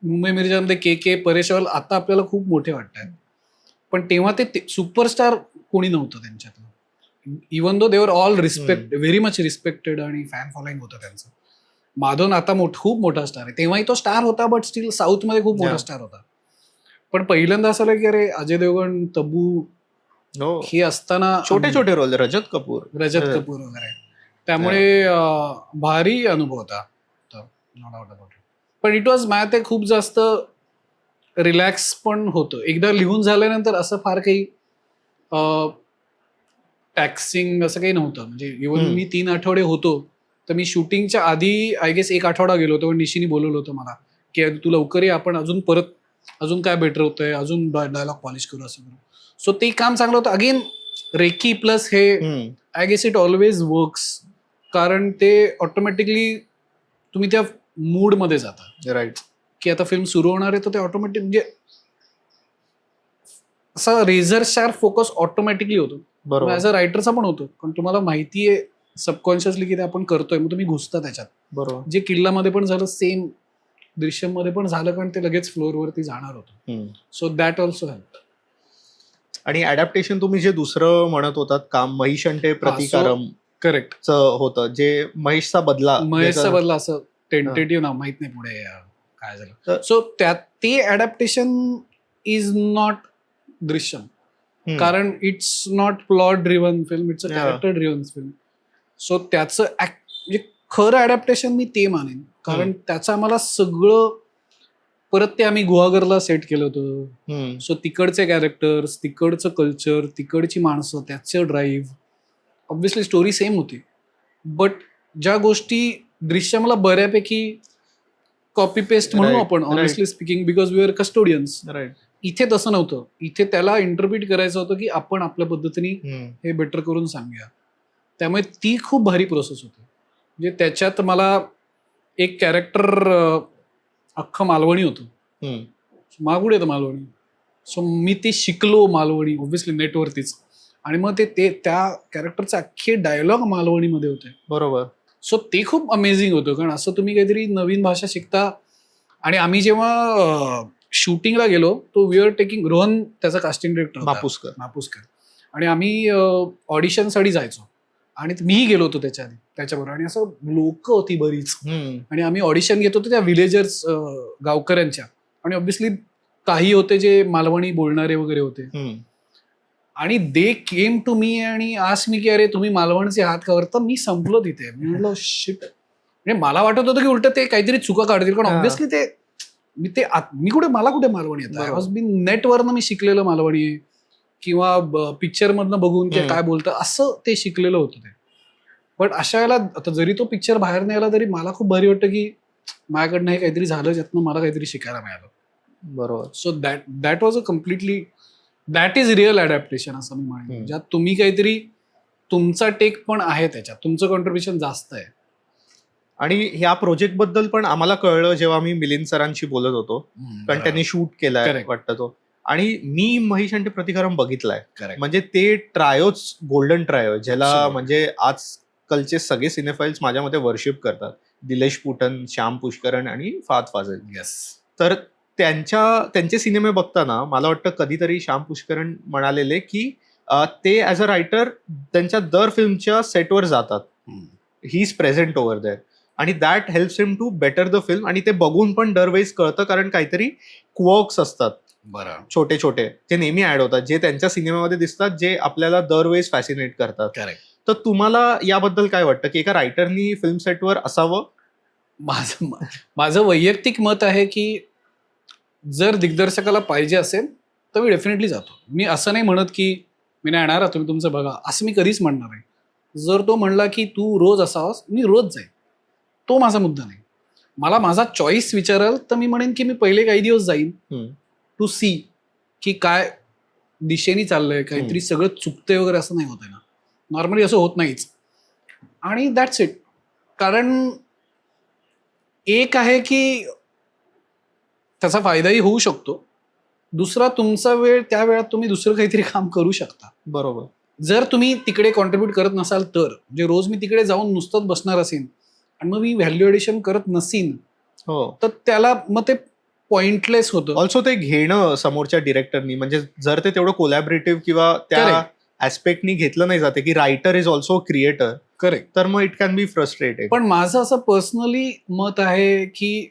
मुंबई मिर्जामध्ये के परेश रावल आता आपल्याला खूप मोठे वाटतात, पण तेव्हा ते सुपरस्टार कोणी नव्हतं त्यांच्यातलं. इवन दो देवर ऑल व्हेरी मच रिस्पेक्टेड आणि फॅन फॉलोइंग होतं त्यांचं. माधवन आता खूप मोठा स्टार आहे, तेव्हाही तो स्टार होता, बट स्टील साऊथमध्ये खूप मोठा स्टार होता. पण पहिल्यांदा असं आलं की अरे अजय देवगण, तब्बू हे असताना छोटे छोटे रोल, रजत कपूर वगैरे, त्यामुळे भारी अनुभव होता. पण इट वॉज ते खूप जास्त रिलॅक्स पण होतं. एकदा लिहून झाल्यानंतर असं फार काही टॅक्सिंग असं काही नव्हतं. म्हणजे इव्हन मी 3 आठवडे होतो, तर मी शूटिंगच्या आधी आय गेस 1 आठवडा गेलो होतो. निशीनी बोलवलं होतं मला की तू लवकर ये, आपण अजून काय बेटर होतंय, अजून डायलॉग पॉलिश करू, असं करू. सो ते काम चांगलं होतं. अगेन रेकी प्लस हे I guess it always works, कारण ते ऑटोमॅटिकली तुम्ही त्या मूडमध्ये जाता. राईट. की आता फिल्म सुरू होणार आहे, तर ते ऑटोमॅटिक म्हणजे असा रेझर शार्प फोकस ऑटोमॅटिकली होतो. ॲज अ रायटरचा पण होतो, कारण तुम्हाला माहिती आहे सबकॉन्शियसली की ते आपण करतोय, मग तुम्ही घुसता त्याच्यात. बरोबर. जे किल्लामध्ये पण झालं, सेम दृश्यमध्ये पण झालं, कारण ते लगेच फ्लोअरवरती जाणार होतं. So that also help. आणि अडॅप्टेशन तुम्ही जे दुसरं म्हणत होतात काम, महिषंटे प्रतिकारम करेक्ट होतं, जे महेशचा बदला असं टेंटेटिव्ह नाव, माहित नाही पुढे काय झालं. सो ते अडॅप्टेशन इज नॉट दृश्यम, कारण it's not plot driven film, it's a character driven film. So त्याचं म्हणजे खरं अडॅप्टेशन मी ते मानेन, कारण त्याचं आम्हाला सगळं परत ते आम्ही गुहागरला सेट केलं होतं. सो तिकडचे कॅरेक्टर्स, तिकडचं कल्चर, तिकडची माणसं, त्याचं ड्राईव्ह, ऑब्व्हियसली स्टोरी सेम होती, बट ज्या गोष्टी दृश्यमला बऱ्यापैकी कॉपी पेस्ट म्हणू आपण, honestly speaking, because we are custodians. इथे तसं नव्हतं. इथे त्याला इंटरप्रिट करायचं होतं की आपण आपल्या पद्धतीने हे बेटर करून सांगूया. त्यामुळे ती खूप भारी प्रोसेस होती. म्हणजे त्याच्यात मला एक कॅरेक्टर अख्खं मालवणी होतं, मागूड येतं मालवणी. सो मी ते शिकलो मालवणी, ऑब्व्हियसली नेटवरतीच. आणि मग ते त्या कॅरेक्टरचे अख्खे डायलॉग मालवणीमध्ये होते. बरोबर. सो ते खूप अमेझिंग होतं, कारण असं तुम्ही काहीतरी नवीन भाषा शिकता. आणि आम्ही जेव्हा शूटिंगला गेलो, तो वी आर टेकिंग, रोहन त्याचा कास्टिंग डिरेक्टर होता, मापुसकर. आणि आम्ही ऑडिशनसाठी जायचो, आणि मीही गेलो होतो त्याच्याबरोबर. आणि असं लोक होती बरीच, आणि आम्ही ऑडिशन घेत होतो त्या विलेजर्स गावकऱ्यांच्या. आणि ऑब्व्हियसली काही होते जे मालवणी बोलणारे वगैरे होते. आणि दे केम टू मी आणि आस्क्ड मी की अरे तुम्ही मालवणचे आहात का? तर मी संपलो तिथे. मी म्हटलं शिट. म्हणजे मला वाटत होतं की उलट ते काहीतरी चुका काढतील, कारण ऑब्व्हियसली मी मला कुठे मालवणी येतं. आय वॉज बीन नेटवरनं मी शिकलेलं मालवणी, किंवा पिक्चर मधनं बघून की काय बोलतं असं ते शिकलेलं होतं ते. बट अशा वेळेला आता जरी तो पिक्चर बाहेर नाही आला, तरी मला खूप भारी वाटतं की माझ्याकडनं हे काहीतरी झालं, ज्यातनं मला काहीतरी शिकायला मिळालं. बरोबर. So that was a completely, that is real adaptation असं मी म्हणेन, ज्यात तुम्ही काहीतरी तुमचा टेक पण आहे, त्याच्यात तुमचं कॉन्ट्रीब्युशन जास्त आहे. आणि ह्या प्रोजेक्ट बद्दल पण आम्हाला कळलं जेव्हा मी मिलिंद सरांशी बोलत होतो, कारण त्यांनी शूट केलाय वाटतं तो. आणि मी महेश आणि प्रतिकारम बघितलाय. करेक्ट. म्हणजे ते ट्रायोच गोल्डन ट्रायो ज्याला Absolutely. म्हणजे आजकालचे सगळे सिनेफाईल्स माझ्या मते वर्शिप करतात. दिलेश पुटन, श्याम पुष्करन आणि फाहद फाजिल. येस. तर त्यांचे सिनेमे बघताना मला वाटतं कधीतरी श्याम पुष्करन म्हणालेले की ते ॲज अ रायटर त्यांच्या दर फिल्मच्या सेटवर जातात. ही इज प्रेझेंट ओव्हर देअर आणि that helps him to better the film. आणि ते बघून पण दरवेळेस कळतं कारण काहीतरी क्वर्क्स असतात बरं. छोटे छोटे जे नेहमी ऍड होतात, जे त्यांच्या सिनेमामध्ये दिसतात, जे आपल्याला दरवेळेस फॅसिनेट करतात. करेक्ट. तर तुम्हाला याबद्दल काय वाटतं की एका रायटरनी फिल्म सेटवर असावं? माझं वैयक्तिक मत आहे की जर दिग्दर्शकाला पाहिजे असेल तर मी डेफिनेटली जातो. मी असं नाही म्हणत की मी नाही येणार, तुम्ही तुमचं बघा, असं मी कधीच म्हणणार नाही. जर तो म्हणला की तू रोज असावास, मी रोज जाईन. तो माझा मुद्दा नाही. मला माझा चॉईस विचाराल तर मी म्हणेन की मी पहिले काही दिवस जाईन टू सी की काय दिशेने चाललंय, काहीतरी सगळं चुकतंय वगैरे, असं नाही होतंय ना. नॉर्मली असं होत नाहीच. आणि दॅट्स इट. कारण एक आहे की त्याचा फायदाही होऊ शकतो. दुसरा, तुमचा वेळ त्या वेळात तुम्ही दुसरं काहीतरी काम करू शकता. बरोबर. जर तुम्ही तिकडे कॉन्ट्रीब्यूट करत नसाल तर, म्हणजे रोज मी तिकडे जाऊन नुसतंच बसणार असेल आणि मग मी व्हॅल्यू एडिशन करत नसीन, हो. तर त्याला मग ते पॉइंटलेस होतं. ऑल्सो ते घेणं समोरच्या डिरेक्टरनी, म्हणजे जर ते तेवढं कोलॅबरेटिव्ह किंवा त्या Correct. ऍस्पेक्टनी घेतलं नाही जाते की writer is also creator, correct. तर मग इट कॅन बी फ्रस्ट्रेटेड. पण माझं असं पर्सनली मत आहे की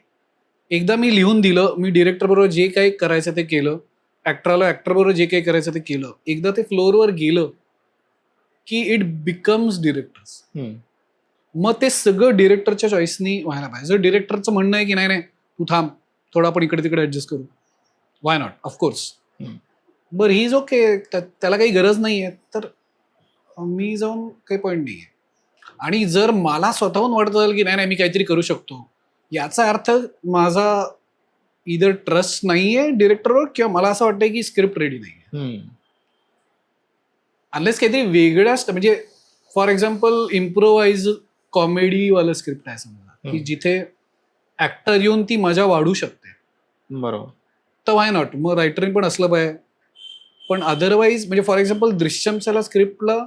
एकदा मी लिहून दिलं, मी डिरेक्टर बरोबर जे काही करायचं ते केलं, ऍक्टर बरोबर जे काही करायचं ते केलं, एकदा ते फ्लोअरवर गेलं की इट बिकम्स डिरेक्टर्स. मग ते सगळं डिरेक्टरच्या चॉईसनी व्हायला पाहिजे. जर डिरेक्टरचं म्हणणं आहे की नाही तू थांब, थोडं आपण इकडे तिकडे ऍडजस्ट करू, वाय नॉट, ऑफकोर्स. बरं, ही इज ओके, त्याला काही गरज नाही आहे, तर मी जाऊन काही पॉईंट नाही आहे. आणि जर मला स्वतःहून वाटत असेल की नाही मी काहीतरी करू शकतो, याचा अर्थ माझा इधर ट्रस्ट नाही आहे डिरेक्टरवर, किंवा मला असं वाटतंय की स्क्रिप्ट रेडी नाही आहे. अनलेस काहीतरी वेगळ्याच, म्हणजे फॉर एक्झाम्पल इम्प्रोवाइज कॉमेडीवालं स्क्रिप्ट आहे समजा, की जिथे ऍक्टर येऊन ती मजा वाढू शकते, बरोबर, तर वाय नॉट, मग रायटरने पण असलं पाहिजे. पण अदरवाईज, म्हणजे फॉर एक्झाम्पल दृश्यमच्या स्क्रिप्टला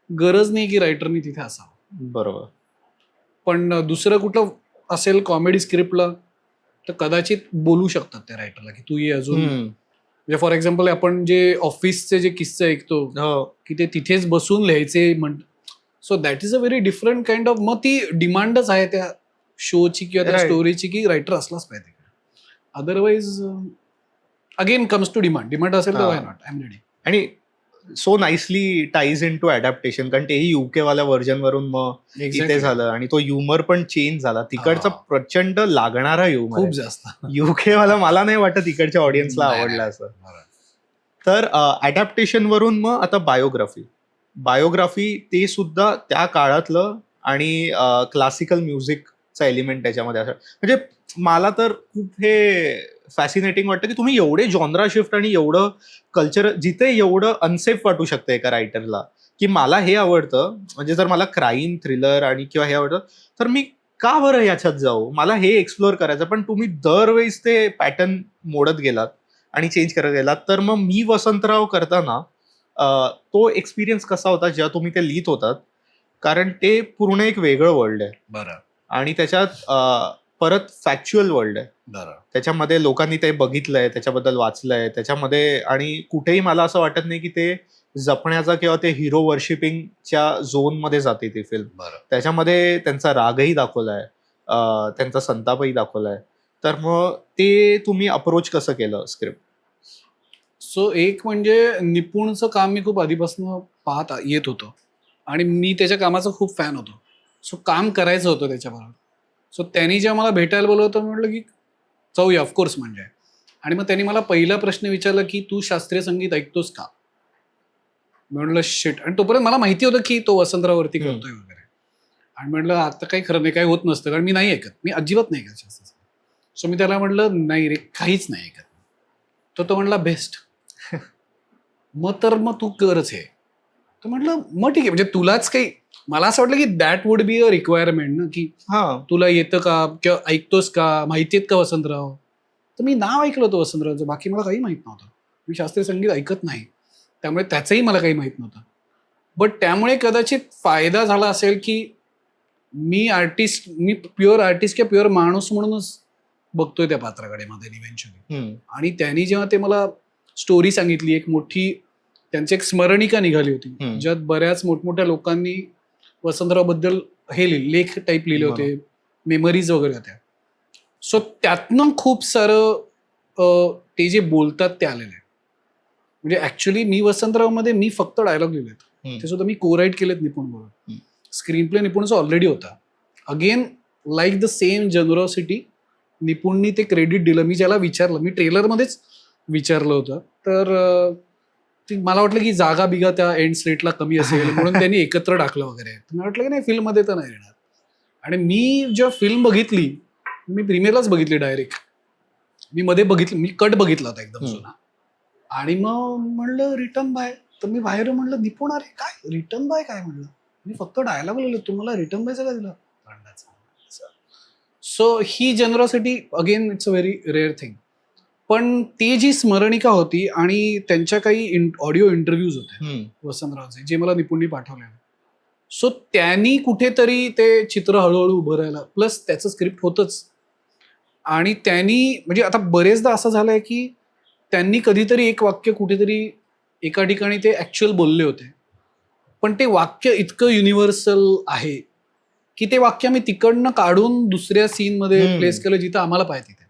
गरज नाही की रायटरनी तिथे असावं. बरोबर. पण दुसरं कुठलं असेल कॉमेडी स्क्रिप्टला, तर कदाचित बोलू शकतात त्या रायटरला की तू ये अजून. म्हणजे फॉर एक्झाम्पल आपण जे ऑफिसचे जे किस्से ऐकतो की ते तिथेच बसून लिहायचे so that is a very different kind of, मग ती डिमांडच आहे त्या शोची किंवा त्या स्टोरीची की रायटर असलाच पाहिजे. Otherwise again comes to demand असेल तर why not, I am ready. आणि so nicely ties into adaptation, कारण तेही युके वाल्या व्हर्जन वरून मग इथे झालं आणि तो ह्युमर पण चेंज झाला. तिकडचा प्रचंड लागणारा ह्युमर खूप जास्त. युके वाला मला नाही वाटत इकडच्या ऑडियन्सला आवडला असं. तर अडॅप्टेशन वरून मग आता बायोग्राफी ते सुद्धा त्या काळातलं आणि क्लासिकल म्युझिकचा एलिमेंट त्याच्यामध्ये असं, म्हणजे मला तर खूप हे फॅसिनेटिंग वाटतं की तुम्ही एवढे जॉनरा शिफ्ट आणि एवढं कल्चर, जिथे एवढं अनसेफ वाटू शकतं एका रायटरला की मला हे आवडतं, म्हणजे जर मला क्राईम थ्रिलर आणि किंवा हे आवडतं तर मी का बरं याच्यात जाऊ, मला हे एक्सप्लोअर करायचं. पण तुम्ही दरवेळेस ते पॅटर्न मोडत गेलात आणि चेंज करत गेलात. तर मग मी वसंतराव करताना तो एक्सपिरियन्स कसा होता जेव्हा तुम्ही ते लिहित होतात, कारण ते पूर्ण एक वेगळं वर्ल्ड आहे. बरं. आणि त्याच्यात परत फॅक्च्युअल वर्ल्ड आहे. बरं. त्याच्यामध्ये लोकांनी ते बघितलंय, त्याच्याबद्दल वाचलंय त्याच्यामध्ये, आणि कुठेही मला असं वाटत नाही की ते जपण्याचा किंवा ते हिरो वर्शिपिंगच्या झोनमध्ये जाते ती फिल्म. बरं. त्याच्यामध्ये त्यांचा रागही दाखवलाय, त्यांचा संतापही दाखवलाय. तर मग ते तुम्ही अप्रोच कसं केलं स्क्रिप्ट? सो एक म्हणजे निपुणचं काम मी खूप आधीपासून पाहत येत होतो आणि मी त्याच्या कामाचा खूप फॅन होतो. सो काम करायचं होतं त्याच्याबरोबर. सो त्यांनी जेव्हा मला भेटायला बोलवलं होतं, म्हटलं की जाऊया ऑफकोर्स म्हणजे. आणि मग त्यांनी मला पहिला प्रश्न विचारला की तू शास्त्रीय संगीत ऐकतोस का? म्हटलं शिट. आणि तोपर्यंत मला माहिती होतं की तो वसंतरावरती करतोय वगैरे. आणि म्हटलं आता काही खरं नाही, काही होत नसतं, कारण मी नाही ऐकत, मी अजिबात नाही ऐकत शास्त्रीय संगीत. सो मी त्याला म्हटलं नाही रे, काहीच नाही ऐकत. तो म्हणला बेस्ट. मग तू करच हे. तर म्हटलं मग ठीक आहे, म्हणजे तुलाच काही, मला असं वाटलं की that would be a requirement ना, की तुला येतं का किंवा ऐकतोस का, माहिती आहेत का वसंतराव. तर मी नाव ऐकलं होतं वसंतरावचं, बाकी मला काही माहित नव्हतं. मी शास्त्रीय संगीत ऐकत नाही, त्यामुळे त्याचंही मला काही माहीत नव्हतं. बट त्यामुळे कदाचित फायदा झाला असेल की मी प्युअर आर्टिस्ट किंवा प्युअर माणूस म्हणूनच बघतोय त्या पात्राकडे मध्ये इव्हेंच्युअली. आणि त्यांनी जेव्हा ते मला स्टोरी सांगितली, एक मोठी त्यांची एक स्मरणिका निघाली होती ज्यात बऱ्याच मोठमोठ्या लोकांनी वसंतराव बद्दल हे लेख टाईप लिहिले होते, मेमरीज वगैरे होत्या. सो त्यातनं खूप सारं ते जे बोलतात ते आलेलं आहे. म्हणजे ऍक्च्युली मी वसंतराव मध्ये मी फक्त डायलॉग लिहिलेत, ते सुद्धा मी कोराईट केलेत निपुण बरोबर. स्क्रीन प्ले निपुणचा ऑलरेडी होता. Again like the same generosity निपुणनी ते क्रेडिट दिलं. मी ज्याला विचारलं, मी ट्रेलरमध्येच विचारलं होतं, तर मला वाटलं की जागा बिगा त्या एंड स्लेटला कमी असेल म्हणून त्यांनी एकत्र टाकलं वगैरे. मला वाटलं की नाही, फिल्ममध्ये तर नाही येणार. आणि मी जेव्हा फिल्म बघितली, मी प्रीमियरलाच बघितली डायरेक्ट. मी मध्ये बघितली, मी कट बघितला होता एकदम जुना. आणि मग म्हणलं रिटर्न बाय. तर मी बाहेर म्हणलं निपुण अरे काय रिटर्न बाय काय म्हणलं, मी फक्त डायलॉग लिहिलं, तुम्हाला रिटर्न बायचं काय दिलं. सो ही generosity again it's a very rare thing. पण ती जी स्मरणिका होती आणि त्यांच्या काही ऑडिओ इंटरव्ह्यूज होते वसंतरावचे, जे मला निपुणनी पाठवले. सो त्यांनी कुठेतरी ते चित्र हळूहळू उभं राहायला, प्लस त्याचं स्क्रिप्ट होतंच. आणि त्यांनी म्हणजे आता बरेचदा असं झालंय की त्यांनी कधीतरी एक वाक्य कुठेतरी एका ठिकाणी ते ऍक्च्युअल बोलले होते, पण ते वाक्य इतकं युनिव्हर्सल आहे की ते वाक्य मी तिकडनं काढून दुसऱ्या सीनमध्ये प्लेस केलं जिथं आम्हाला पाहिजे तिथे.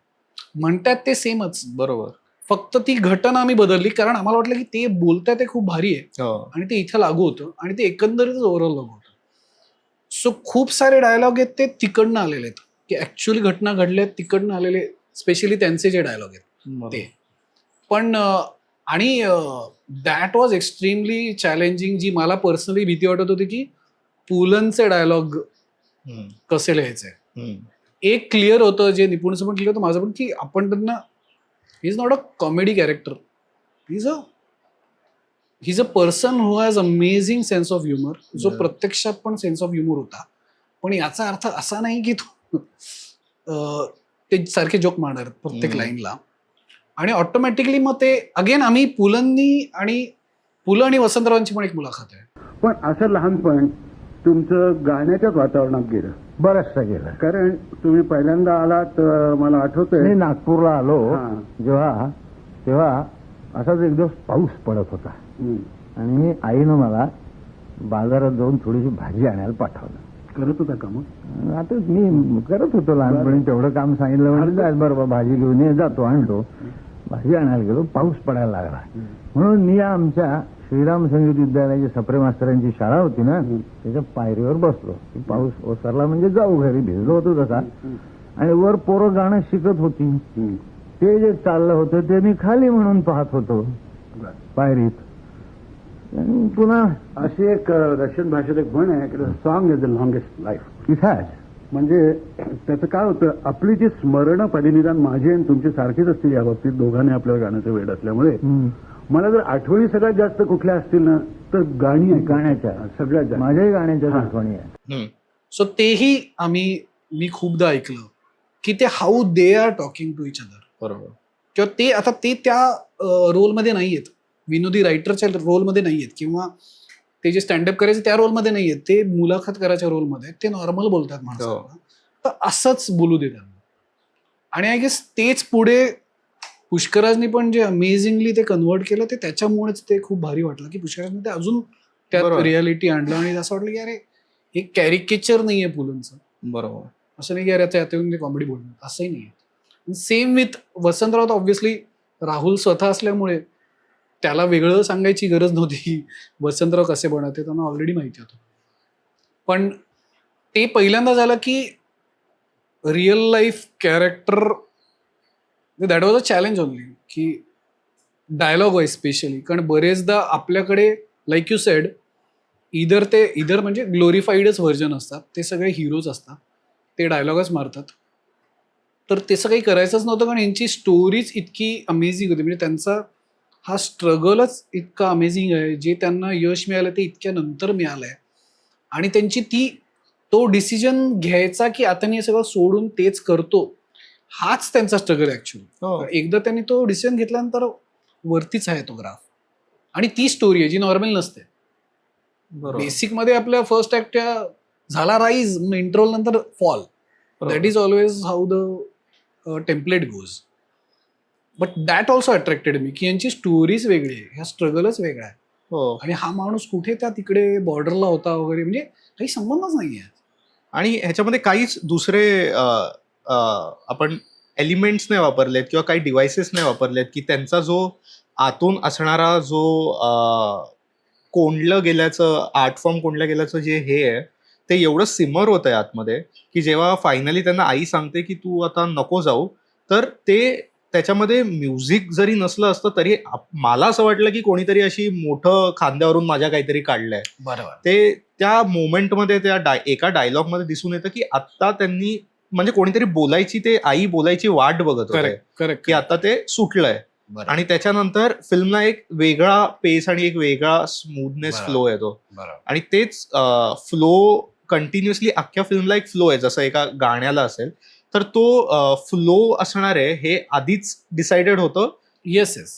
म्हणतात ते सेमच बरोबर, फक्त ती घटना आम्ही बदलली कारण आम्हाला वाटलं की ते बोलतात ते खूप भारी आहे आणि ते इथं लागू होतं आणि ते एकंदरीतच ओव्हरऑल लागू होतं. सो खूप सारे डायलॉग आहेत ते तिकडनं आलेले आहेत की ऍक्च्युअली घटना घडल्या तिकडनं आलेले, स्पेशली त्यांचे जे डायलॉग आहेत ते. पण आणि दॅट वॉज एक्स्ट्रीमली चॅलेंजिंग. जी मला पर्सनली भीती वाटत होती की पुलंचे डायलॉग कसे लिहायचे. एक क्लिअर होतं, जे निपुणचं पण क्लिअर होतं, माझं पण, की आपण त्यांना he is not a comedy character, he is a person who has amazing sense of humour, जो प्रत्यक्षात पण सेन्स ऑफ ह्युमर होता. पण याचा अर्थ असा नाही की ते सारखे जोक मारणार प्रत्येक लाईनला. आणि ऑटोमॅटिकली मग ते अगेन आम्ही पुलं आणि वसंतरावांची पण एक मुलाखत आहे. पण असं लहानपण तुमचं गाण्याच्याच वातावरणात गेलं, बरंचसं गेलं. कारण तुम्ही पहिल्यांदा आलात मला आठवतंय. मी नागपूरला आलो हां. तेव्हा असाच एक दिवस पाऊस पडत होता आणि आईनं मला बाजारात जाऊन थोडीशी भाजी आणायला पाठवलं. करत होता का मग? आता मी करत होतो लहानपणी, तेवढं काम सांगितलं म्हणजे जायचं, बरोबर भाजी घेऊन ये, जातो आणतो. भाजी आणायला गेलो, पाऊस पडायला लागला. म्हणून मी आमच्या श्रीराम संगीत विद्यालयाची सप्रे मास्तरांची शाळा होती ना, त्याच्या पायरीवर बसलो. पाऊस ओसरला म्हणजे जाऊ घरी, भिजलो होतो तसा. आणि वर पोरं गाणं शिकत होती, ते जे चाललं होतं ते मी खाली म्हणून पाहत होतो पायरीत. आणि पुन्हा अशी एक रशियन भाषेत एक म्हण आहे की song is the longest life. इथेच म्हणजे त्याचं काय होतं, आपली जी स्मरणं परिनिदान माझी आणि तुमची सारखीच असतील या बाबतीत, दोघांनी आपल्या गाण्याचं वेड असल्यामुळे. मला जर आठवणी सगळ्यात जास्त कुठल्या असतील ना तर गाणी आहे, गाण्याच्या सगळ्यात जास्त माझ्याही गाण्याच्या आठवणी आहे. सो तेही मी खूपदा ऐकलं की ते how they are talking to each other. बरोबर. किंवा ते आता ते त्या रोलमध्ये नाही आहेत, विनोदी रायटरच्या रोलमध्ये नाही आहेत, किंवा ते जे स्टँडअप करायचे त्या रोलमध्ये नाही आहेत, ते मुलाखत करायच्या रोलमध्ये, ते नॉर्मल बोलतात माणसाला. तर असंच बोलू दे त्यांना. आणि आय गेस तेच पुढे पुष्कराजनी पण जे अमेझिंगली ते कन्व्हर्ट केलं, ते त्याच्यामुळेच ते खूप भारी वाटलं की पुष्कराजनी ते अजून त्यात रियालिटी आणलं. आणि असं वाटलं की अरे हे कॅरिकेचर नाहीये पुलंचं. बरोबर. असं नाही की अरे आता येऊन ते कॉमेडी बोलणार, असंही नाही. Same with Vasantrao. Obviously Rahul स्वतः असल्यामुळे त्याला वेगळं सांगायची गरज नव्हती की वसंतराव कसे बनवते, त्यांना ऑलरेडी माहिती होतं. पण ते पहिल्यांदा झालं की real life character, that was a challenge only, की डायलॉग वाईज स्पेशली. कारण बरेचदा आपल्याकडे लाईक यू सेड इधर म्हणजे ग्लोरिफाईडच व्हर्जन असतात, ते सगळे हिरोज असतात, ते डायलॉगच मारतात. तर तसं काही करायचंच नव्हतं, कारण यांची स्टोरीज इतकी अमेझिंग होती. म्हणजे त्यांचा हा स्ट्रगलच इतका अमेझिंग आहे, जे त्यांना यश मिळालं ते इतक्या नंतर मिळालं आहे. आणि त्यांची तो डिसिजन घ्यायचा की आता मी हे सगळं सोडून तेच करतो, हाच त्यांचा स्ट्रगल ऍक्च्युअली. एकदा त्यांनी तो डिसिजन घेतल्यानंतर वरतीच आहे तो ग्राफ. आणि ती स्टोरी आहे जी नॉर्मल नसते. बरोबर. बेसिक मध्ये आपल्या फर्स्ट ऍक्टच्या झाला राईज, इंटरव्हल नंतर fall. That is always how the template goes. But that also attracted me, की यांची स्टोरीज वेगळी आहे, ह्या स्ट्रगलच वेगळा आहे. हो. आणि हा माणूस कुठे त्या तिकडे बॉर्डरला होता वगैरे, म्हणजे काही संबंधच नाहीये. आणि ह्याच्यामध्ये काहीच दुसरे आपण एलिमेंट्स नाही वापरलेत किंवा काही डिव्हायसेस नाही वापरलेत की त्यांचा जो आतून असणारा जो कोंडलं गेल्याचं आर्ट फॉर्म कोंडलं गेल्याचं जे हे आहे ते एवढं सिमर होत आहे आतमध्ये की जेव्हा फायनली त्यांना आई सांगते की तू आता नको जाऊ, तर ते त्याच्यामध्ये म्युझिक जरी नसलं असतं तरी मला असं वाटलं की कोणीतरी अशी मोठं खांद्यावरून माझ्या काहीतरी काढलंय. बरोबर. ते त्या मोमेंटमध्ये त्या एका डायलॉगमध्ये दिसून येतं की आता त्यांनी म्हणजे कोणीतरी बोलायची, ते आई बोलायची वाट बघत होते करेक्ट करेक्ट. की आता ते सुटलंय. आणि त्याच्यानंतर फिल्मला एक वेगळा पेस आणि एक वेगळा स्मूथनेस बरोबर. फ्लो येतो. बरोबर. आणि तेच फ्लो कंटिन्युअसली अख्ख्या फिल्मला एक फ्लो आहे, जसं एका गाण्याला असेल तर तो फ्लो असणार आहे हे आधीच डिसाइडेड होतं. Yes yes.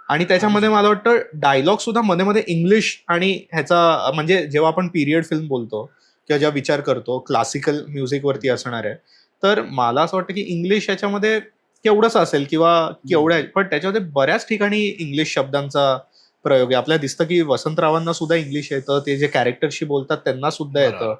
आणि त्याच्यामध्ये मला वाटतं डायलॉग सुद्धा मध्ये मध्ये इंग्लिश आणि ह्याचा म्हणजे जेव्हा आपण पिरियड फिल्म बोलतो किंवा जेव्हा विचार करतो क्लासिकल म्युझिकवरती असणार आहे, तर मला असं वाटतं की इंग्लिश ह्याच्यामध्ये केवढंच असेल किंवा केवढ्या, पण त्याच्यामध्ये बऱ्याच ठिकाणी इंग्लिश शब्दांचा प्रयोग आहे. आपल्याला दिसतं की वसंतरावांना सुद्धा इंग्लिश येतं, ते जे कॅरेक्टरशी बोलतात त्यांना सुद्धा येतं.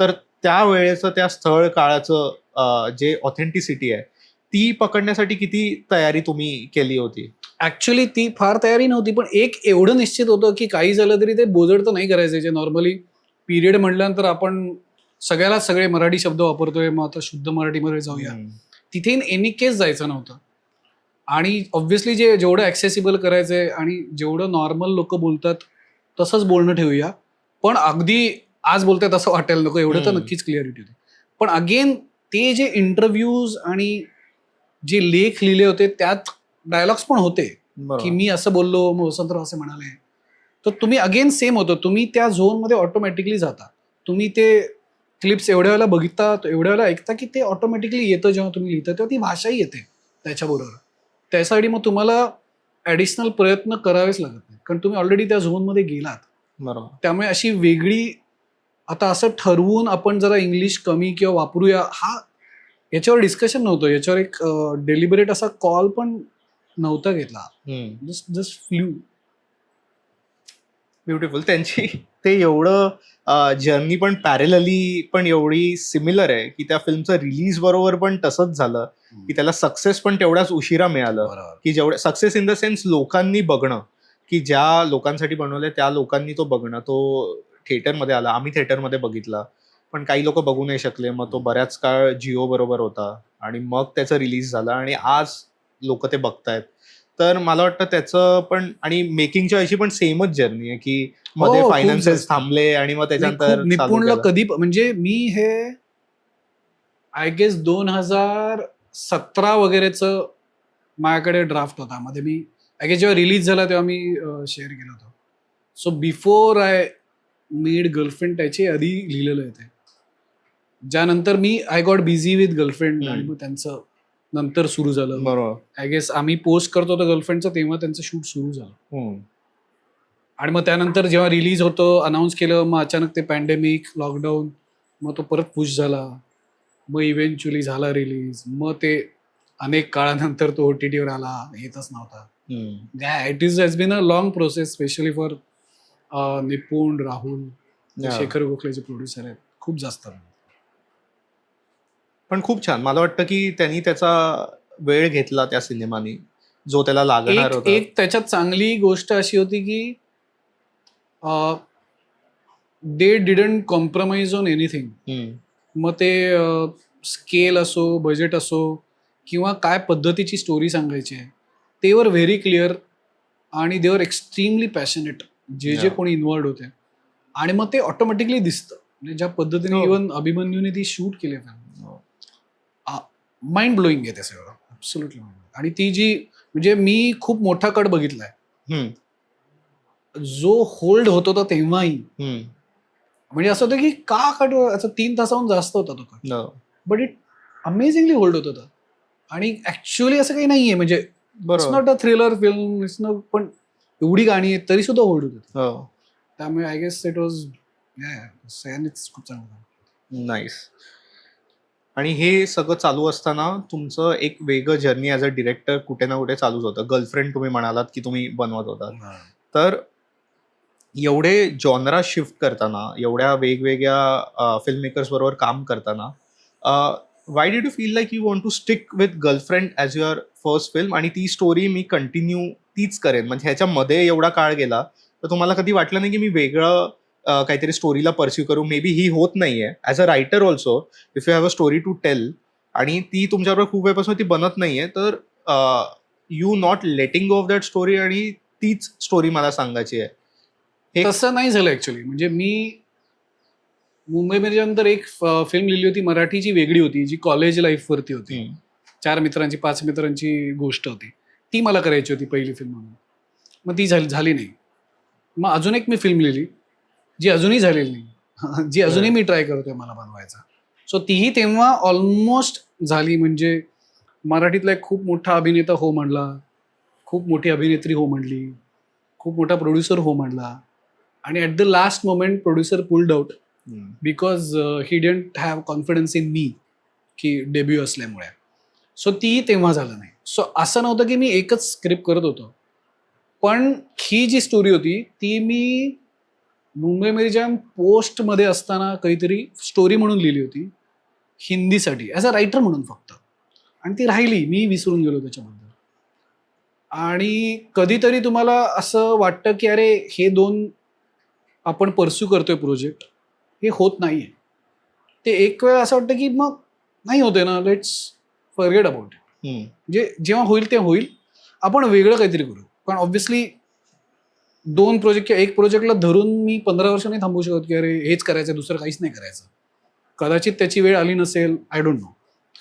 तर त्यावेळेचं त्या स्थळ काळाचं जे ऑथेंटिसिटी आहे ती पकडण्यासाठी किती तयारी तुम्ही केली होती? ऍक्च्युली ती फार तयारी नव्हती, पण एक एवढं निश्चित होतं की काही झालं तरी ते बोजड तर नाही करायचे. जे नॉर्मली पिरियड म्हटल्यानंतर आपण सगळ्यालाच सगळे मराठी शब्द वापरतोय, मग आता शुद्ध मराठीमध्ये जाऊया. तिथे इन एनी केस जायचं नव्हतं. आणि ऑब्व्हियसली जेवढं ऍक्सेसिबल करायचंय आणि जेवढं नॉर्मल लोक बोलतात तसंच बोलणं ठेवूया. पण अगदी आज बोलताय तसं वाटायला नको, एवढं तर नक्कीच क्लिअरिटी होती. पण अगेन ते जे इंटरव्ह्यूज आणि जे लेख लिहिले होते त्यात डायलॉग्स पण होते की मी असं बोललो, मग वसंतराव असे म्हणाले. तर तुम्ही अगेन सेम होतं, तुम्ही त्या झोनमध्ये ऑटोमॅटिकली जाता. तुम्ही ते क्लिप्स एवढ्या वेळेला बघिता, एवढ्या वेळेला ऐकता की ते ऑटोमॅटिकली येतं. जेव्हा तुम्ही लिहिता तेव्हा ती भाषाही येते त्याच्याबरोबर. त्यासाठी मग तुम्हाला ॲडिशनल प्रयत्न करावेच लागत नाही, कारण तुम्ही ऑलरेडी त्या झोनमध्ये गेलात. बरोबर. त्यामुळे अशी वेगळी आता असं ठरवून आपण जरा इंग्लिश कमी किंवा वापरूया, हा याच्यावर डिस्कशन नव्हतं. याच्यावर एक डेलिबरेट असा कॉल पण नव्हता घेतला. Just flew. ब्युटिफुल. त्यांची ते एवढं जर्नी पण पॅरेलली पण एवढी सिमिलर आहे की त्या फिल्मचं रिलीज बरोबर पण तसंच झालं की त्याला सक्सेस पण तेवढ्याच उशिरा मिळालं. की जेवढं सक्सेस इन द सेन्स लोकांनी बघणं, की ज्या लोकांसाठी बनवलंय त्या लोकांनी तो बघणं. तो थिएटरमध्ये आला, आम्ही थिएटरमध्ये बघितला, पण काही लोक बघू नाही शकले. मग तो बऱ्याच काळ जिओ बरोबर होता आणि मग त्याचं रिलीज झालं आणि आज लोक ते बघतायत. तर मला वाटतं त्याचं पण आणि मेकिंगच्या वेळी पण सेमच जर्नी आहे की मध्ये खूप फायनान्सेस जास्त. थांबले आणि मग त्याच्यानंतर खूप निपुणला कधी म्हणजे मी हे आय गेस 2017 वगैरेचं माझ्याकडे ड्राफ्ट होता. मध्ये मी आय गेस जेव्हा रिलीज झाला तेव्हा मी शेअर केलं होतं. So before I made girlfriend त्याची आधी लिहिलेलं आहे ते. ज्यानंतर मी I got busy with girlfriend आणि मग त्यांचं नंतर सुरू झालं. बरोबर. आय गेस आम्ही पोस्ट करतो होतो गर्लफ्रेंडचं तेव्हा त्यांचं शूट सुरू झालं. आणि मग त्यानंतर जेव्हा रिलीज होतं अनाऊन्स केलं, मग अचानक ते पॅन्डेमिक, लॉकडाऊन, मग तो परत पुश झाला, मग इव्हेंच्युअली झाला रिलीज. मग ते अनेक काळानंतर तो OTT वर आला, येतच नव्हता. It is has been a long process, specially for निपुण, राहुल, शेखर गोखलेचे प्रोड्युसर आहेत, खूप जास्त. पण खूप छान. मला वाटतं की त्यांनी त्याचा वेळ घेतला त्या सिनेमानी जो त्याला लागणार होता. एक त्याच्यात चांगली गोष्ट अशी होती की they didn't compromise on anything. मग ते स्केल असो, बजेट असो, किंवा काय पद्धतीची स्टोरी सांगायची आहे, ते वर व्हेरी क्लिअर. आणि दे वर एक्स्ट्रीमली पॅशनेट जे कोणी इन्व्हॉल्ड होते. आणि मग ते ऑटोमॅटिकली दिसतं. म्हणजे ज्या पद्धतीने इव्हन अभिमन्यूने ती शूट केली माइंड ब्लोईंग आहे ते सगळं. ॲब्सोल्युटली. आणि ती जी म्हणजे मी खूप मोठा कट बघितलाय जो होल्ड होत होता तेव्हाही. म्हणजे असं होतं की का कट असं 3 तासाहून जास्त होता तो cut, but it amazingly hold होत होता. आणि ऍक्च्युअली असं काही नाहीये म्हणजे इट्स बरोबर. Not a thriller film, it's not, पण एवढी गाणी आहेत तरी सुद्धा होल्ड होते. हो. त्यामुळे आय गेस इट वॉज सगळ्यांनीच खूप चांगलं. नाईस. आणि हे सगळं चालू असताना तुमचं एक वेगळं जर्नी ॲज अ डिरेक्टर कुठे ना कुठे चालूच होतं. गर्लफ्रेंड तुम्ही म्हणालात की तुम्ही बनवत होता. तर एवढे जॉनरा शिफ्ट करताना, एवढ्या वेगवेगळ्या फिल्म मेकर्स बरोबर काम करताना, why did you feel like you want to stick with Girlfriend as your first film आणि ती स्टोरी मी कंटिन्यू तीच करेन? म्हणजे ह्याच्यामध्ये एवढा काळ गेला तर तुम्हाला कधी वाटलं नाही की मी वेगळं काहीतरी स्टोरीला परस्यू करू? मे बी ही होत नाहीये as a writer also. If you have a story to tell आणि ती तुमच्याबरोबर खूप वेळपासून ती बनत नाहीये, तर you not letting go of that story आणि तीच स्टोरी मला सांगायची आहे. हे तसं नाही झालं ऍक्च्युली. म्हणजे मी मुंबई नंतर एक फिल्म लिहिली होती मराठी, जी वेगळी होती, जी कॉलेज लाईफवरती होती. 4 मित्रांची 5 मित्रांची गोष्ट होती. ती मला करायची होती पहिली फिल्म म्हणून. मग ती झाली नाही. मग अजून एक मी फिल्म लिहिली जी अजूनही झालेली नाही, जी अजूनही मी ट्राय करतोय मला बनवायचा. सो तीही तेव्हा ऑलमोस्ट झाली. म्हणजे मराठीतला एक खूप मोठा अभिनेता हो म्हणला, खूप मोठी अभिनेत्री हो म्हणली, खूप मोठा प्रोड्युसर हो म्हणला, आणि at the last moment producer pulled out because he didn't have confidence in me, की डेब्यू असल्यामुळे. सो ती तेव्हा झालं नाही. सो असं नव्हतं की मी एकच स्क्रिप्ट करत होतो, पण ही जी स्टोरी होती ती मी मुंबई मेरी जाम पोस्टमध्ये असताना काहीतरी स्टोरी म्हणून लिहिली होती हिंदीसाठी, ॲज अ रायटर म्हणून फक्त. आणि ती राहिली, मी विसरून गेलो त्याच्याबद्दल. आणि कधीतरी तुम्हाला असं वाटतं की अरे हे 2 आपण परस्यू करतोय प्रोजेक्ट, हे होत नाहीये. ते एक वेळ असं वाटतं की मग नाही होते ना, लेट्स फॉरगेट अबाउट इट. जे जेव्हा होईल ते होईल, आपण वेगळं काहीतरी करू. पण ऑब्व्हियसली 2 प्रोजेक्ट किंवा 1 प्रोजेक्टला धरून मी 15 वर्ष नाही थांबू शकत की अरे हेच करायचं, दुसरं काहीच नाही करायचं. कदाचित त्याची वेळ आली नसेल, आय डोंट नो.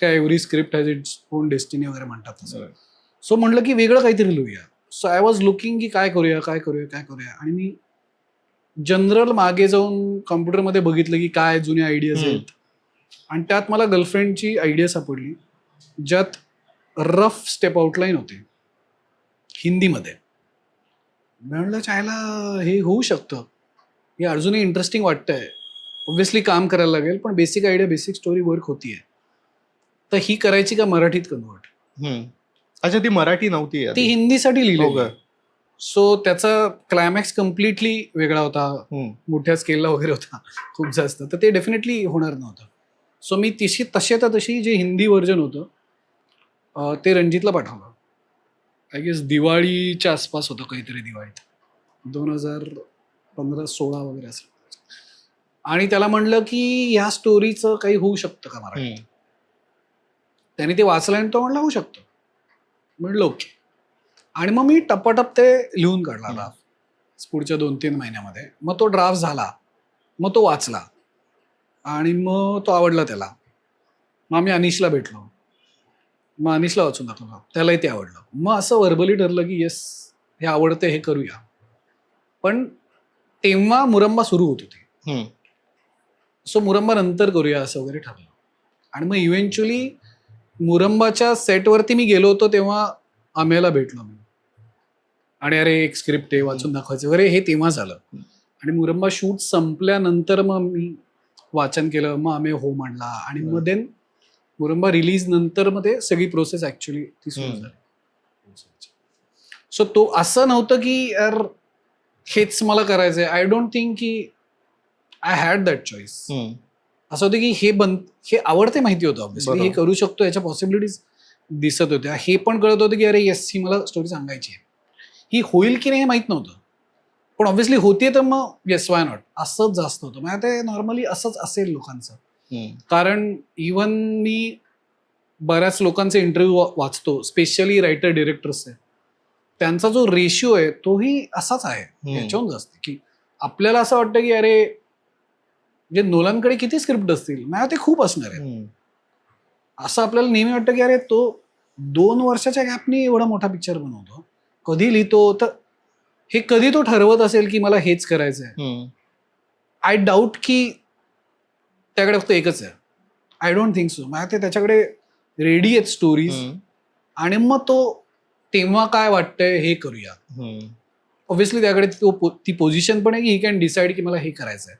काय every script has its own destiny वगैरे म्हणतात तसं. सो म्हटलं की वेगळं काहीतरी लिहूया. सो आय वॉज लुकिंग की काय करूया. आणि मी जनरल मागे जाऊन कॉम्प्युटरमध्ये बघितलं की काय जुन्या आयडियाज आहेत, आणि त्यात मला गर्लफ्रेंडची आयडिया सापडली, ज्यात रफ स्टेप आउटलाईन होते हिंदीमध्ये. म्हणलं चायला हे होऊ शकतं, हे अजूनही इंटरेस्टिंग वाटतंय. ऑब्व्हियसली काम करायला लागेल, पण basic idea, basic story work होतीये. तर ही करायची का मराठीत कन्वर्ट? अच्छा, ती मराठी नव्हती ती हिंदीसाठी हो लिहिली. का? सो त्याचा क्लायमॅक्स कम्प्लिटली वेगळा होता, मोठ्या स्केलला वगैरे होता खूप जास्त. तर ते डेफिनेटली होणार नव्हतं. सो मी तशी जे हिंदी व्हर्जन होतं ते रणजितला पाठवलं. आय गेस दिवाळीच्या आसपास होतं, काहीतरी दिवाळीत 2015-16 वगैरे असं. आणि त्याला म्हणलं की ह्या स्टोरीचं काही होऊ शकतं का मराठीत? त्याने ते वाचलं आणि तो म्हणला होऊ शकतं. म्हणलं ओके. आणि मग मी टप्पाटप ते लिहून काढला ड्राफ्ट पुढच्या 2-3 महिन्यामध्ये. मग तो ड्राफ्ट झाला, मग तो वाचला, आणि मग तो आवडला त्याला. मग आम्ही अनिशला भेटलो, मग अनिशला वाचून दाखवलं, त्यालाही ते आवडलं. मग असं व्हर्बली ठरलं की येस, हे आवडतं, हे करूया. पण तेव्हा मुरंबा सुरू होत होती. सो मुरंबा नंतर करूया असं वगैरे ठरलं. आणि मग इव्हेंच्युअली मुरंबाच्या सेटवरती मी गेलो होतो, तेव्हा आम्हाला भेटलो मी, आणि अरे एक स्क्रिप्ट आहे, वाचून दाखवायचं वगैरे, हे तेव्हा झालं. आणि मुरंबा शूट संपल्यानंतर मग मी वाचन केलं, मग आम्ही हो म्हणला, आणि मग देन मुरंबा रिलीज नंतर मग ते सगळी प्रोसेस ऍक्च्युअली ती सुरू झाली. सो तो असं नव्हतं की यार हेच मला करायचंय. आय डोंट थिंक की आय हॅड दॅट चॉईस. असं होतं की हे आवडते, माहिती होतं ऑब्व्हियसली, हे करू शकतो, याच्या पॉसिबिलिटीज दिसत होत्या. हे पण कळत होतं की अरे येस, ही मला स्टोरी सांगायची आहे. ही होईल की नाही हे माहित नव्हतं, पण ऑब्व्हियसली होतीये, तर मग येस, वाय नॉट, असंच जास्त होतं. म्हणजे ते नॉर्मली असंच असेल लोकांचं. कारण इव्हन मी बऱ्याच लोकांचे इंटरव्ह्यू वाचतो, स्पेशली रायटर डिरेक्टर्स आहे, त्यांचा जो रेशिओ आहे तोही असाच आहे याच्याहून जास्त. की आपल्याला असं वाटतं की अरे म्हणजे नोलानकडे किती स्क्रिप्ट असतील, मला ते खूप असणार आहे, असं आपल्याला नेहमी वाटतं की अरे तो 2 वर्षाच्या गॅपनी एवढा मोठा पिक्चर बनवतो, कधी लिहितो, तर हे कधी तो ठरवत असेल की मला हेच करायचं आहे. आय डाऊट की त्याकडे फक्त एकच आहे. I don't think so. मला ते त्याच्याकडे रेडी आहेत स्टोरीज, आणि मग तो तेव्हा काय वाटतंय हे करूया. ऑब्व्हियसली त्याकडे ती पोझिशन पण आहे की ही कॅन डिसाईड की मला हे करायचं आहे.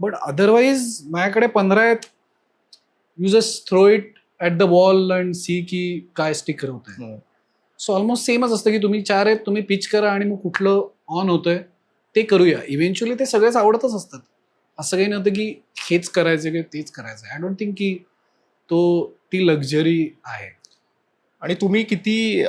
बट अदरवाईज माझ्याकडे 15 आहेत, you just throw it at the wall and see की काय स्टिकर होत आहे. सो ऑलमोस्ट सेमच असतं की तुम्ही 4 आहेत, तुम्ही पिच करा आणि मग कुठलं ऑन होतंय ते करूया. इव्हेंच्युअली ते सगळेच आवडतच असतात. असं काही नव्हतं की हेच करायचं की तेच करायचं. आय डोंट थिंक की ती लक्झरी आहे. आणि तुम्ही किती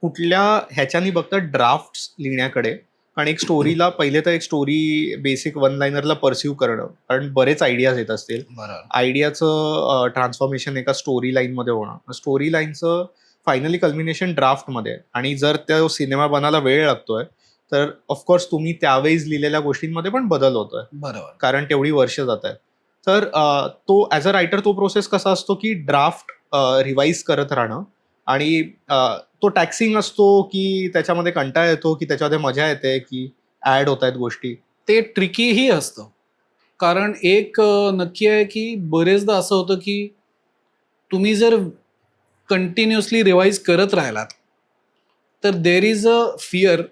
कुठल्या ह्याच्यानी बघता ड्राफ्ट लिहिण्याकडे? कारण एक स्टोरीला पहिले तर एक स्टोरी बेसिक वन लाईनरला परस्यू करणं, कारण बरेच आयडियाज येत असतील. बरोबर. आयडियाचं ट्रान्सफॉर्मेशन एका स्टोरी लाईनमध्ये होणं, स्टोरी लाईनचं फायनली कल्मिनेशन ड्राफ्टमध्ये. आणि जर त्या सिनेमा बनायला वेळ लागतोय तर ऑफकोर्स तुम्ही त्यावेळेस लिहिलेल्या गोष्टींमध्ये पण बदल होतोय, बरोबर. कारण तेवढी वर्ष जात आहेत. तर तो ॲज अ रायटर तो प्रोसेस कसा असतो की ड्राफ्ट रिवाईज करत राहणं, आणि तो टॅक्सिंग असतो की त्याच्यामध्ये कंटाळा येतो की त्याच्यामध्ये मजा येते की ऍड होत आहेत गोष्टी? ते ट्रिकीही असतं. कारण एक नक्की आहे की बरेचदा असं होतं की तुम्ही जर कंटिन्युअसली रिवाईज करत राहिलात तर देर इज अ फिअर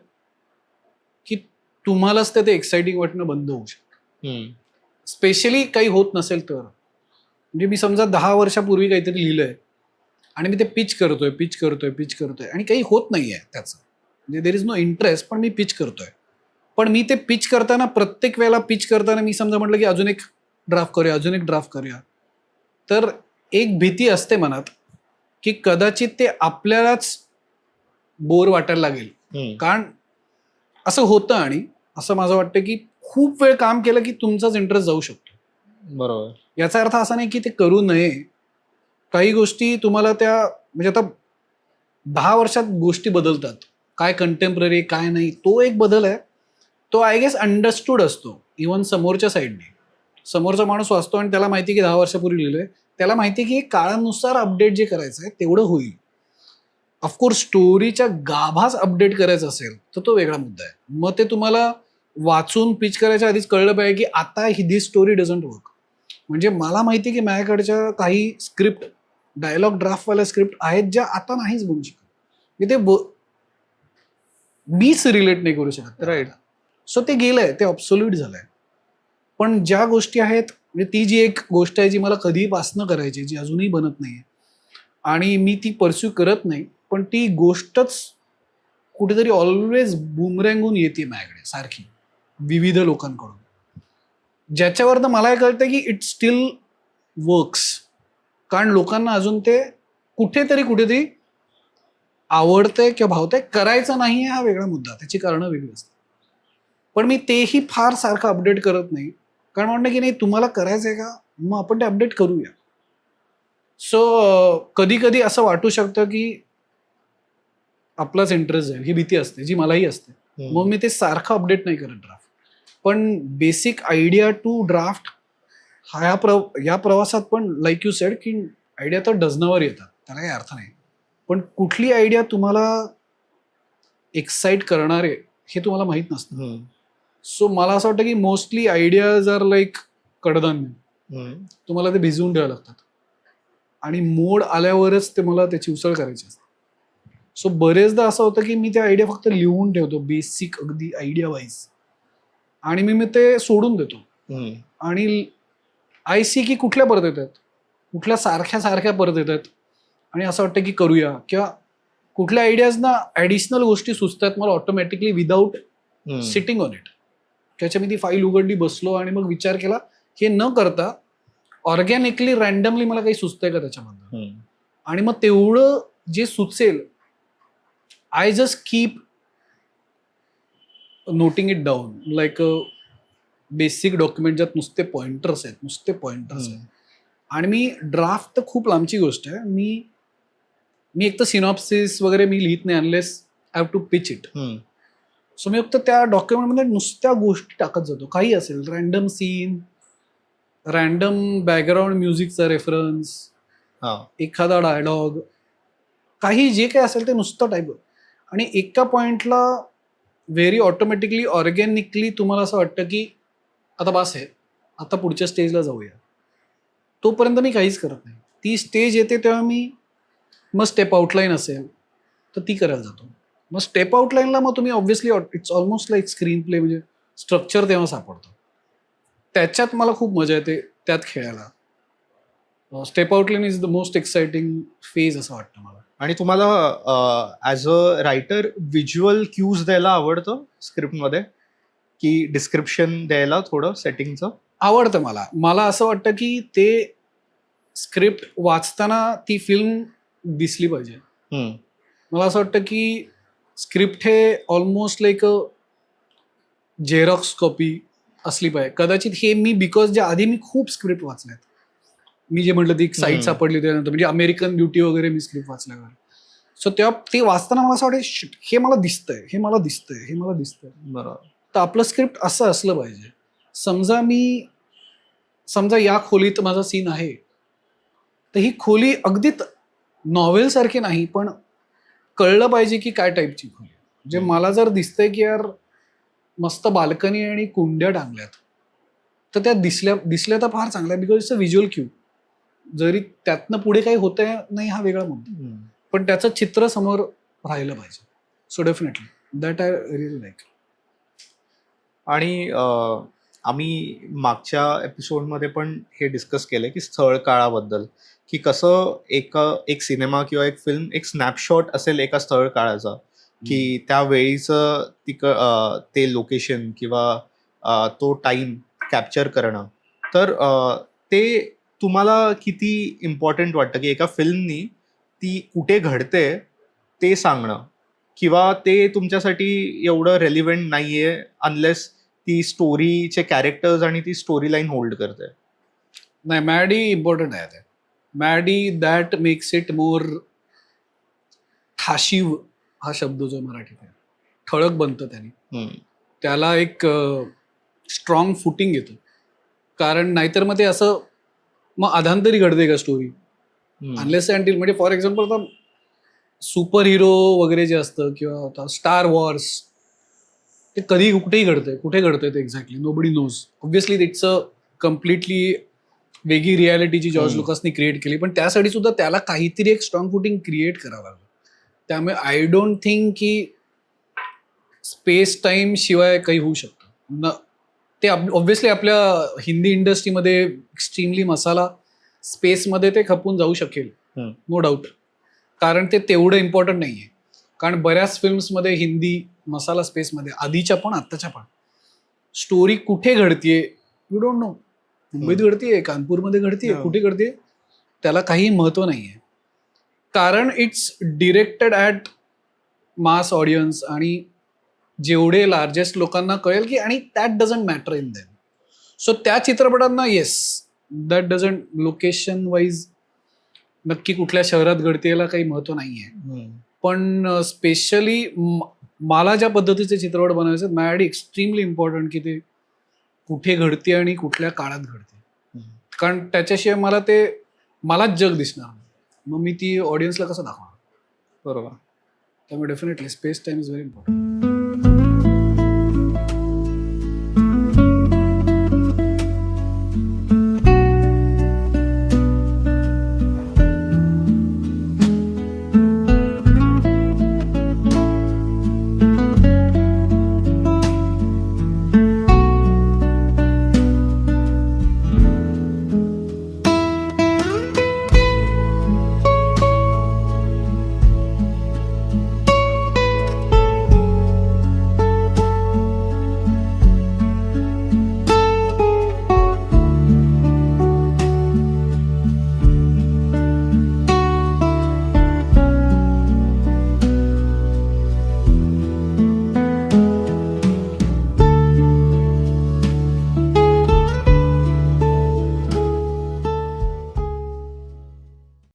की तुम्हालाच ते एक्साइटिंग वाटणं बंद होऊ शकतं. स्पेशली काही होत नसेल तर. म्हणजे मी समजा 10 वर्षापूर्वी काहीतरी लिहिलंय आणि मी ते पिच करतोय आणि काही होत नाहीये त्याचं, म्हणजे देर इज नो इंटरेस्ट, पण मी पिच करतोय. पण मी ते पिच करताना प्रत्येक वेळेला पिच करताना मी समजा म्हटलं की अजून एक ड्राफ्ट करूया, तर एक भीती असते मनात की कदाचित ते आपल्यालाच बोर वाटायला लागेल. कारण असं होतं, आणि असं माझं वाटतं की खूप वेळ काम केलं की तुमचाच इंटरेस्ट जाऊ शकतो. बरोबर. याचा अर्थ असा नाही की ते करू नये. काही गोष्टी तुम्हाला त्या, म्हणजे आता 10 वर्षात गोष्टी बदलतात. काय कंटेम्पररी काय नाही, तो एक बदल आहे. तो आय गेस अंडरस्टूड असतो इव्हन समोरच्या साईडने. समोरचा माणूस वाचतो आणि त्याला माहिती की 10 वर्षापूर्वी लिहिलंय, त्याला माहिती की काळानुसार अपडेट जे करायचं आहे तेवढं होईल. ऑफकोर्स स्टोरीच्या गाभास अपडेट करायचं असेल तर तो वेगळा मुद्दा आहे. मग ते तुम्हाला वाचून पिच करायच्या आधीच कळलं पाहिजे की आता ही दिस स्टोरी डझंट वर्क. म्हणजे मला माहिती की माझ्याकडच्या काही स्क्रिप्ट, डायलॉग ड्राफ्टवाल्या स्क्रिप्ट आहेत ज्या आता नाहीच बनू शकत. मी ते मीच रिलेट नाही करू शकत. राईट. सो ते गेलंय, ते ऑब्सोल्यूट झालंय. पण ज्या गोष्टी आहेत, म्हणजे ती जी एक गोष्ट आहे जी मला कधीपासनं करायची, जी अजूनही बनत नाहीये आणि मी ती परस्यू करत नाही, पण ती गोष्टच कुठेतरी ऑलवेज बुमरँगून येते माझ्याकडे सारखी विविध लोकांकडून, ज्याच्यावरनं मला हे कळतं की इट स्टील वर्क्स. कारण लोकांना अजून ते कुठेतरी आवडतंय किंवा भावतंय. करायचं नाही हा वेगळा मुद्दा, त्याची कारणं वेगळी असतात. पण मी तेही फार सारखं अपडेट करत नाही, कारण म्हणणं की नाही तुम्हाला करायचंय का, मग आपण ते अपडेट करूया. सो कधी असं वाटू शकतं की आपलाच इंटरेस्ट जाईल, ही भीती असते जी मलाही असते. मग मी ते सारखं अपडेट नाही करत ड्राफ्ट. पण बेसिक आयडिया टू ड्राफ्ट या प्रवासात पण लाईक यू सेड की आयडिया तर डझनावर येतात, त्याला काही अर्थ नाही. पण कुठली आयडिया तुम्हाला एक्साइट करणार आहे हे तुम्हाला माहित नसतं. सो मला असं वाटतं की मोस्टली आयडियाज आर लाईक कडधान्य. तुम्हाला ते भिजवून ठेवावं लागतात आणि मोड आल्यावरच ते मला त्याची उसळ करायची असते. सो बरेचदा असं होतं की मी त्या आयडिया फक्त लिहून ठेवतो, बेसिक अगदी आयडिया वाईज, आणि मी ते सोडून देतो. आणि आय सी की कुठल्या परत येतात, कुठल्या सारख्या परत येतात, आणि असं वाटतं की करूया, किंवा कुठल्या आयडियाजना ॲडिशनल गोष्टी सुचतात मला automatically without sitting on it. त्याच्या मी ती फाईल उघडली, बसलो आणि मग विचार केला. हे न करता ऑर्गॅनिकली रँडमली मला काही सुचतंय का त्याच्यामधनं, आणि मग तेवढं जे सुचेल I just keep noting it down like a basic document ज्यात नुसते पॉइंटर्स आहेत. आणि मी ड्राफ्ट तर खूप लांबची गोष्ट आहे. मी एक तर सिनॉप्सिस वगैरे मी लिहित नाही unless I have to pitch it. So मी फक्त त्या डॉक्युमेंटमध्ये नुसत्या गोष्टी टाकत जातो. काही असेल, रँडम सीन, रँडम बॅकग्राऊंड म्युझिकचा रेफरन्स, एखादा डायलॉग, काही जे काही असेल ते नुसतं टाईप. आणि एका पॉइंटला व्हेरी ऑटोमॅटिकली ऑर्गॅनिकली तुम्हाला असं वाटतं की आता बास आहे, आता पुढच्या स्टेजला जाऊया. तोपर्यंत मी काहीच करत नाही. ती स्टेज येते तेव्हा मी मग स्टेप आउटलाईन असेल तर ती करायला जातो. मग स्टेप आउटलाईनला मग तुम्ही obviously it's almost like screenplay, म्हणजे स्ट्रक्चर तेव्हा सापडतं. त्याच्यात मला खूप मजा येते त्यात खेळायला. Step outline is the most exciting phase असं वाटतं मला. आणि तुम्हाला as a writer visual cues द्यायला आवडतं स्क्रिप्टमध्ये, की डिस्क्रिप्शन द्यायला थोडं सेटिंगचं? आवडतं मला. मला असं वाटतं की ते स्क्रिप्ट वाचताना ती फिल्म दिसली पाहिजे. हम्म. मला असं वाटतं की स्क्रिप्ट हे almost like a Xerox copy असली पाहिजे. कदाचित हे मी बिकॉज ज्या आधी मी खूप स्क्रिप्ट वाचल्यात, मी जे म्हटलं ती एक साईट सापडली त्यानंतर, म्हणजे अमेरिकन ब्युटी वगैरे मी स्क्रिप्ट वाचल्यावर. सो तेव्हा ते वाचताना मला असं वाटतं शिट, हे मला दिसतंय, हे मला दिसतंय, हे मला दिसतंय. बरोबर. तर आपलं स्क्रिप्ट असं असलं पाहिजे. समजा या खोलीत माझा सीन आहे, तर ही खोली अगदी नॉव्हेलसारखी नाही, पण कळलं पाहिजे की काय टाईपची खोली. म्हणजे मला जर दिसतंय की यार मस्त बाल्कनी आणि कुंड्या टांगल्यात, तर त्या दिसल्या तर फार चांगल्या, because it's a visual Q. जरी त्यातनं पुढे काही होतंय नाही हा वेगळा मुद्दा, पण त्याचं चित्र समोर राहिलं पाहिजे. So definitely that I really like. आणि आम्ही मागच्या एपिसोडमध्ये पण हे डिस्कस केलं की स्थळ काळाबद्दल, की कसं एक सिनेमा किंवा एक फिल्म एक स्नॅपशॉट असेल एका स्थळ काळाचा, की त्यावेळीचं ते लोकेशन किंवा तो टाईम कॅप्चर करणं. तर ते तुम्हाला किती इम्पॉर्टंट वाटतं, की एका फिल्मनी ती कुठे घडते ते सांगणं, किंवा ते तुमच्यासाठी एवढं रेलिव्हेंट नाहीये अनलेस ती स्टोरीचे कॅरेक्टर्स आणि ती स्टोरी लाईन होल्ड करते? नाही, मॅडी इम्पॉर्टंट आहे ते. Maddy that makes it more ठाशीव, हा शब्द जो मराठीत आहे, ठळक बनतं त्याने. त्याला एक स्ट्रॉंग फुटिंग येतं. कारण नाहीतर मग ते असं मग अधांतरी घडते का स्टोरी, अनलेस अँटिल. म्हणजे फॉर एक्झाम्पल आता सुपर हिरो वगैरे जे असतं, किंवा आता स्टार वॉर्स, ते कधी कुठेही घडतंय, कुठे घडतंय ते exactly nobody knows. Obviously it's a completely वेगळी रियालिटी जी जॉर्ज लुकासनी क्रिएट केली, पण त्यासाठी सुद्धा त्याला काहीतरी एक स्ट्रॉंग फुटिंग क्रिएट करावं लागलं. त्यामुळे आय डोंट थिंक की स्पेस टाईम शिवाय काही होऊ शकतं. ते ऑब्व्हियसली आपल्या हिंदी इंडस्ट्रीमध्ये एक्स्ट्रीमली मसाला स्पेसमध्ये ते खपून जाऊ शकेल, नो डाऊट. कारण ते तेवढं इम्पॉर्टंट नाही आहे. कारण बऱ्याच फिल्म्समध्ये हिंदी मसाला स्पेसमध्ये, आधीच्या पण आत्ताच्या पण, स्टोरी कुठे घडतीये यू डोंट नो. मुंबईत घडतीये, कानपूरमध्ये घडतीये, कुठे घडतीये त्याला काही महत्त्व नाही आहे. कारण it's directed at mass audience, आणि जेवढे लार्जेस्ट लोकांना कळेल की, आणि that doesn't matter in them. So त्या चित्रपटांना yes, that doesn't location wise नक्की कुठल्या शहरात घडते याला काही महत्त्व नाही आहे. पण स्पेशली मला ज्या पद्धतीचे चित्रपट बनवायचे, माझ्यासाठी एक्स्ट्रीमली इम्पॉर्टंट की ते कुठे घडते आणि कुठल्या काळात घडते. कारण त्याच्याशिवाय मलाच जग दिसणार, मग मी ती ऑडियन्सला कसं दाखवणार. बरोबर. त्यामुळे definitely space time is very important.